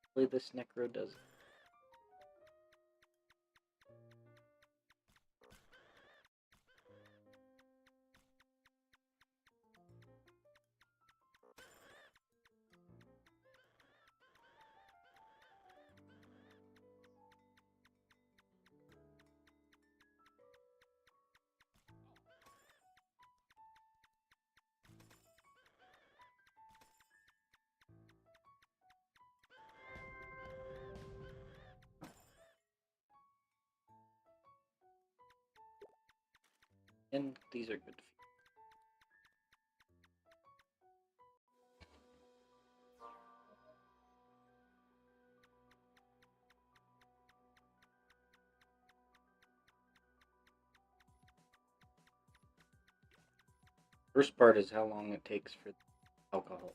[SPEAKER 1] Hopefully this necro does. And these are good. First part is how long it takes for alcohol.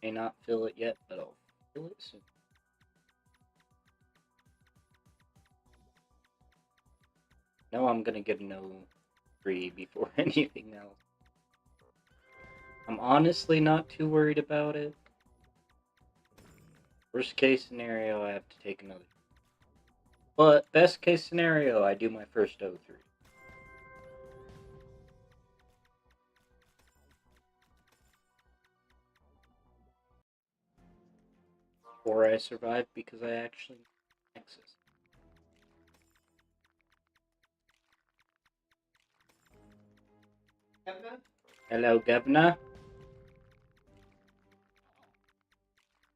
[SPEAKER 1] May not fill it yet, but I'll fill it soon. No, I'm gonna get no 3 before anything else. I'm honestly not too worried about it. Worst case scenario, I have to take another. But best case scenario, I do my first 03. Or I survive because I actually Nexus. Hello, Governor.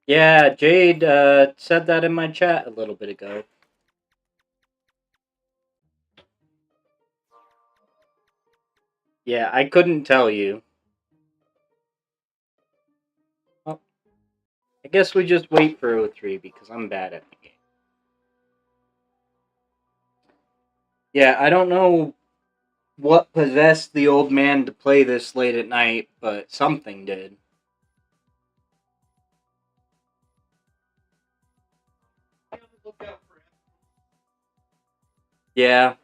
[SPEAKER 1] Yeah, Jade said that in my chat a little bit ago. Yeah, I couldn't tell you. Well, I guess we just wait for 03 because I'm bad at the game. Yeah, I don't know what possessed the old man to play this late at night, but something did. Yeah.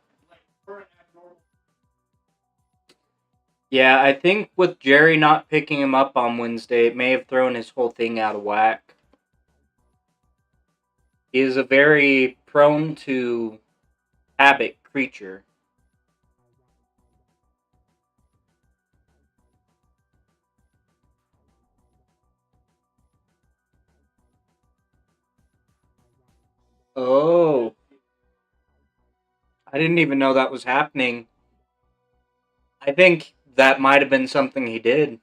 [SPEAKER 1] Yeah, I think with Jerry not picking him up on Wednesday, it may have thrown his whole thing out of whack. He is a very prone to habit creature. Oh. I didn't even know that was happening. I think that might have been something he did.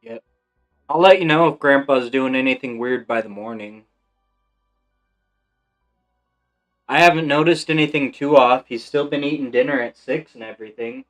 [SPEAKER 1] Yep. I'll let you know if Grandpa's doing anything weird by the morning. I haven't noticed anything too off. He's still been eating dinner at 6 and everything.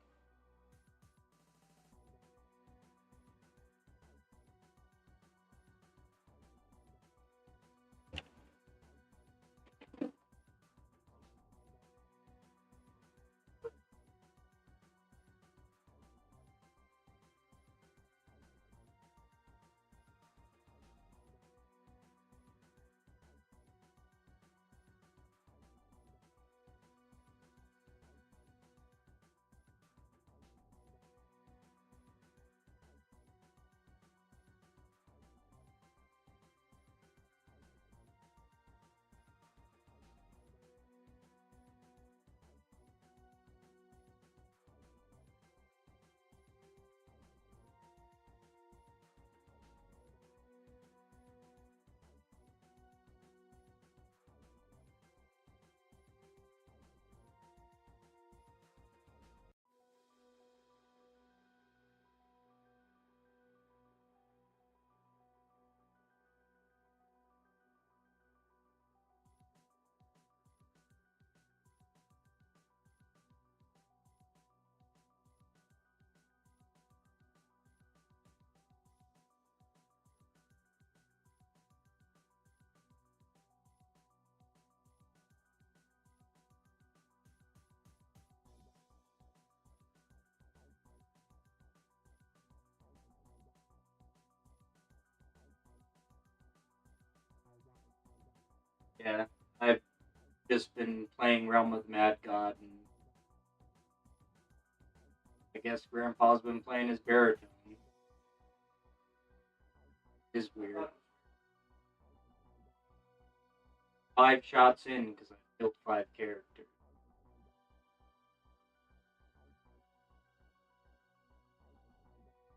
[SPEAKER 1] Yeah, I've just been playing Realm of the Mad God, and I guess Grandpa's been playing his baritone. It's weird. 5 shots in because I killed 5 characters.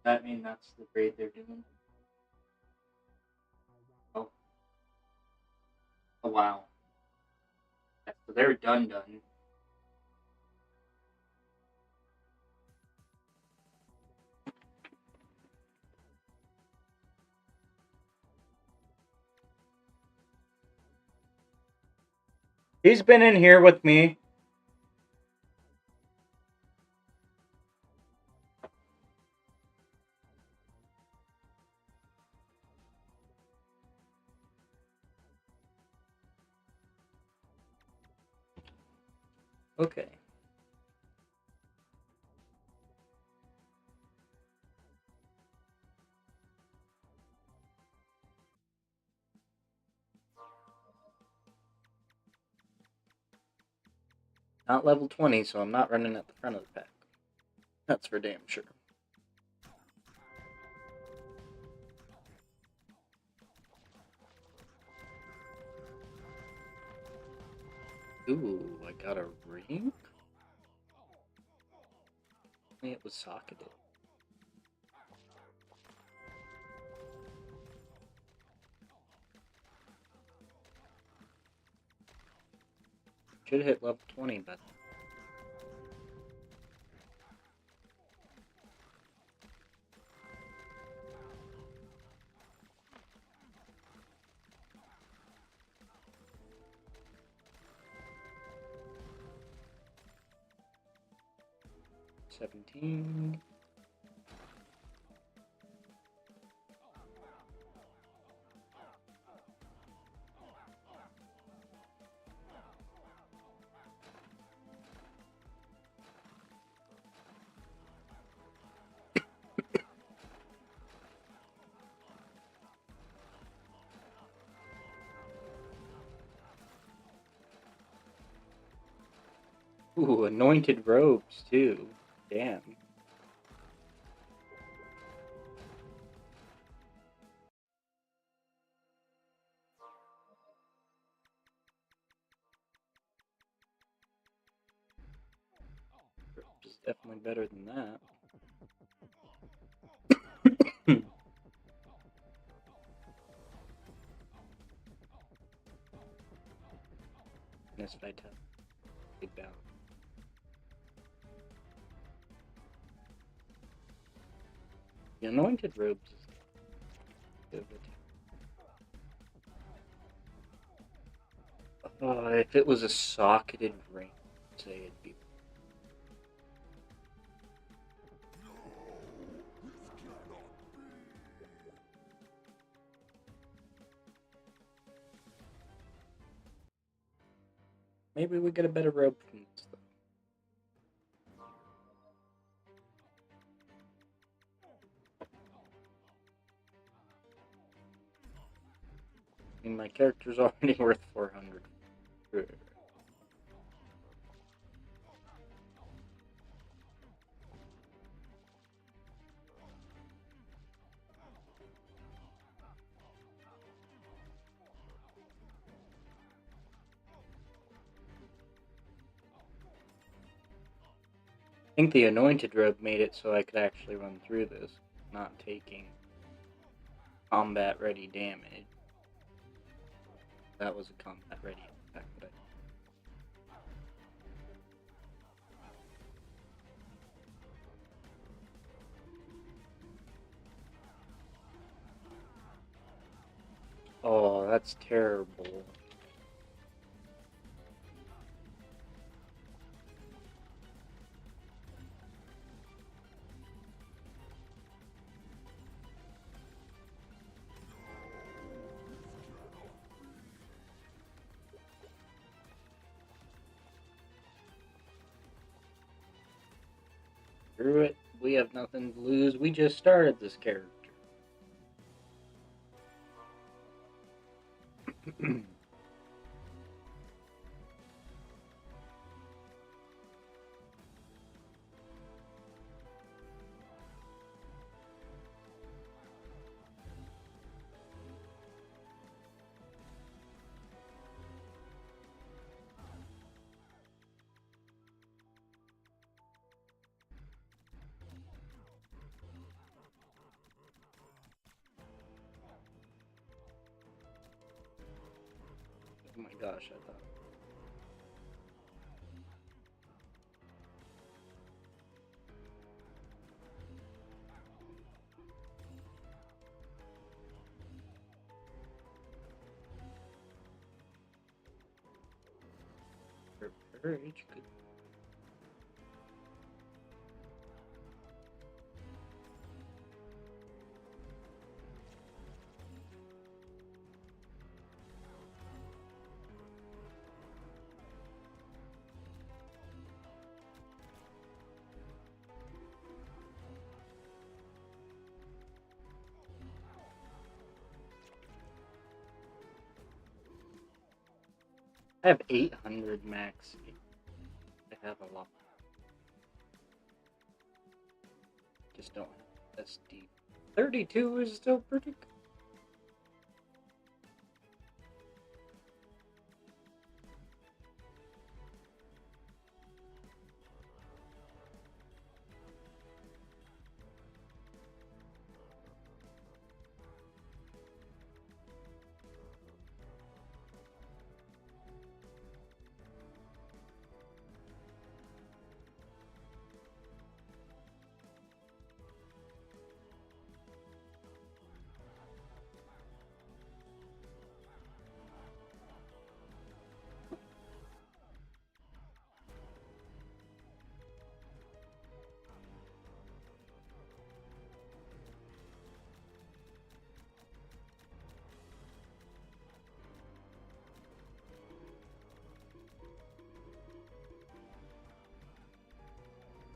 [SPEAKER 1] That mean that's the raid they're doing? Oh, oh wow. So they're done. He's been in here with me. Okay. Not level 20, so I'm not running at the front of the pack. That's for damn sure. Ooh, I got a ring? It was socketed. Should hit level 20, but 17. Ooh, anointed robes too. Damn. Which is definitely better than that. This vitality. Big balance. The anointed robes is good. If it was a socketed ring, I'd say it'd be. Maybe we get a better robe from this, though. I mean, my character's already worth 400. I think the anointed robe made it so I could actually run through this, not taking combat ready damage. That was a combat ready attack, but oh, that's terrible. Screw it. We have nothing to lose. We just started this character. Oh my gosh, I thought. Her courage could. I have 800 max. I have a lot. Just don't have SD. 32 is still pretty good.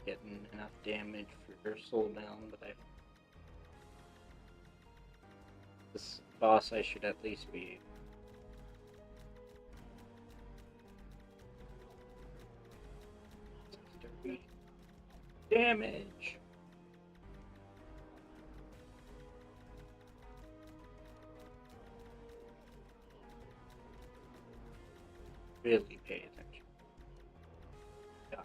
[SPEAKER 1] Getting enough damage for her soul down, but this boss I should at least be damage. Really pay attention. God.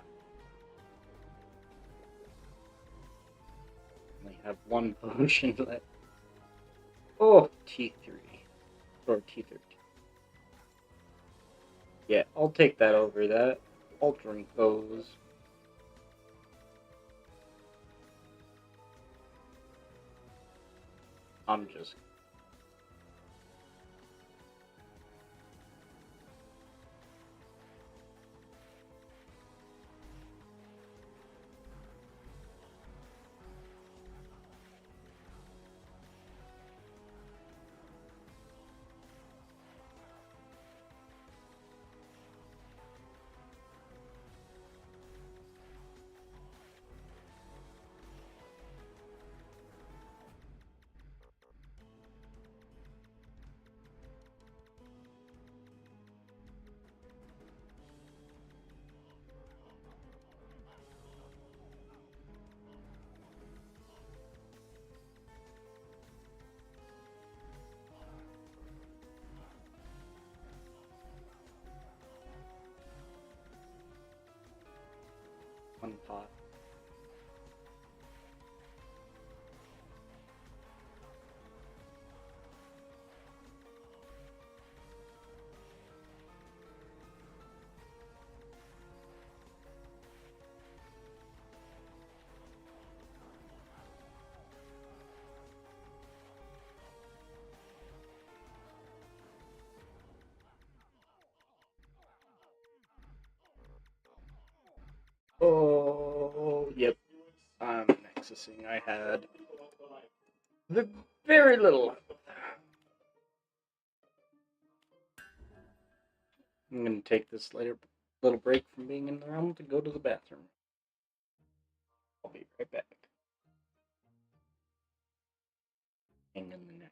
[SPEAKER 1] Only have one potion left. Oh, T3 or T13. Yeah, I'll take that over that. I'll drink those. I'm just... One pot. Oh, yep. I'm accessing. I had very little. I'm gonna take this little break from being in the realm to go to the bathroom. I'll be right back. Hang in the neck.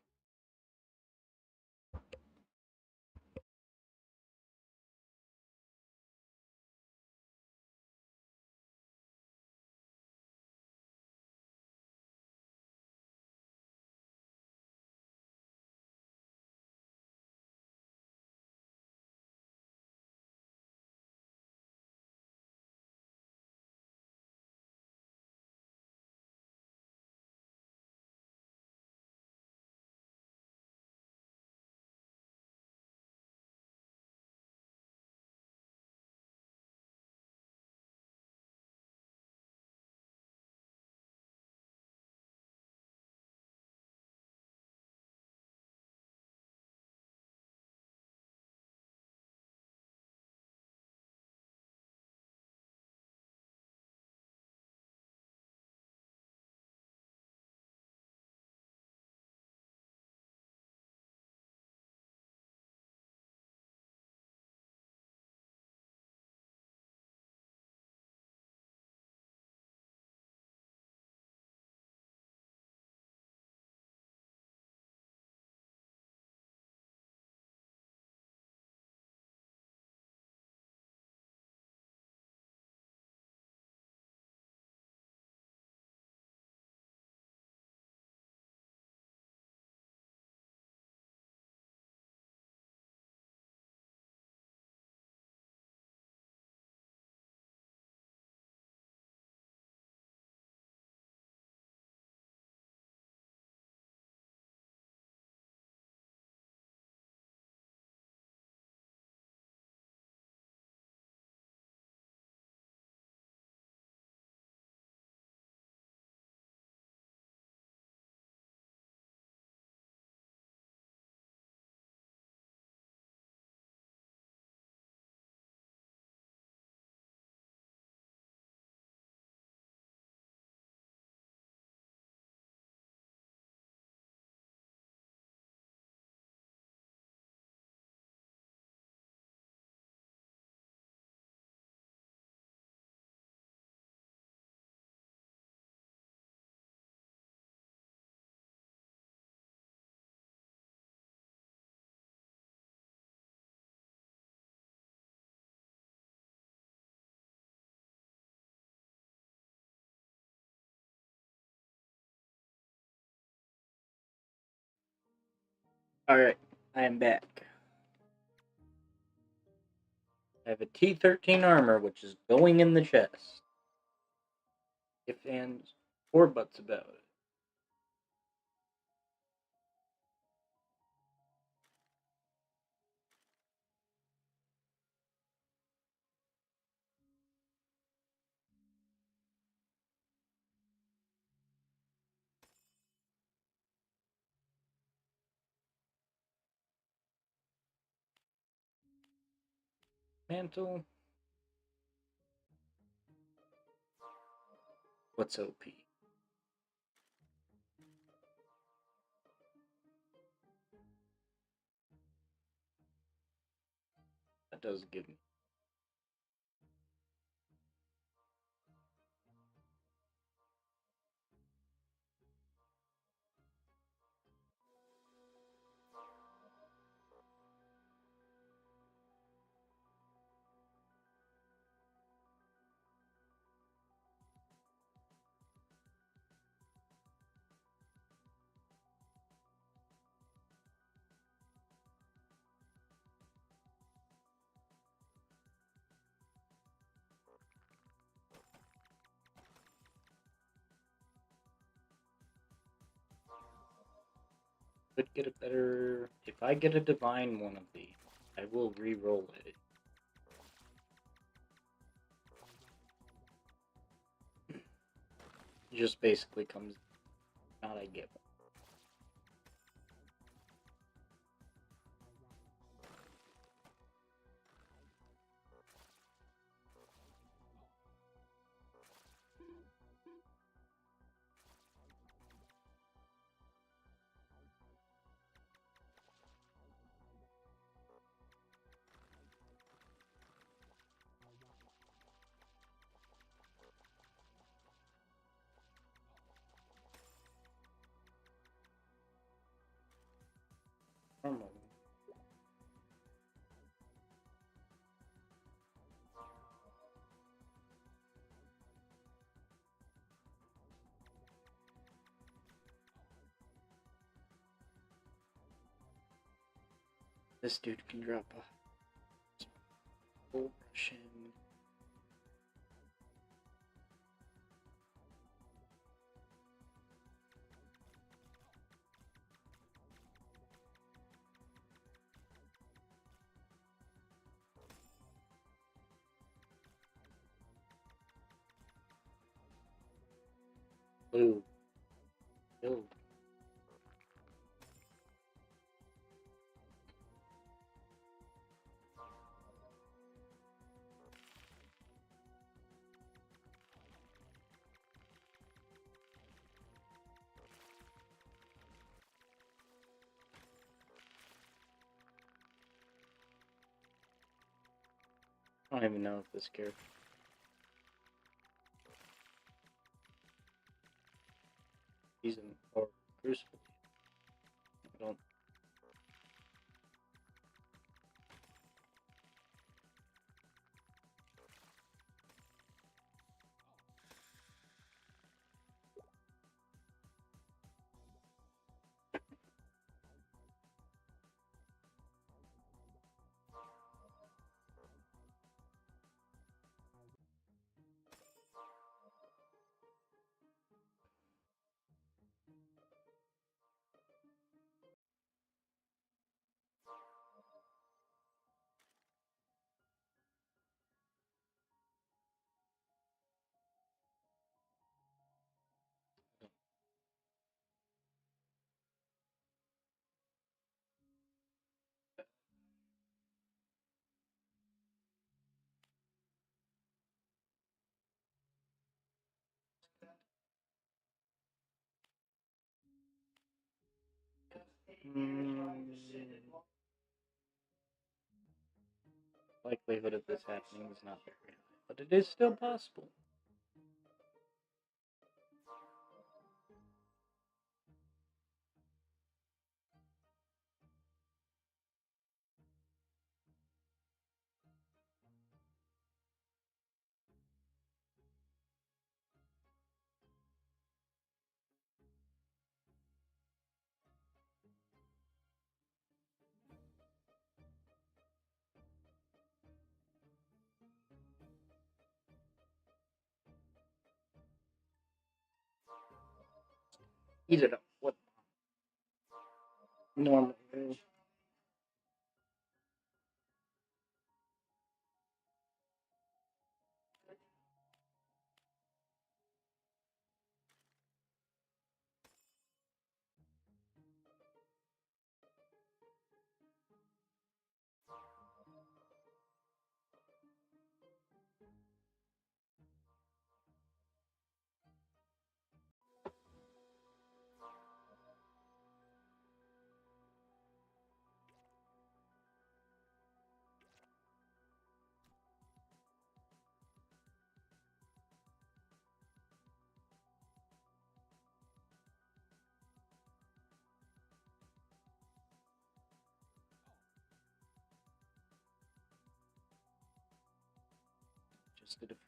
[SPEAKER 1] Alright, I am back. I have a T13 armor, which is going in the chest. If ands or buts about it. Mantle. What's OP? That does give me. Could get a better. If I get a divine one of these, I will re-roll it. It just basically comes. Not I get one. Normal. This dude can drop a full Russian. Blue. Build. I don't even know if this character. He's an or Crucible. I don't. Likelihood of this happening is not very high, but it is still possible. Eat it up. What? Normal. just did a few.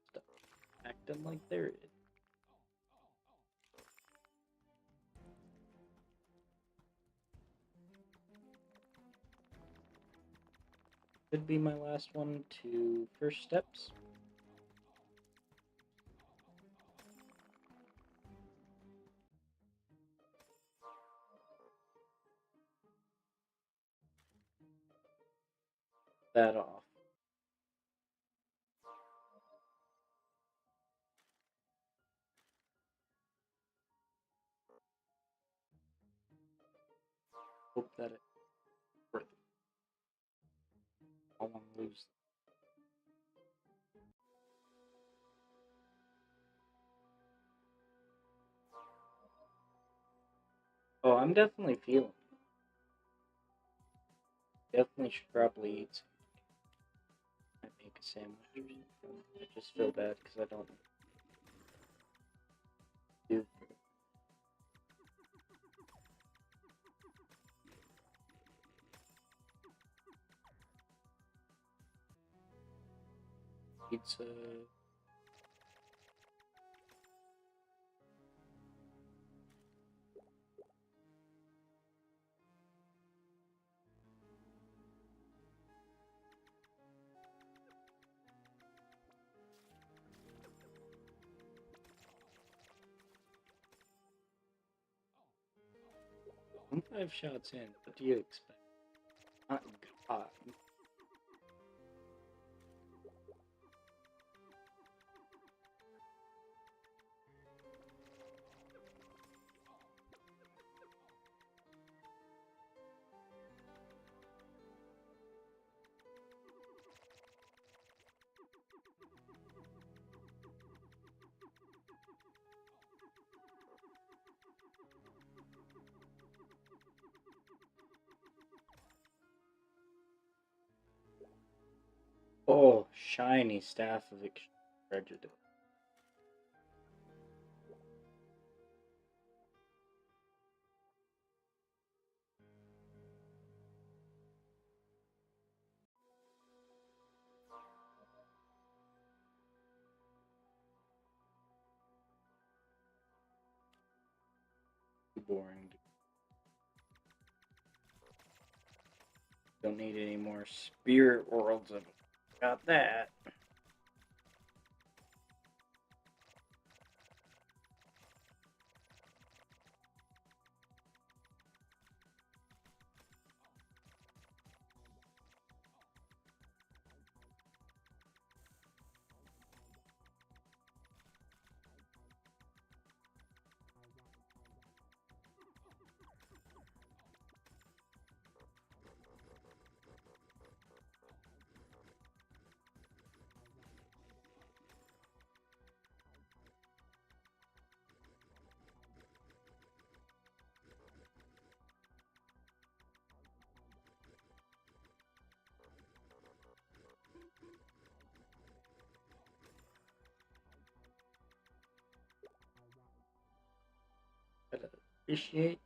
[SPEAKER 1] Stop acting like there is. Could be my last one to first steps. That off. Hope that it's worth it. I want to lose. Oh, I'm definitely feeling it. Definitely should probably eat some. I make a sandwich or something. I just feel bad because I don't do pizza. I'm 5 shots in. What do you expect? Not God. Oh, shiny staff of prejudice. Too boring. Don't need any more spirit worlds. I've got that. appreciate.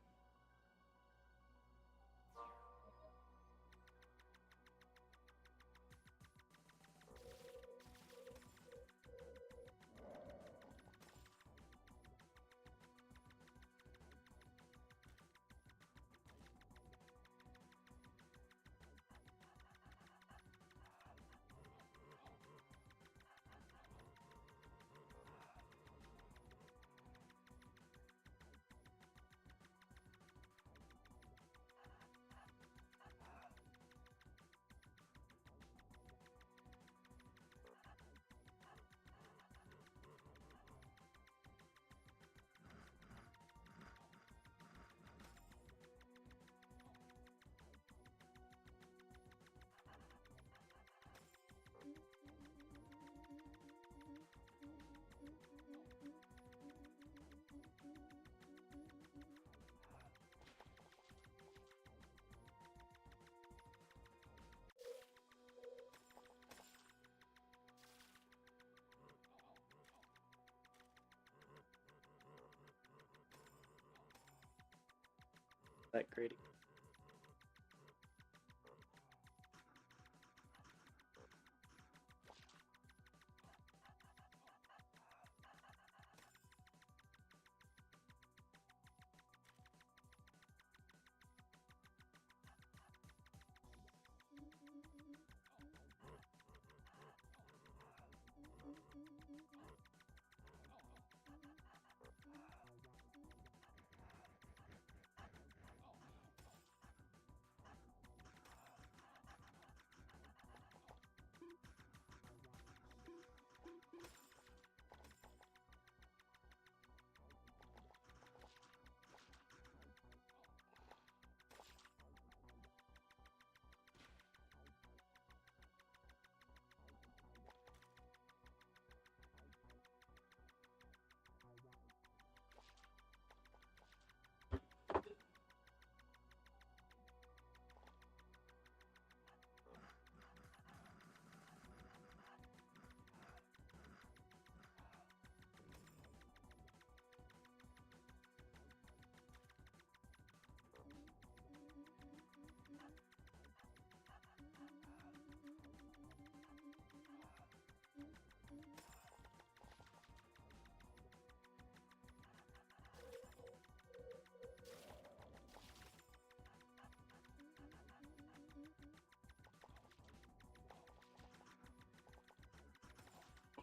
[SPEAKER 1] That great.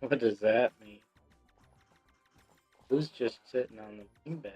[SPEAKER 1] What does that mean? Who's just sitting on the beanbag?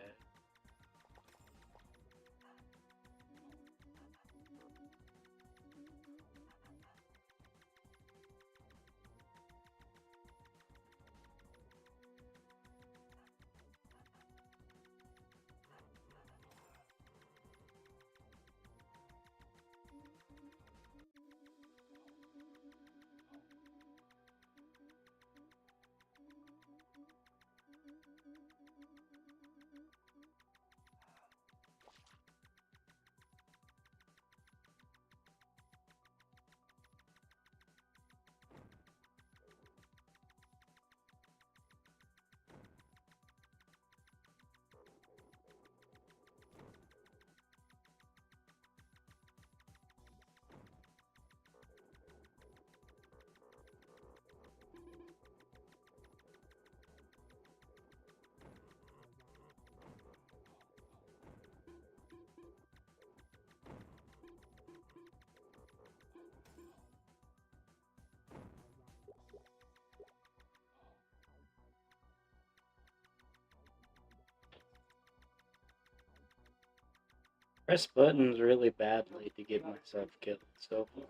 [SPEAKER 1] Press buttons really badly to get myself killed so far.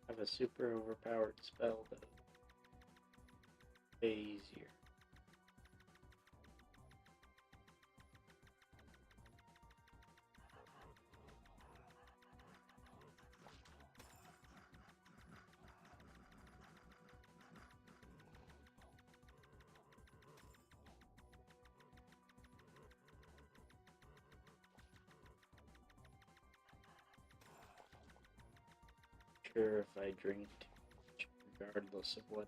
[SPEAKER 1] I have a super overpowered spell though. Way easier. sure if I drink too much, regardless of what.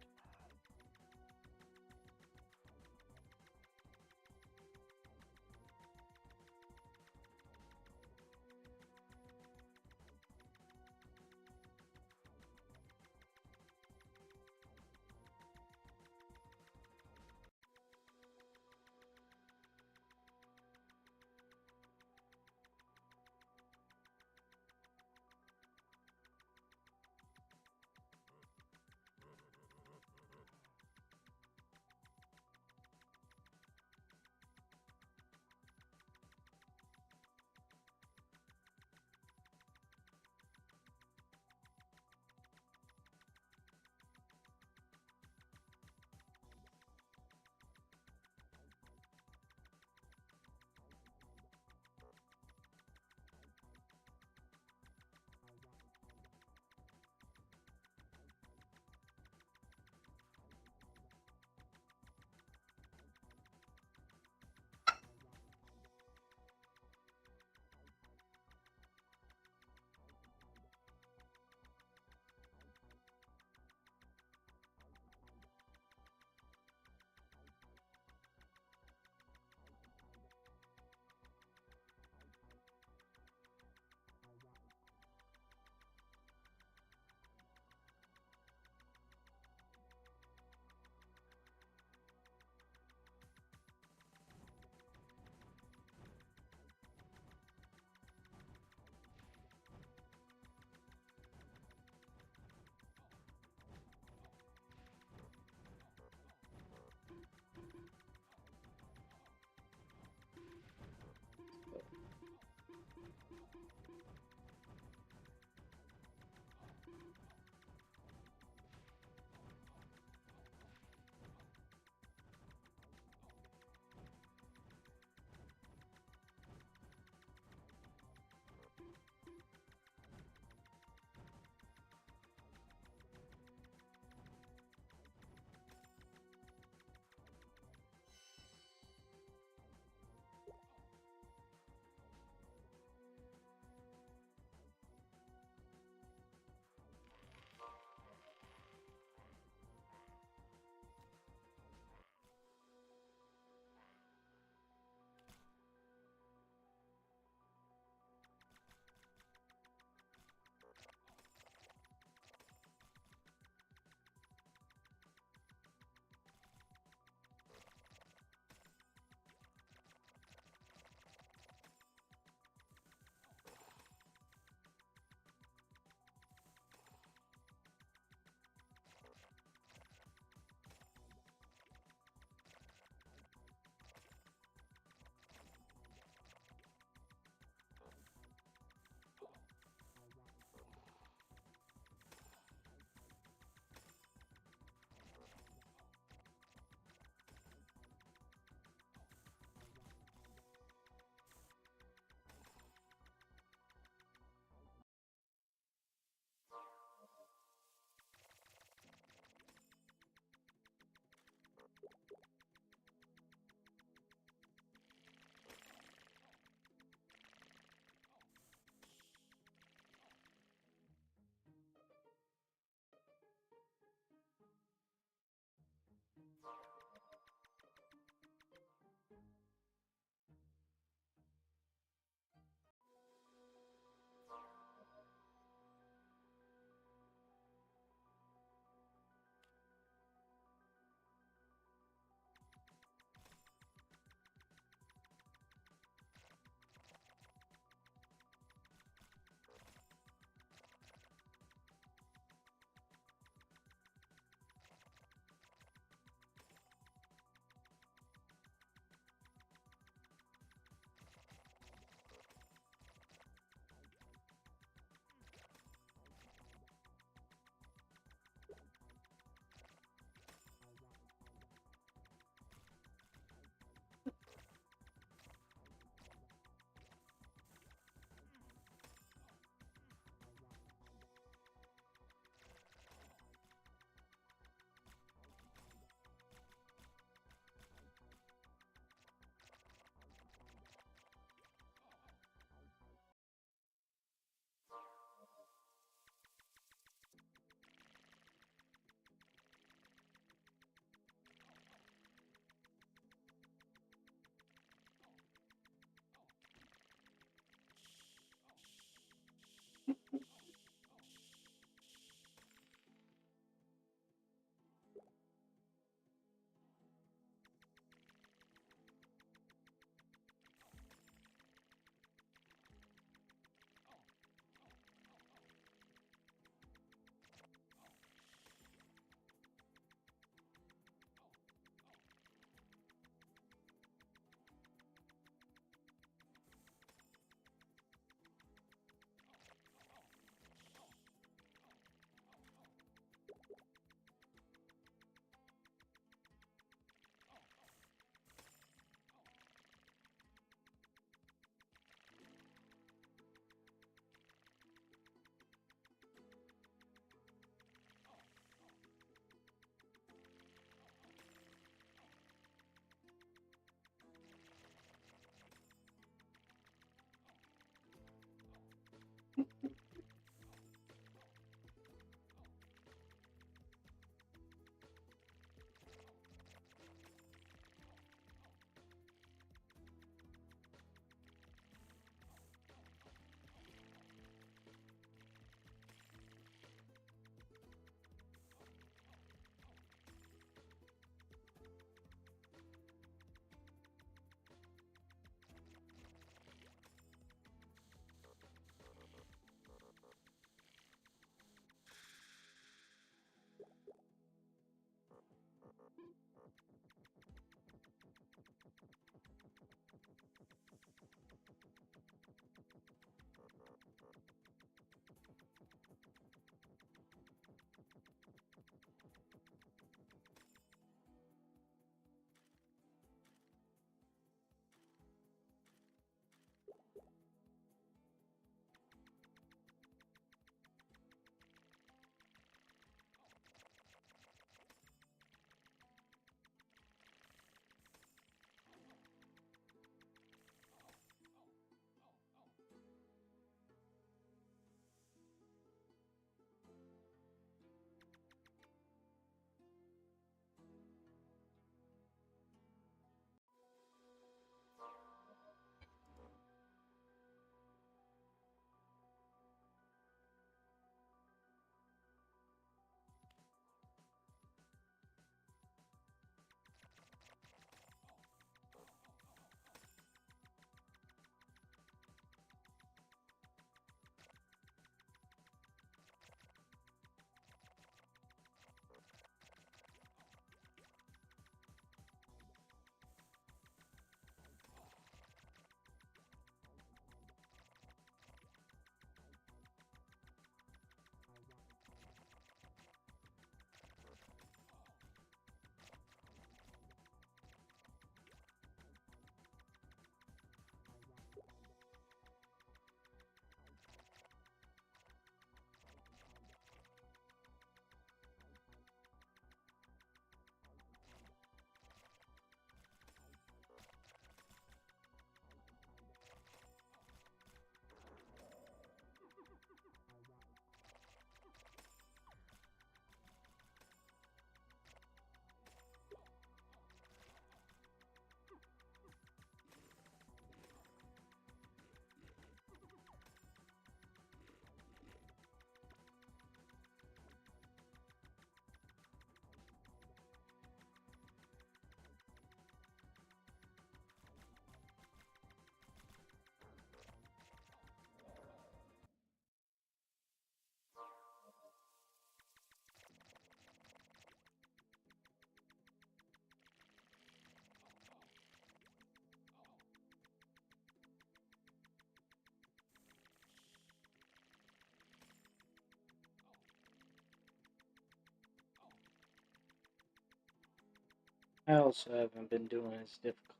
[SPEAKER 1] I also haven't been doing as difficult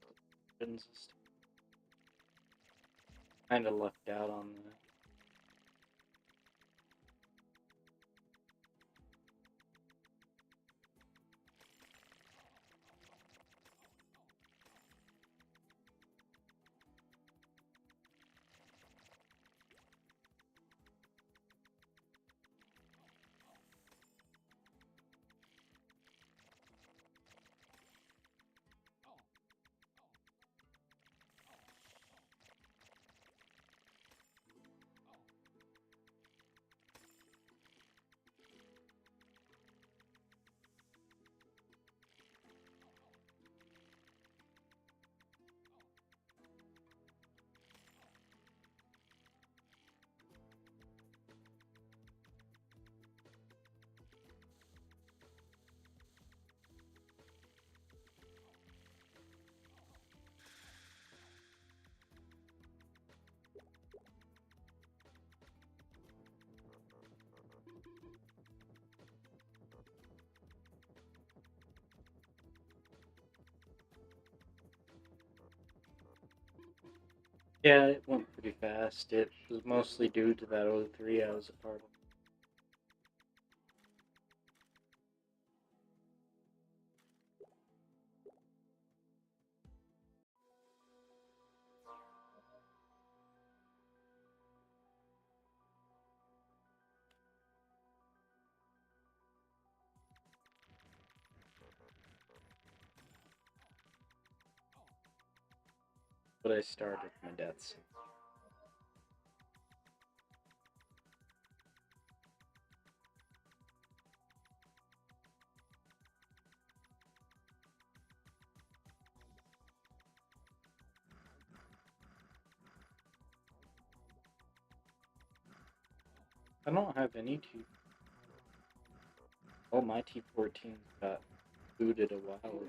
[SPEAKER 1] missions. Kind of lucked out on that. Yeah, it went pretty fast. It was mostly due to that O3 I was a part of. But I started my deaths. I don't have any T. Oh, my T14 got booted a while ago.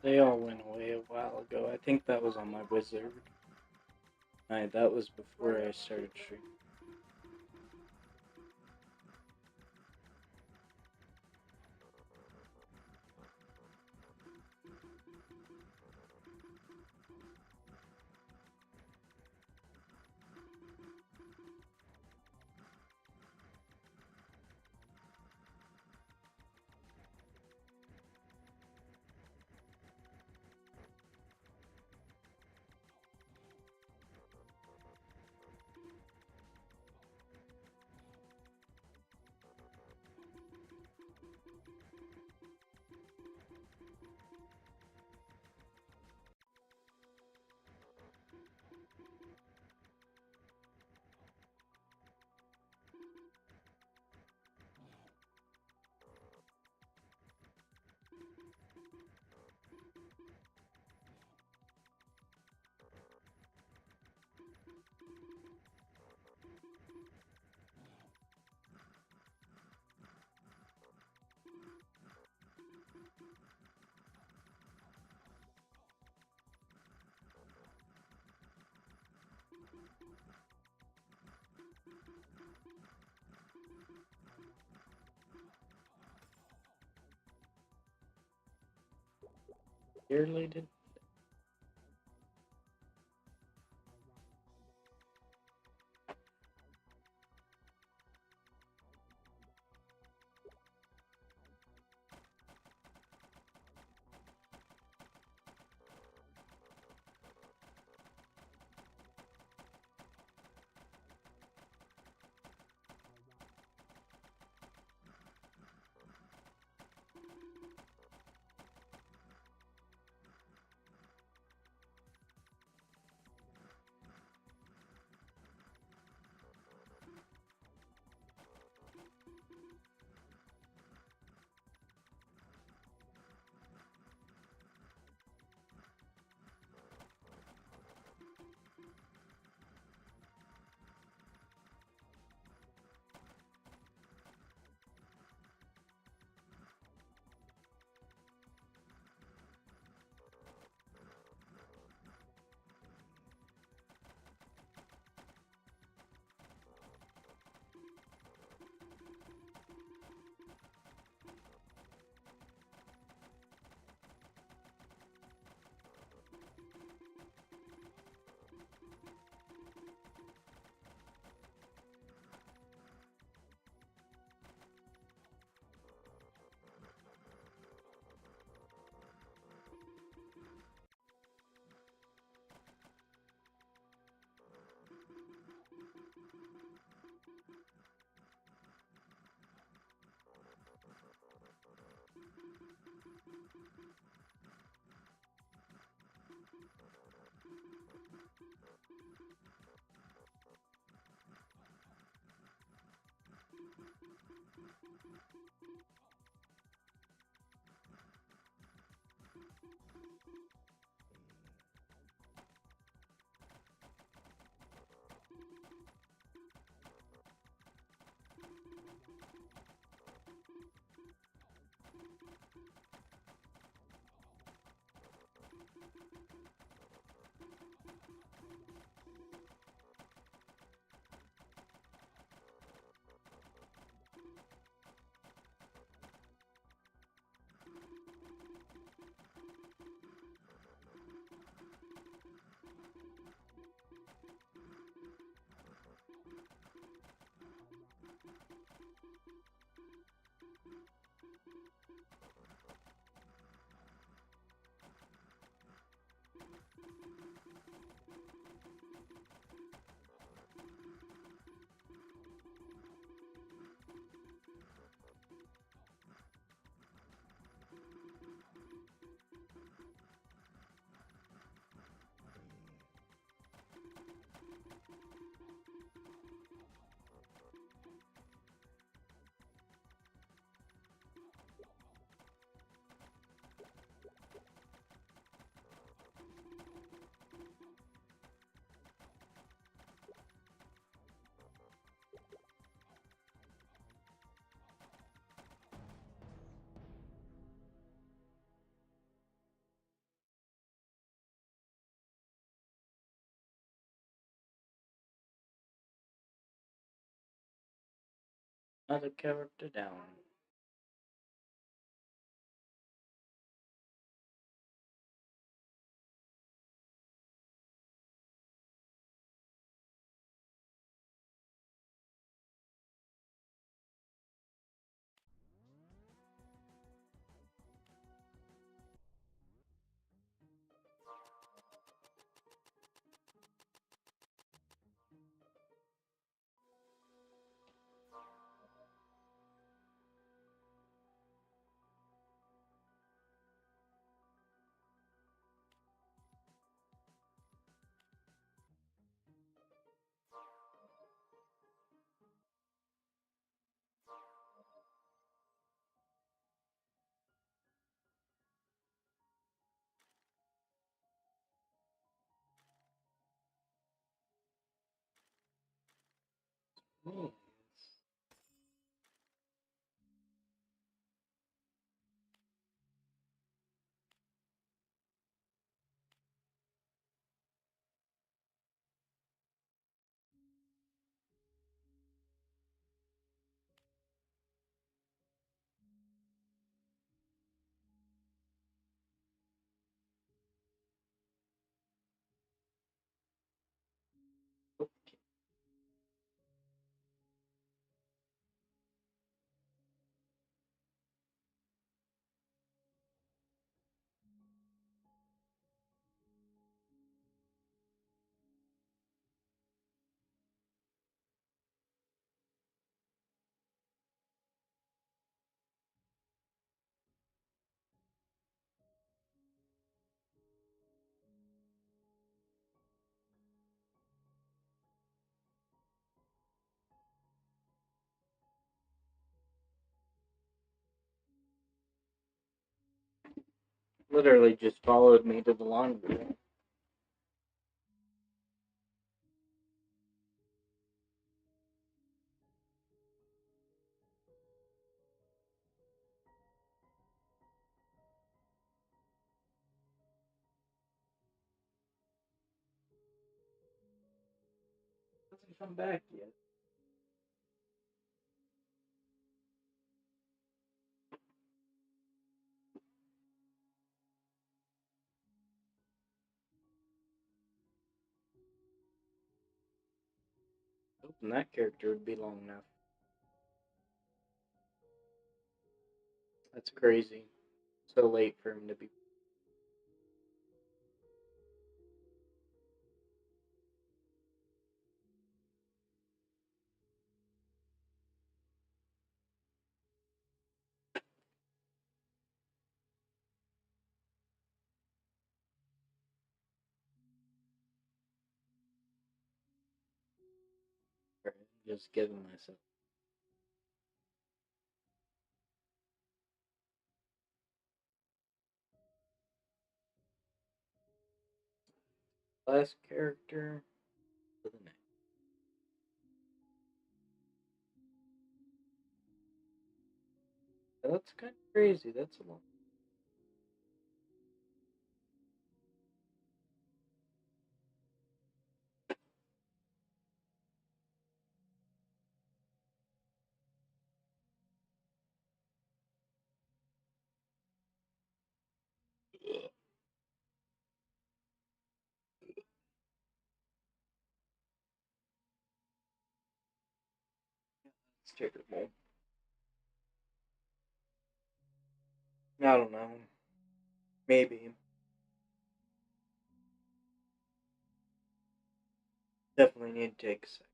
[SPEAKER 1] They all went away a while ago. I think that was on my wizard. That was before I started streaming. Barely did. Another character down. Oh, okay. Literally just followed me to the laundry room. Hasn't come back yet. Hoping that character would be long enough. That's crazy. So late for him to be. Just giving myself. Last character for the next. That's kind of crazy. That's a lot. It's terrible. I don't know. Maybe. Definitely need to take a sec.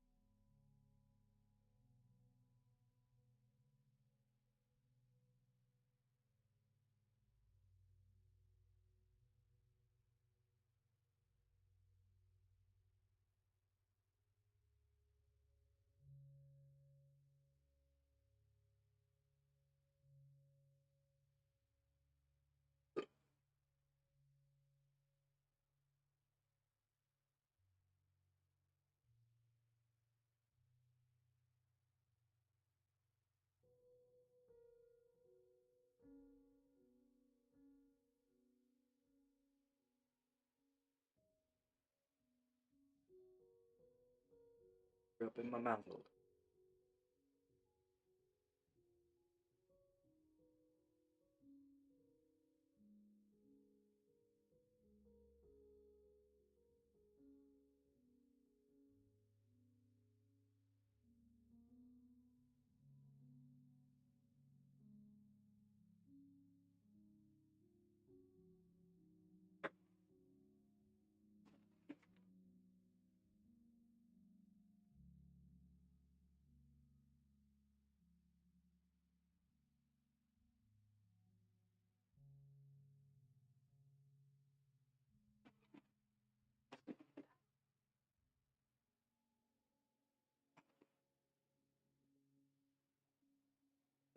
[SPEAKER 1] Up in my mouth a little.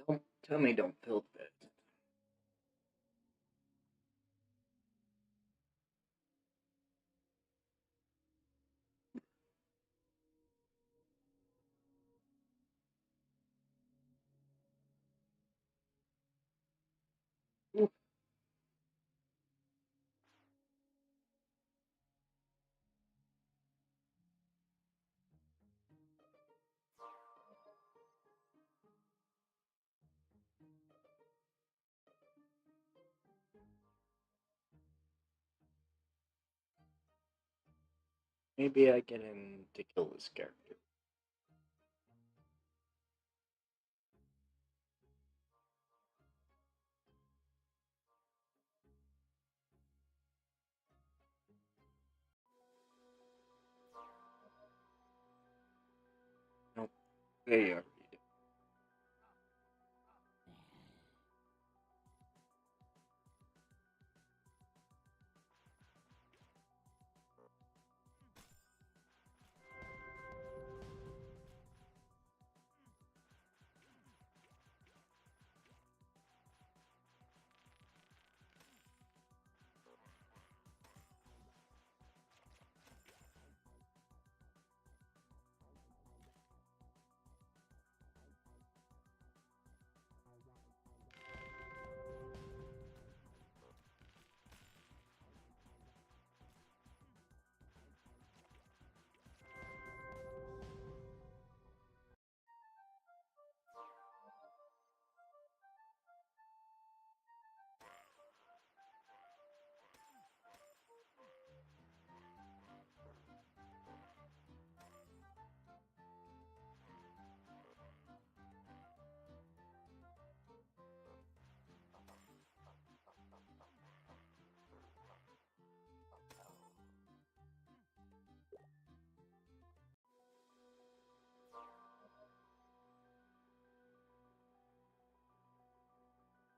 [SPEAKER 1] Don't tell me don't feel the bed. Oof. Maybe I get him to kill this character. Nope. They already did.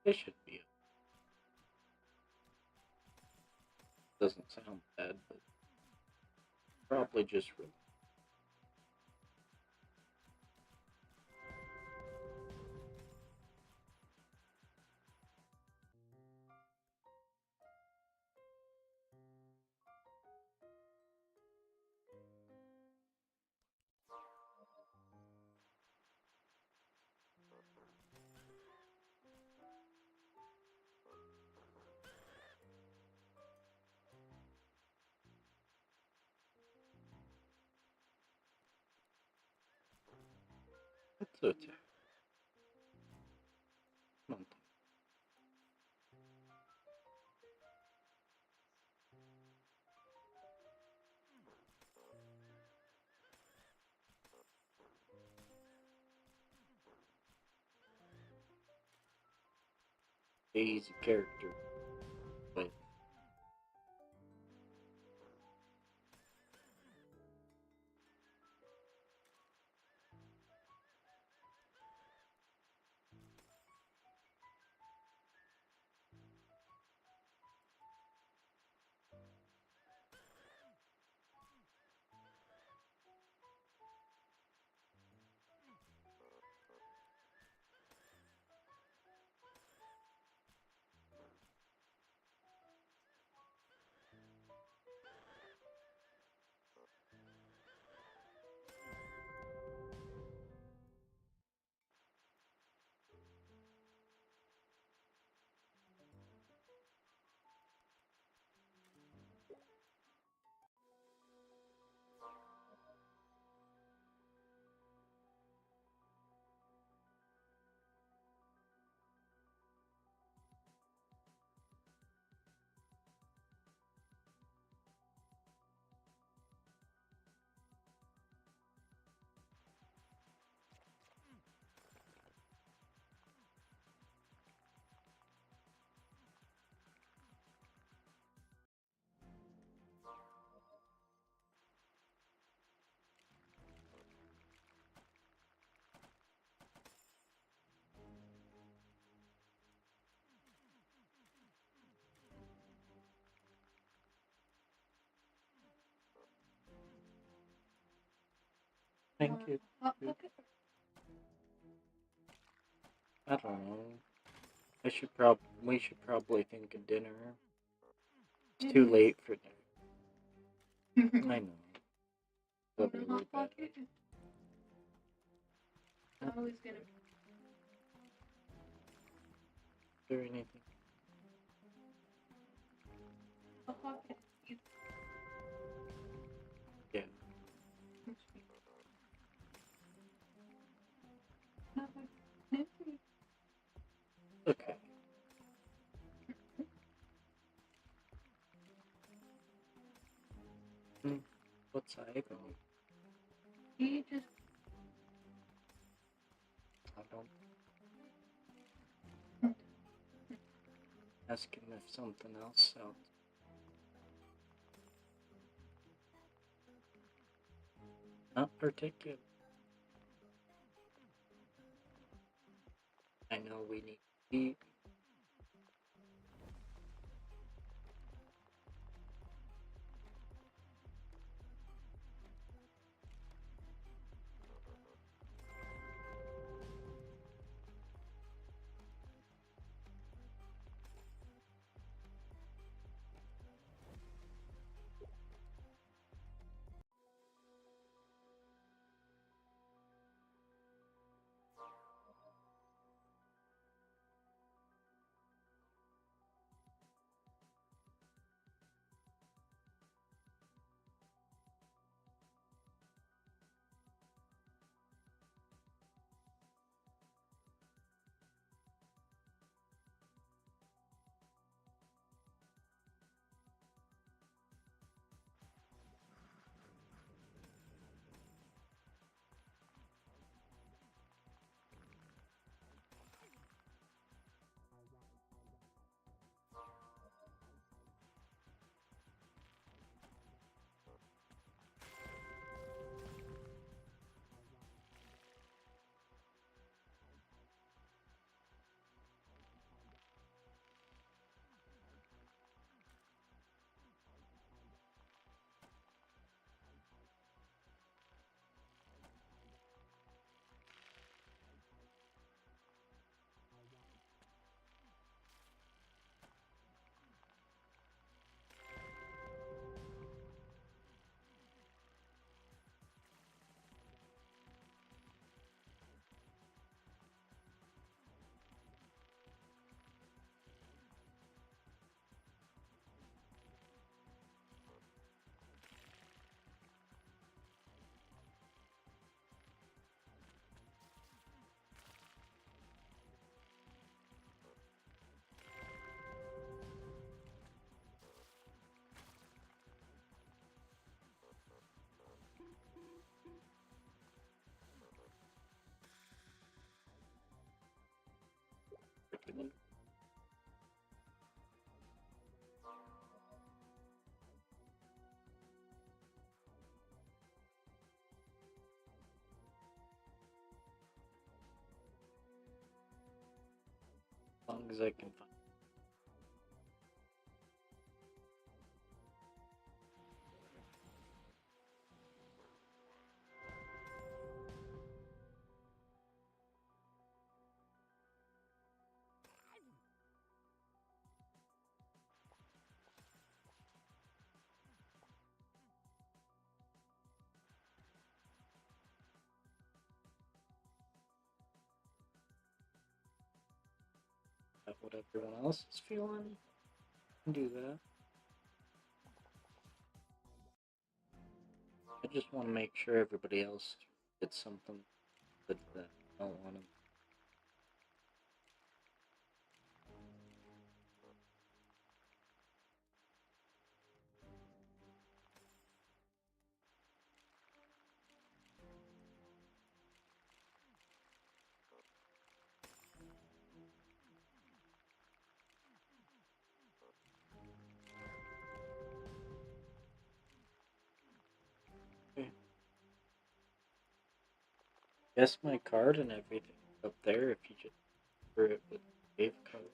[SPEAKER 1] This should be it. Doesn't sound bad, but probably just really. That's okay. Come on. Easy character. But thank you. I don't know. We should probably think of dinner. It's too late for dinner. I know. But really bad.
[SPEAKER 2] Always gonna
[SPEAKER 1] Is there anything?
[SPEAKER 2] a pocket.
[SPEAKER 1] Yeah. Okay. What's happening?
[SPEAKER 2] He just
[SPEAKER 1] I don't ask him if something else sounds. Not particular. I know we need to eat. as I can find. What everyone else is feeling. Do that. I just want to make sure everybody else gets something good that I don't want to. Okay. Guess my card and everything up there if you just cover it with the save card.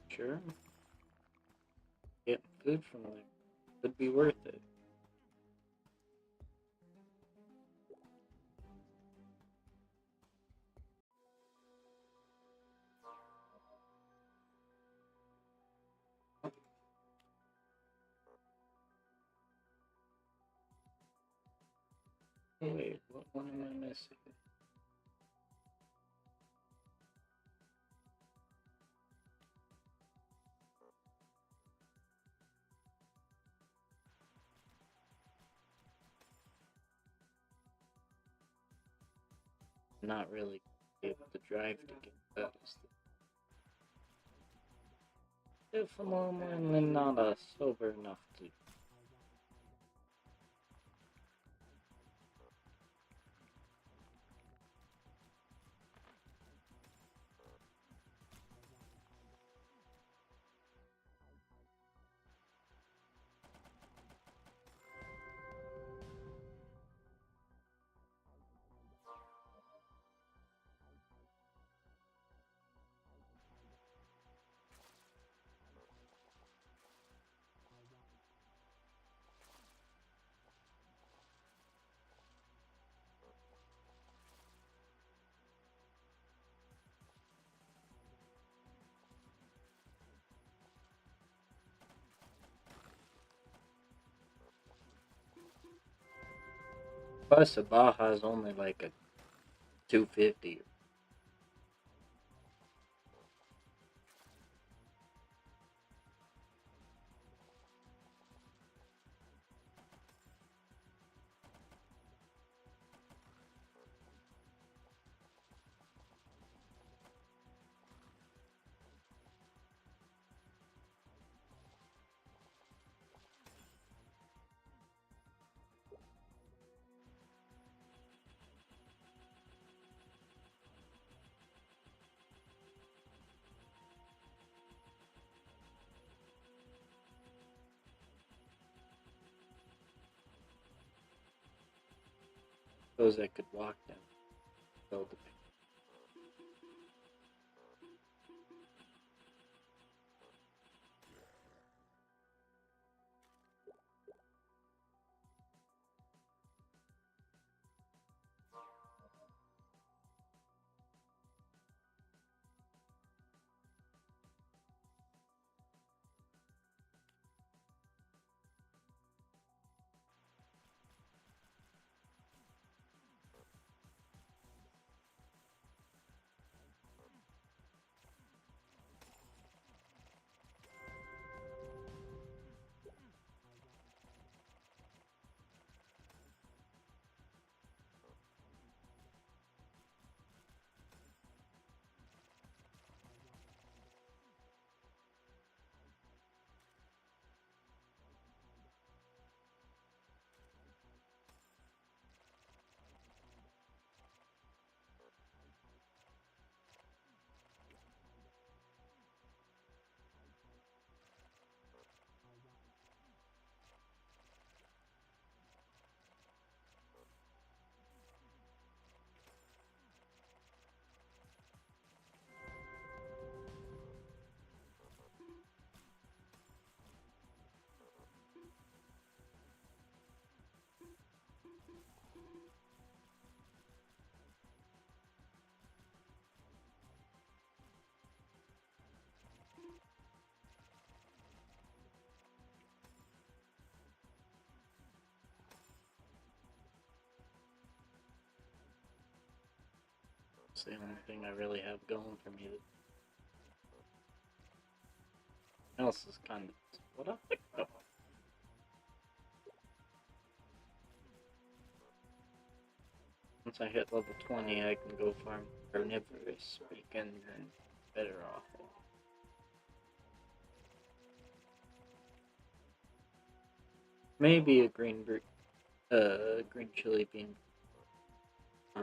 [SPEAKER 1] Sure. Getting food from there could be worth it. Wait, what one am I missing? Not really able to drive to get that. If I'm only not sober enough to. Plus, a Baja is only like a 250. Suppose I could walk down. Build a It's the only thing I really have going for me. Else is kind of what I picked up. Once I hit level 20, I can go farm carnivorous beacons and better off. Maybe a green chili bean. I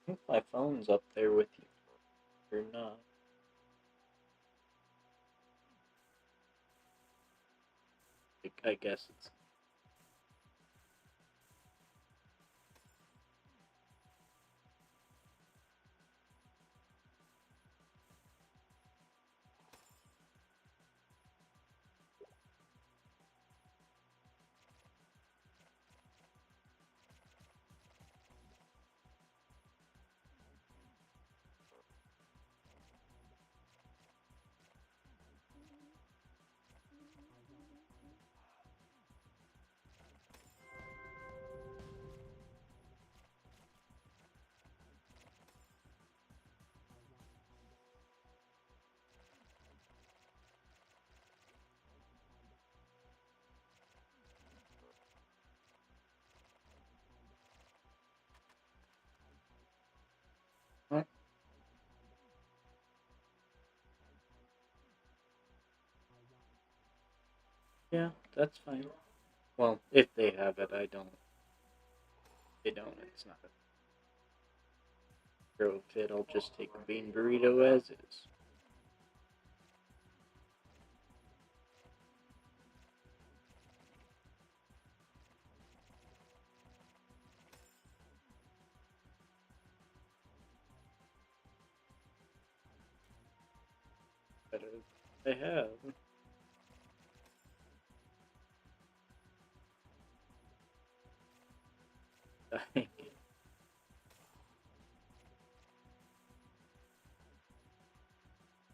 [SPEAKER 1] think my phone's up there with you, or not. I guess it's. Huh? Yeah, that's fine. Well, if they have it, I don't. They don't. It's not a pro fit. I'll just take a bean burrito as is. Better they have.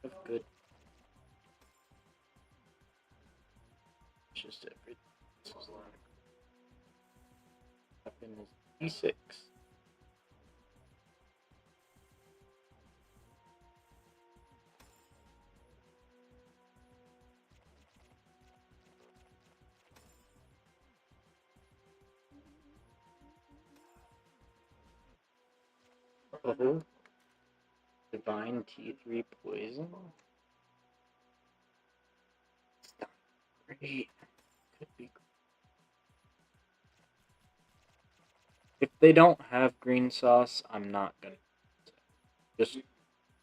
[SPEAKER 1] Of good. Just everything. This is a lot of weapon is D6. Oh, divine T3 poison. It's not great. Could be. If they don't have green sauce, I'm not gonna. Just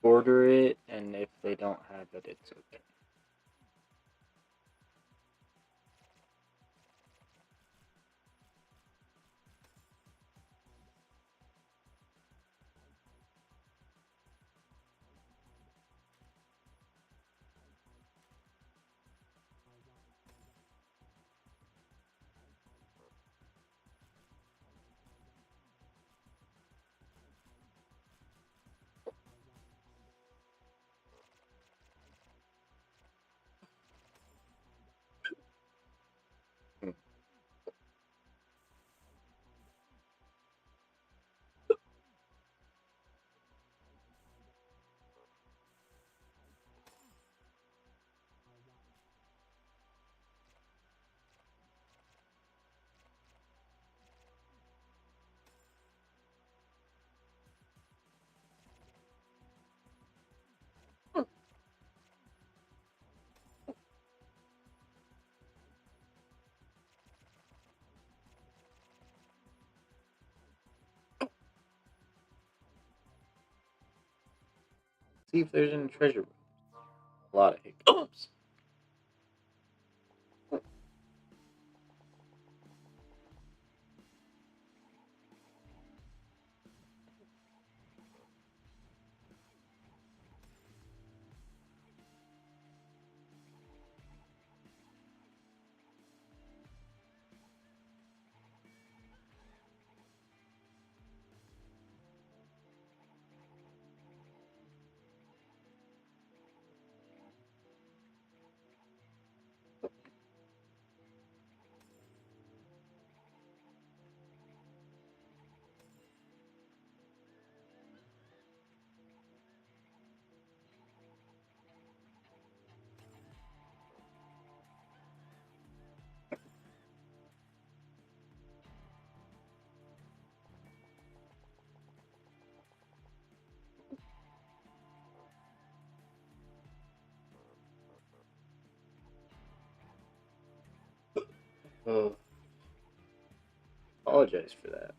[SPEAKER 1] order it, and if they don't have it, it's okay. See if there's any treasure. A lot of hiccups. Oh, apologize for that.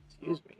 [SPEAKER 1] Excuse me.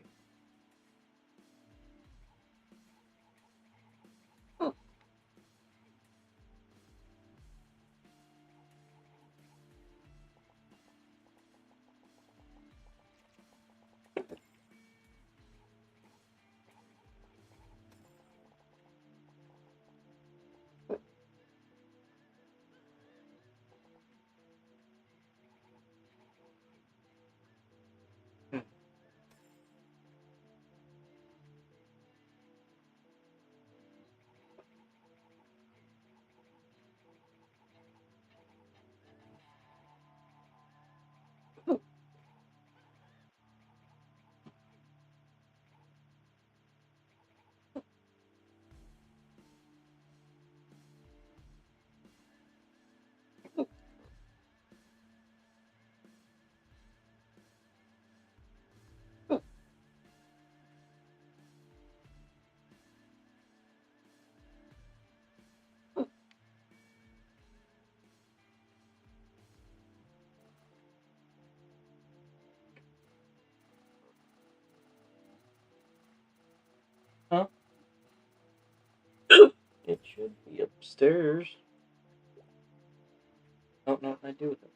[SPEAKER 1] Huh? It should be upstairs. Oh, no, I do it.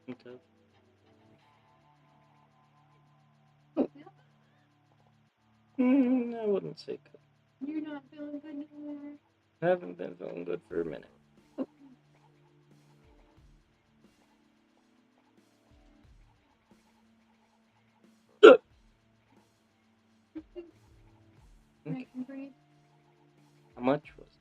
[SPEAKER 1] Okay. I wouldn't say good.
[SPEAKER 2] You're not feeling good anymore.
[SPEAKER 1] I haven't been feeling good for a minute.
[SPEAKER 2] I can breathe.
[SPEAKER 1] How much was it?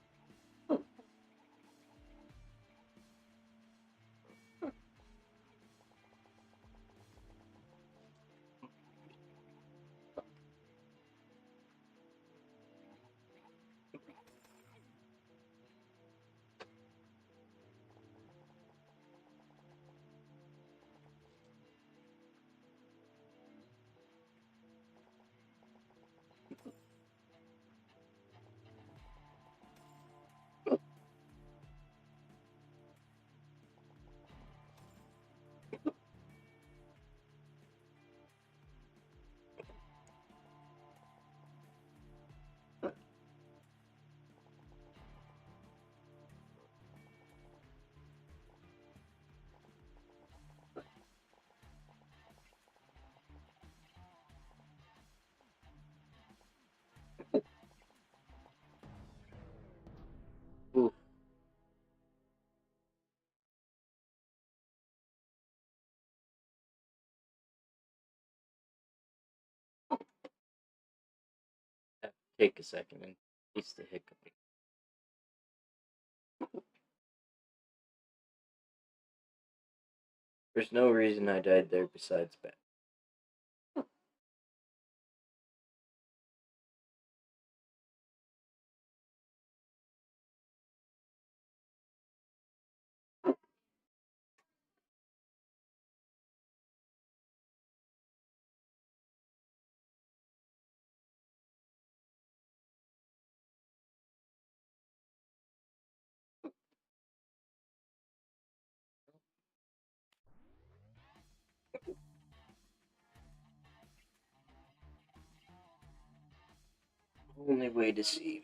[SPEAKER 1] take a second and taste the hiccup. There's no reason I died there besides bad. Only way to see.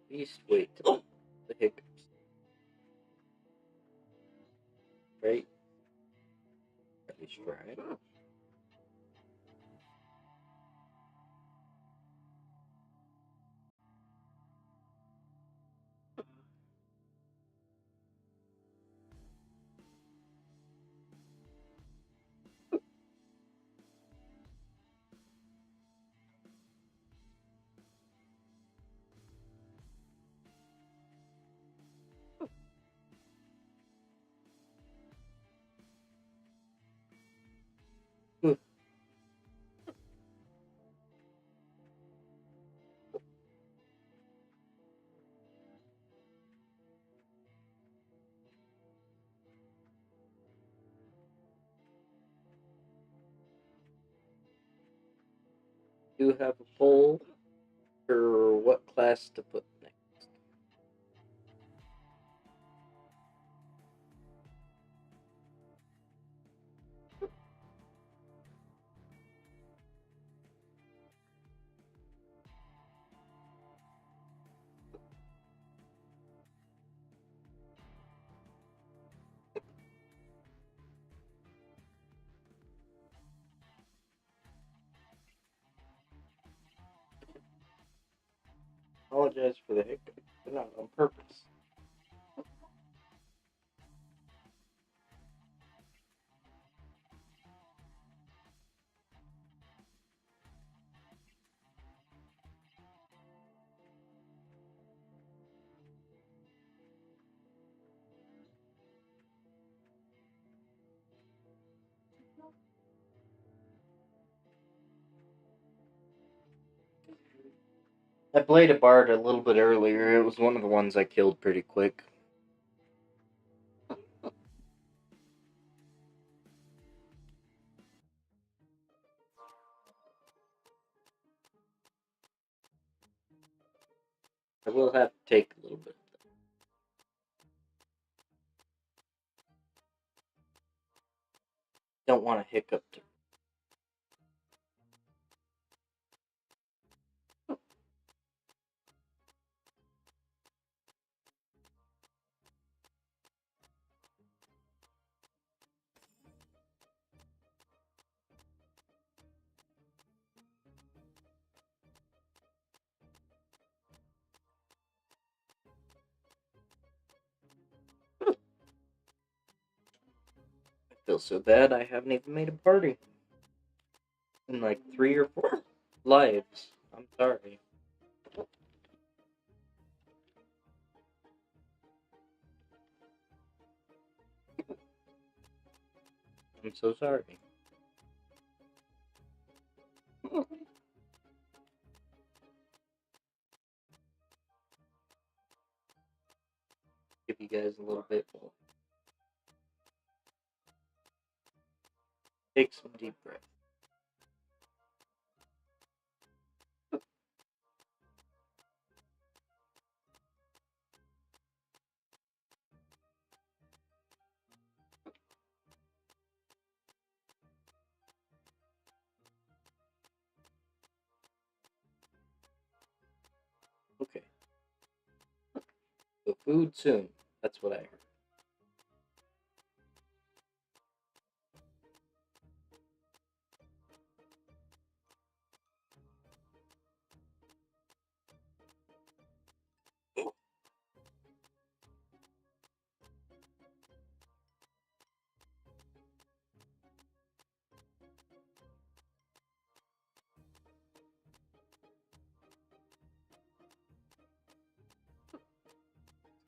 [SPEAKER 1] At least wait till the hiccups. Right? At least try it. Do you have a poll for what class to put next? Apologize for the hiccup. They're not on purpose. I played a bard a little bit earlier. It was one of the ones I killed pretty quick. I will have to take a little bit. Don't want to hiccup. I feel so bad I haven't even made a party in like 3 or 4 lives. I'm sorry. I'm so sorry. guys a little bit. We'll take some deep breaths. Okay. So food soon. That's what I heard.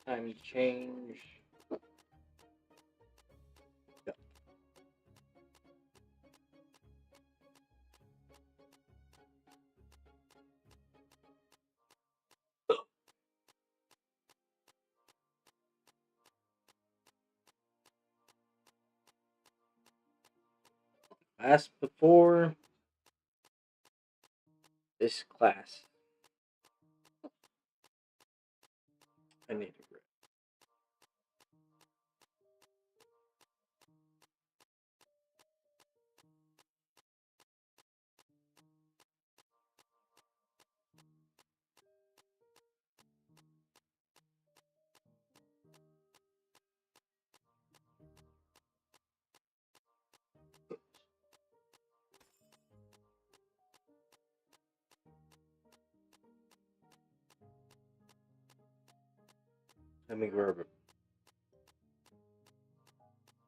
[SPEAKER 1] Time to change. Yeah. As before, this class, I need a grip. Let me grab a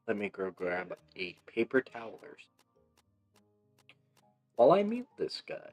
[SPEAKER 1] Let me go grab a paper towel while I mute this guy.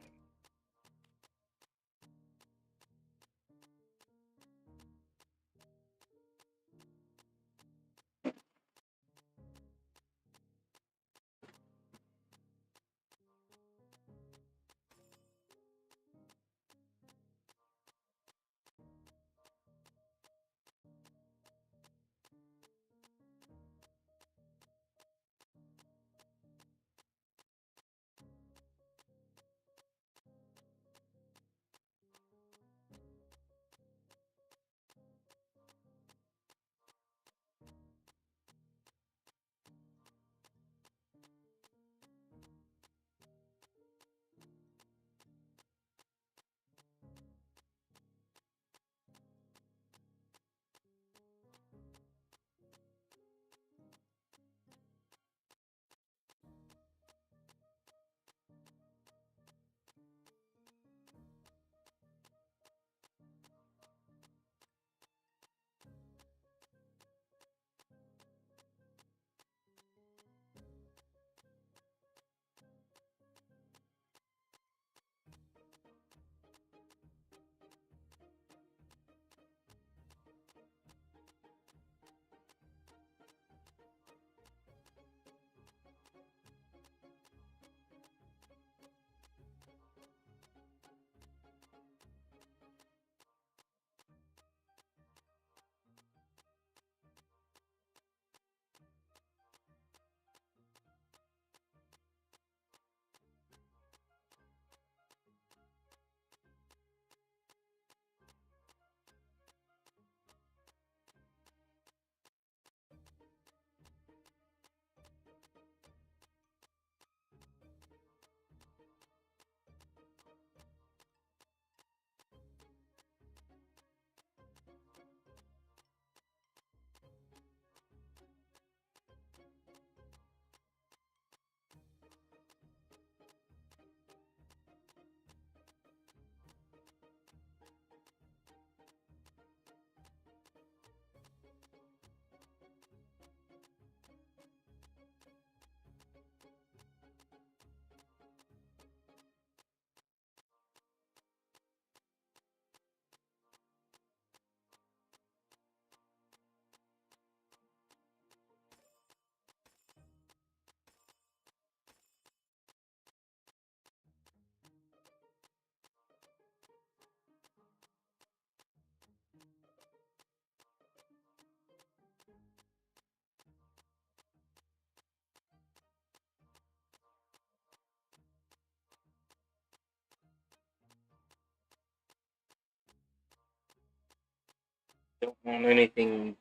[SPEAKER 1] want anything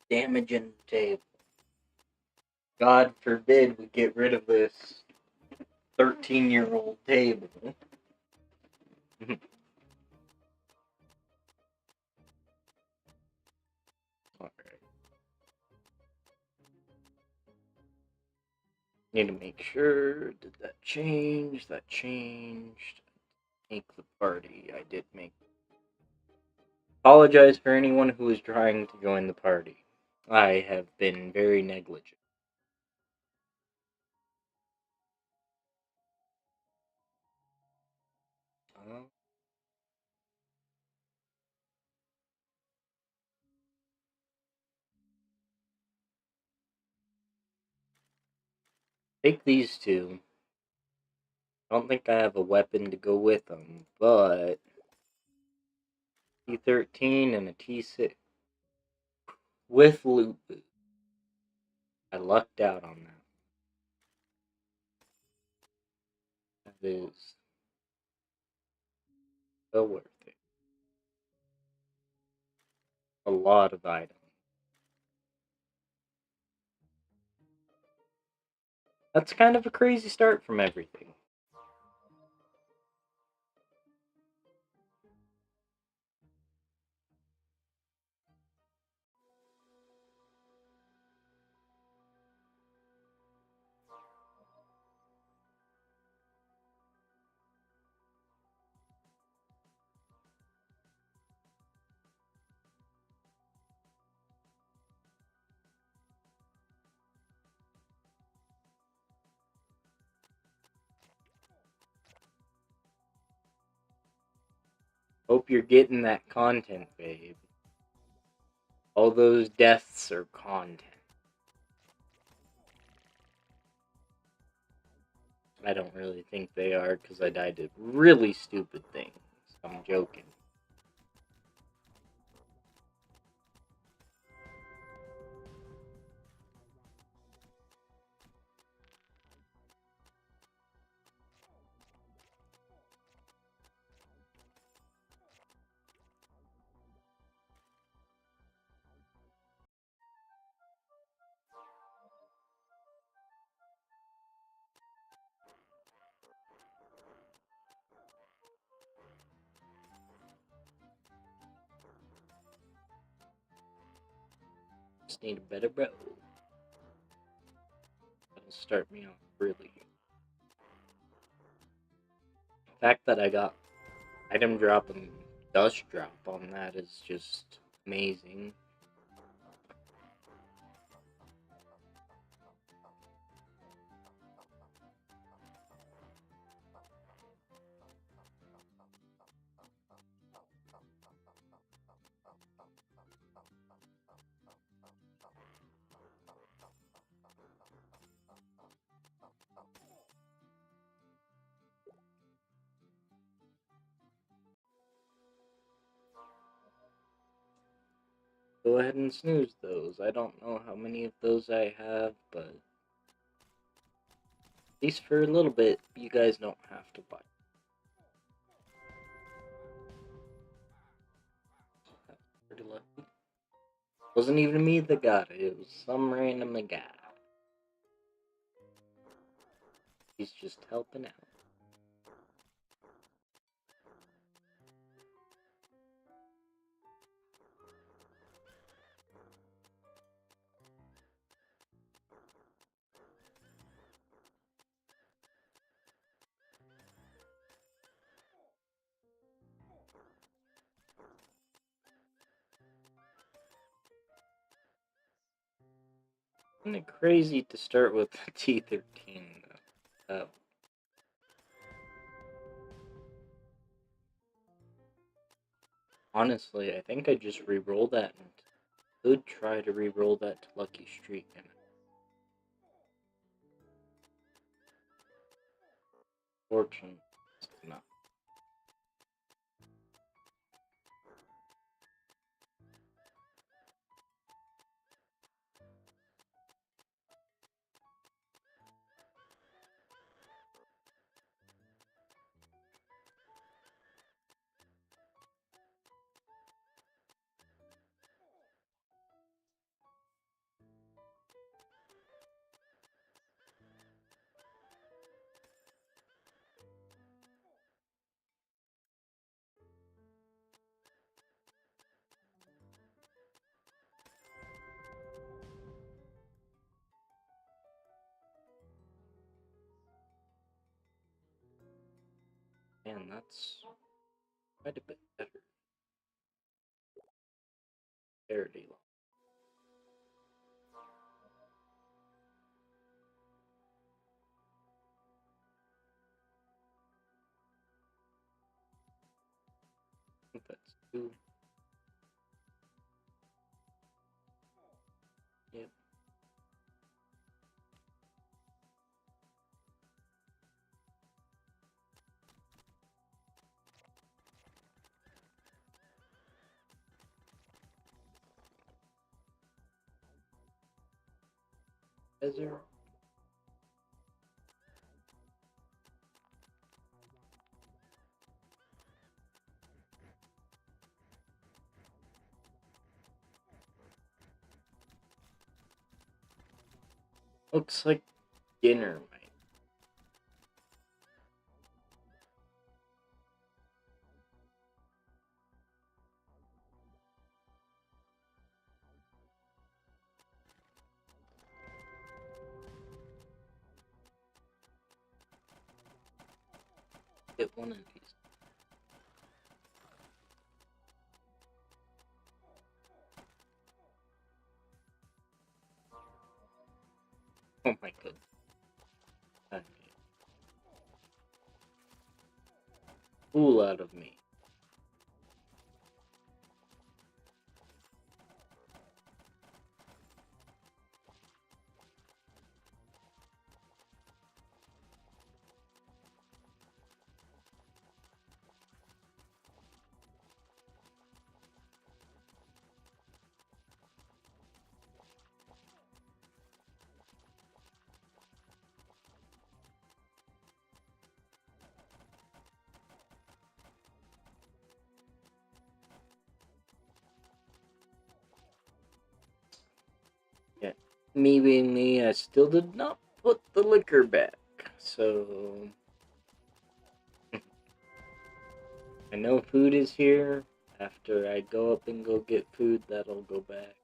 [SPEAKER 1] damaging the table. God forbid we get rid of this 13-year-old table. Alright. Need to make sure. Did that change? That changed. Make the party. I did make. Apologize for anyone who is trying to join the party. I have been very negligent. Take these two. I don't think I have a weapon to go with them, but T13 and a T6 with loot boot. I lucked out on that. That is so worth it. A lot of items. That's kind of a crazy start from everything. Hope you're getting that content, babe. All those deaths are content. I don't really think they are because I died to really stupid things. I'm joking. Just need a better bow. That'll start me off really. The fact that I got item drop and dust drop on that is just amazing. Go ahead and snooze those. I don't know how many of those I have, but at least for a little bit, you guys don't have to watch. Pretty lucky. Wasn't even me that got it. It was some random guy. He's just helping out. Isn't it crazy to start with the T13 though? Honestly, I think I just re-roll that and could try to re-roll that to Lucky Streak. And fortune, it's not. Man, that's quite a bit better. Parity law. I think that's 2. Yep. Is there? Looks like dinner, mate. Get one of these. Oh my goodness. That made a fool out of me. Yeah. Me being me, I still did not put the liquor back. So I know food is here. After I go up and go get food, that'll go back.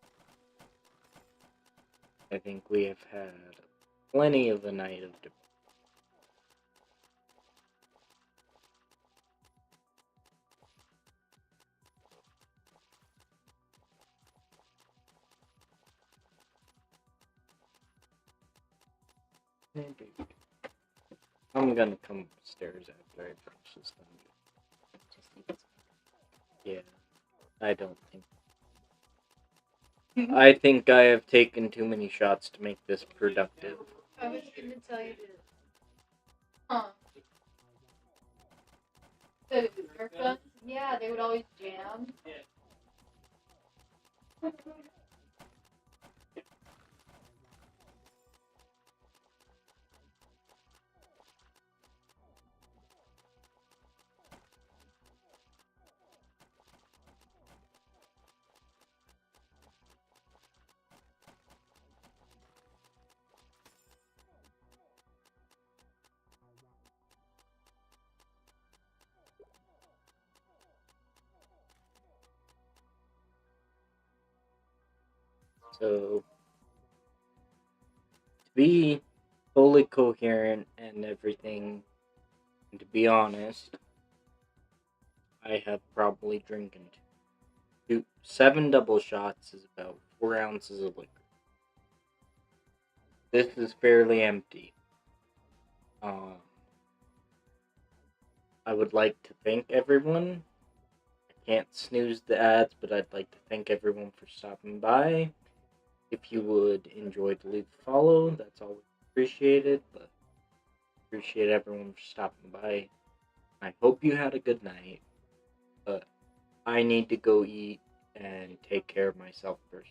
[SPEAKER 1] I think we have had plenty of a night of debate. I'm gonna come upstairs after I finish this thing.
[SPEAKER 2] Just think it's
[SPEAKER 1] Yeah, I don't think. I think I have taken too many shots to make this productive.
[SPEAKER 2] I was gonna tell you this. Huh. The Nerf guns? Yeah, they would always jam.
[SPEAKER 1] So, to be fully coherent and everything, and to be honest, I have probably drinking 7 double shots is about 4 ounces of liquor. This is fairly empty. I would like to thank everyone. I can't snooze the ads, but I'd like to thank everyone for stopping by. If you would enjoy to leave a follow, that's always appreciated, but appreciate everyone for stopping by. I hope you had a good night, but I need to go eat and take care of myself first.